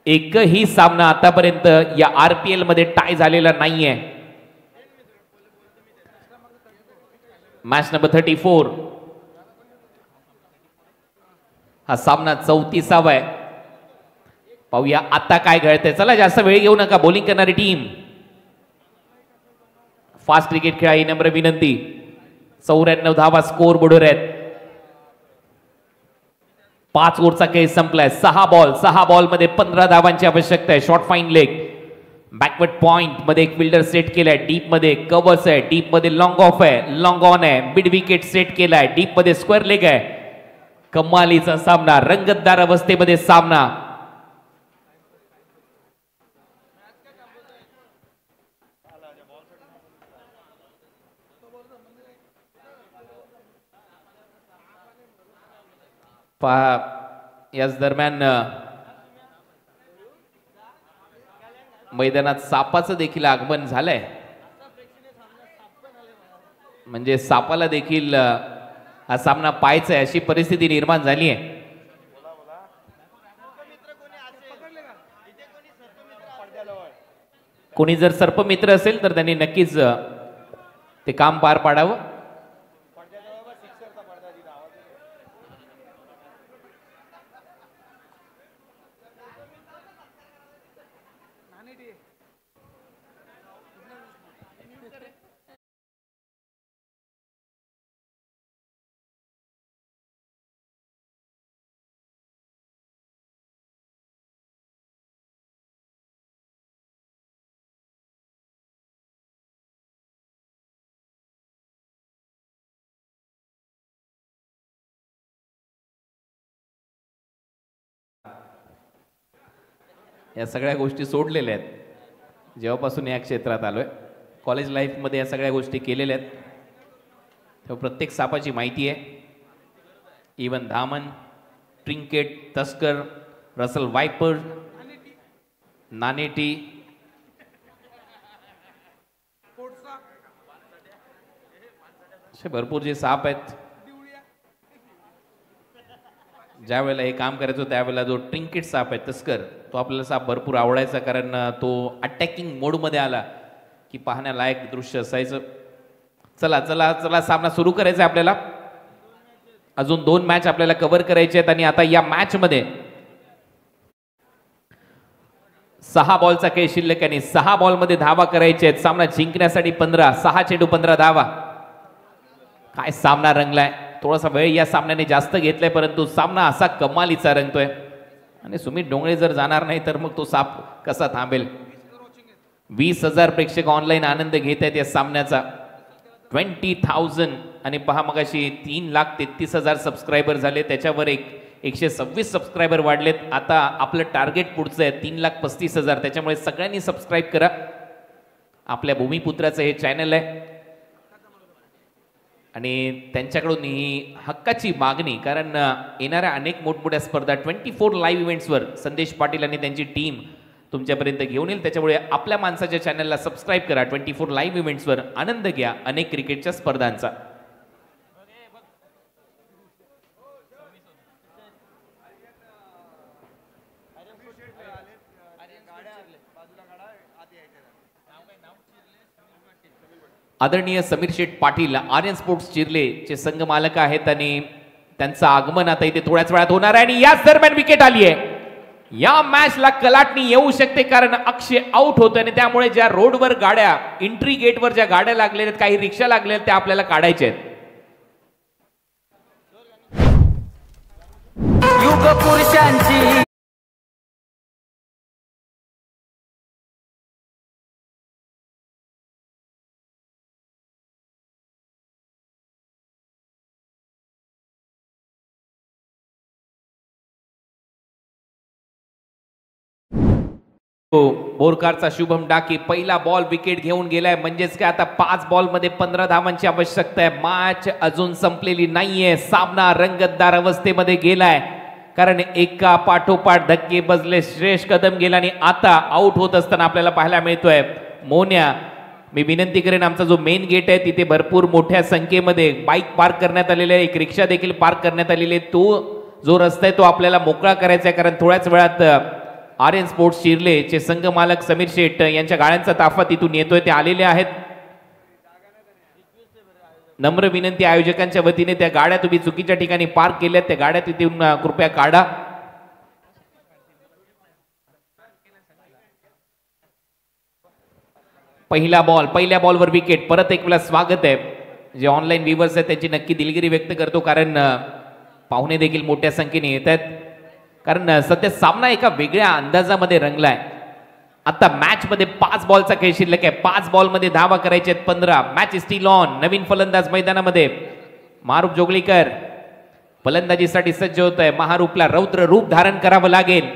F: एकही सामना आतापर्यंत या आरपीएल मध्ये टाय झालेला नाहीये. Match number 34. हा सामना 34वा आहे. पाहूया आता काय घडतंय. चला जास्त वेळ घेऊ नका. बॉलिंग करणारी टीम फास्ट क्रिकेट खेळा ही नम्र विनंती. 94 धावा स्कोर बोर्डवर आहेत. 5 ओव्हरचा खेळ संपलाय. 6 बॉल मध्ये 15 धावांची आवश्यकता आहे. Short fine leg backward point मध्ये एक फिल्डर सेट केलाय. डीप मध्ये कव्हर्स आहे. डीप मध्ये लॉंग ऑफ आहे. लॉंग ऑन आहे. मिड विकेट सेट केलाय. डीप मध्ये स्क्वेअर लेग आहे. कमालीचा सामना, रंगतदार अवस्थेमध्ये सामना. पहा याच दरम्यान मैदानात सापाचं देखील आगमन झालंय. म्हणजे सापाला देखील हा सामना पाहायचा आहे अशी परिस्थिती निर्माण झाली आहे. कोणी जर सर्पमित्र असेल तर त्यांनी नक्कीच ते काम पार पाडावं. या सगळ्या गोष्टी सोडलेल्या आहेत जेव्हापासून या क्षेत्रात आलोय. कॉलेज लाईफमध्ये या सगळ्या गोष्टी केलेल्या आहेत. तेव्हा प्रत्येक सापाची माहिती आहे. इवन धामन, ट्रिंकेट, तस्कर, रसल वायपर, नानेटी, असे भरपूर जे साप आहेत. ज्या वेळेला हे काम करायचो त्यावेळेला जो ट्रिंकेट साप आहे तस्कर, तो आपल्याला साप भरपूर आवडायचा कारण तो अटॅकिंग मोडमध्ये आला की पाहण्यालायक दृश्य असायचं. चला चला चला सामना सुरू करायचा आहे आपल्याला. अजून 2 मॅच आपल्याला कव्हर करायचे आहेत आणि आता या मॅच मध्ये 6 बॉलचा खेळ शिल्लक आणि 6 बॉल मध्ये धावा करायचे आहेत. सामना जिंकण्यासाठी 15. 6 चेंडू 15 धावा. काय सामना रंगलाय. थोडासा वेळ या सामन्याने जास्त घेतलाय परंतु सामना असा कमालीचा रंगतोय. आणि सुमित डोंगळे जर जाणार नाही तर मग तो साप कसा थांबेल. 20,000 प्रेक्षक ऑनलाईन आनंद घेत आहेत या सामन्याचा. 20,000 आणि पहा मगाशी 3,33,000 सबस्क्रायबर झाले. त्याच्यावर 126 सबस्क्रायबर वाढलेत. आता आपलं टार्गेट पुढचं आहे 3,35,000. त्याच्यामुळे सगळ्यांनी सबस्क्राईब करा. आपल्या भूमिपुत्राचं हे चॅनल आहे आणि त्यांच्याकडून ही हक्काची मागणी कारण येणाऱ्या अनेक मोठमोठ्या स्पर्धा 24 लाईव्ह इव्हेंट्सवर संदेश पाटील आणि त्यांची टीम तुमच्यापर्यंत घेऊन येईल. त्याच्यामुळे आपल्या माणसाच्या चॅनलला सबस्क्राईब करा. 24 लाईव्ह इव्हेंट्सवर आनंद घ्या अनेक क्रिकेटच्या स्पर्धांचा. आदरणीय समीर शेठ पाटील आर्यन स्पोर्ट्स चिर्ले चे संघ मालक आहेत आणि त्यांचं आगमन आता इथे थोड्याच वेळात होणार आहे. आणि याच दरम्यान विकेट आली आहे. या मॅचला कलाटणी येऊ शकते कारण अक्षय आउट होतोय आणि त्यामुळे ज्या रोडवर गाड्या एंट्री गेटवर ज्या गाड्या लागलेल्या आहेत काही रिक्षा लागलेल्या आहेत त्या आपल्याला काढायच्या आहेत.
C: युग पुरुषांची
F: बोरकारचा शुभम डाके पहिला बॉल विकेट घेऊन गेलाय. म्हणजेच काय आता 5 बॉल मध्ये 15 धावांची आवश्यकता आहे. मॅच अजून संपलेली नाहीये. सामना रंगतदार अवस्थेमध्ये गेलाय, कारण एका पाठोपाठ धक्के बसले. श्रेयस कदम गेला आणि आता आउट होत असताना आपल्याला पाहायला मिळतोय मोन्या. मी विनंती करेन, आमचा जो मेन गेट आहे तिथे भरपूर मोठ्या संख्येमध्ये बाईक पार्क करण्यात आलेले आहे, एक रिक्षा देखील पार्क करण्यात आलेली आहे. तो जो रस्ता आहे तो आपल्याला मोकळा करायचा आहे, कारण थोड्याच वेळात आर्यन स्पोर्ट्स शिर्लेचे संघ मालक समीर शेठ यांच्या गाड्यांचा ताफा तिथून येतोय, ते आलेले आहेत. नम्र विनंती आयोजकांच्या वतीने, त्या गाड्या तुम्ही चुकीच्या ठिकाणी पार्क केल्यात, त्या गाड्या तिथून कृपया काढा. पहिला बॉल, पहिल्या बॉलवर विकेट. परत एक वेळा स्वागत आहे. जे ऑनलाईन व्ह्यूअर्स आहेत त्यांची नक्की दिलगिरी व्यक्त करतो, कारण पाहुणे देखील मोठ्या संख्येने येत आहेत, कारण सध्या सामना एका वेगळ्या अंदाजामध्ये रंगलाय. आता मॅच मध्ये 5 बॉलचा खेळ शिल्लक आहे. 5 बॉल मध्ये धावा करायचे आहेत 15. Match steel on. नवीन फलंदाज मैदानामध्ये महारूप जोगळीकर फलंदाजीसाठी सज्ज होत आहे. महारूपला रौद्र रूप धारण करावं लागेल.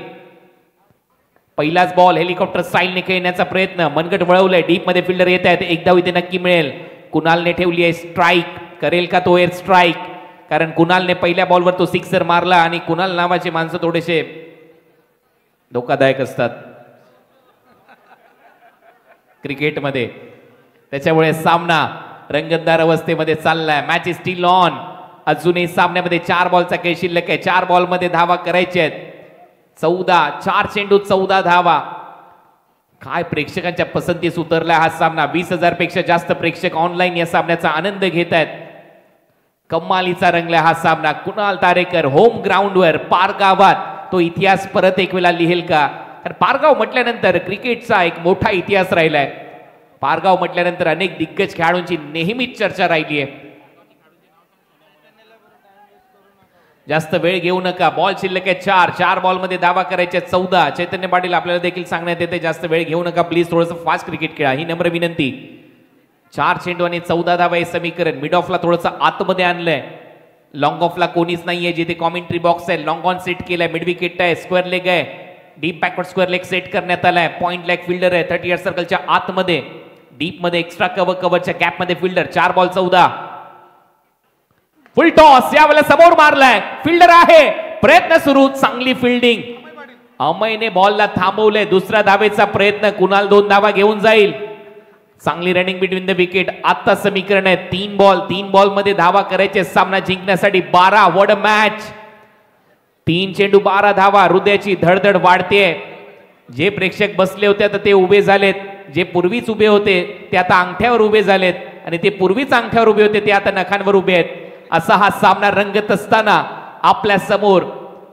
F: पहिलाच बॉल हेलिकॉप्टर स्टाईलने खेळण्याचा प्रयत्न. मनगट वळवलंय. डीप मध्ये फिल्डर येत आहेत. एक धाव इथे नक्की मिळेल. कुणालने ठेवली आहे स्ट्राईक. करेल का तो एअर स्ट्राईक? कारण कुणालने पहिल्या बॉलवर तो सिक्सर मारला, आणि कुणाल नावाचे माणसं थोडेसे धोकादायक असतात क्रिकेटमध्ये. त्याच्यामुळे सामना रंगतदार अवस्थेमध्ये चाललाय. Match is steel on. अजूनही सामन्यामध्ये 4 बॉलचा खेळ शिल्लक आहे. 4 बॉल मध्ये धावा करायचे आहेत. 14, 4 चेंडू 14 धावा. काय प्रेक्षकांच्या पसंतीस उतरलाय हा सामना. 20,000 पेक्षा जास्त प्रेक्षक ऑनलाईन या सामन्याचा आनंद घेत आहेत. कमालीचा रंगला हा सामना. कुणाल तारेकर होम ग्राउंडवर पारगावात तो इतिहास परत एक वेळा लिहेल का? कारण पारगाव म्हटल्यानंतर क्रिकेटचा एक मोठा इतिहास राहिलाय. पारगाव म्हटल्यानंतर अनेक दिग्गज खेळाडूंची नेहमीच चर्चा राहिली आहे. जास्त वेळ घेऊ नका. बॉल शिल्लक आहे 4 बॉल मध्ये धावा करायच्या 14. चैतन्य पाटील आपल्याला देखील सांगण्यात येते, जास्त वेळ घेऊ नका प्लीज, थोडंसं फास्ट क्रिकेट खेळा, ही नम्र विनंती. 4 चेंडू आणि 14 धावा हे समीकरण. मिड ऑफला थोडंसं आतमध्ये आणलंय. लॉंग ऑफला कोणीच नाहीये, जिथे कॉमेंट्री बॉक्स आहे. लॉंग ऑन सेट केलाय. मिड विकेट आहे. स्क्वेअर लेग आहे. Deep backward square leg set करण्यात आलाय. पॉइंट लेग फिल्डर आहे. 30 यार्ड सर्कलच्या आतमध्ये डीप मध्ये एक्स्ट्रा कव्हरच्या गॅप मध्ये फिल्डर. 4 बॉल 14. फुल टॉस यावेळेला समोर मारलाय. फिल्डर आहे. प्रयत्न सुरू. चांगली फिल्डिंग. अमयने बॉलला थांबवलंय. दुसऱ्या धावेचा प्रयत्न. कुणाल 2 धावा घेऊन जाईल. चांगली रनिंग बिटवीन द विकेट. आता समीकरण आहे 3 बॉल मध्ये धावा करायचे सामना जिंकण्यासाठी. 12. What a match. 3 चेंडू 12 धावा. हृदयाची धडधड वाढते. जे प्रेक्षक बसले होते आता ते उभे झालेत. जे पूर्वीच उभे होते ते आता अंगठ्यावर उभे झालेत, आणि ते पूर्वीच अंगठ्यावर उभे होते ते आता नखांवर उभे आहेत. असा हा सामना रंगत असताना आपल्या समोर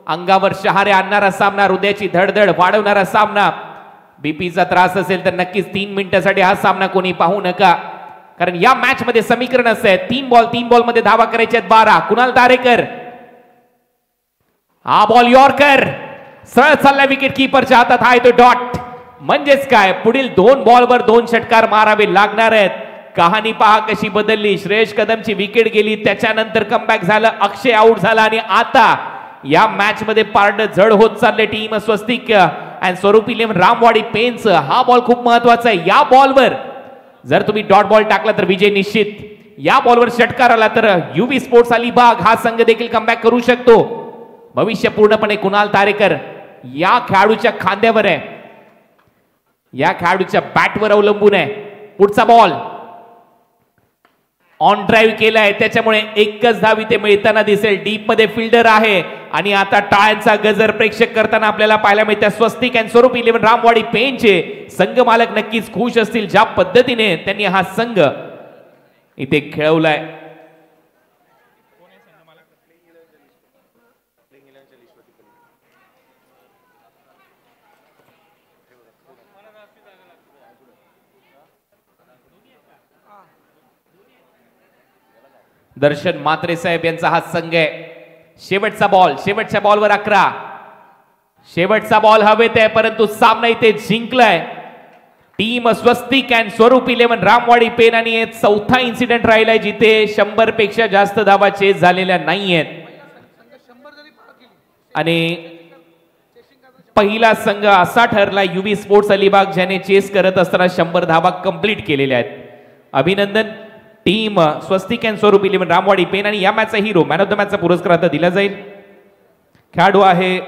F: अंगावर शहारे आणणारा सामना, हृदयाची धडधड वाढवणारा सामना. बीपीचा त्रास असेल तर नक्कीच 3 मिनिटांसाठी हा सामना कोणी पाहू नका, कारण या मॅच मध्ये समीकरण असं आहे 3 बॉल मध्ये धावा करायचे आहेत 12. कुणाल तारेकर. हा बॉल यॉर्कर सरळ चालला विकेट कीपरच्या हातात. हा येतो डॉट. म्हणजेच काय, पुढील 2 बॉलवर 2 षटकार मारावे लागणार आहेत. कहाणी पहा कशी बदलली. श्रेयस कदमची विकेट गेली, त्याच्यानंतर कमबॅक झालं. अक्षय आउट झाला, आणि आता या मॅच मध्ये पारड जड होत चालले टीम स्वस्तिक अँड स्वरूप इलेव्हन रामवाडी पेन्स. हा बॉल खूप महत्वाचा आहे. या बॉलवर जर तुम्ही डॉट बॉल टाकला तर विजय निश्चित. या बॉलवर षटकार आला तर युवी स्पोर्ट्स अलिबाग हा संघ देखील कमबॅक करू शकतो. भविष्य पूर्णपणे कुणाल तारेकर या खेळाडूच्या खांद्यावर आहे, या खेळाडूच्या बॅटवर अवलंबून आहे. पुढचा बॉल ऑन ड्राईव्ह केलाय, त्याच्यामुळे एकच धाव इथे मिळताना दिसेल. डीप मध्ये फिल्डर आहे, आणि आता टाळ्यांचा गजर प्रेक्षक करताना आपल्याला पाहायला मिळते. स्वस्तिक अँड स्वरूप इलेव्हन रामवाडी पेनचे संघ मालक नक्कीच खुश असतील ज्या पद्धतीने त्यांनी हा संघ इथे खेळवलाय. दर्शन म्हात्रे साहेब यांचा हा संघ आहे. शेवटचा बॉल, शेवटच्या बॉलवर 11. शेवटचा बॉल हवेत आहे, परंतु सामना इथे जिंकलाय टीम स्वस्तिक अँड स्वरूप इलेव्हन रामवाडी पेन. आणि हे चौथा इन्सिडेंट राहिलाय जिथे 100 पेक्षा जास्त धावा चेस झालेल्या नाहीयेत. आणि पहिला संघ असा ठरला युबी स्पोर्ट्स अलिबाग ज्याने चेस करत असताना 100 धावा कंप्लीट केलेल्या आहेत. अभिनंदन टीम स्वस्तिक अँड स्वरूप 11 रामवाडी पेन. आणि या मॅचचा हिरो मॅन ऑफ द मॅचचा पुरस्कार आता दिला जाईल. खेळाडू आहे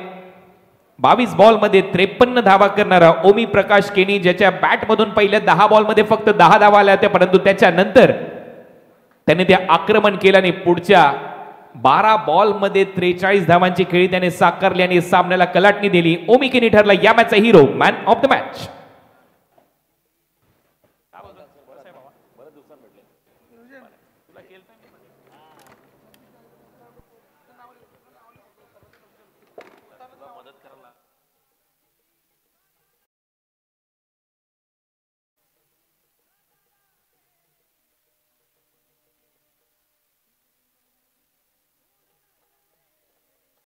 F: 22 बॉल मध्ये 53 धावा करणारा ओमी प्रकाश केनी, ज्याच्या बॅट मधून पहिल्या 10 बॉल मध्ये फक्त 10 धावा आल्या होत्या, परंतु त्याच्यानंतर त्याने ते आक्रमण केलं आणि पुढच्या 12 बॉल मध्ये 43 धावांची खेळी त्याने साकारली आणि सामन्याला कलाटणी दिली. ओमी केनी ठरला या मॅचचा hero man of the match. मदत करायला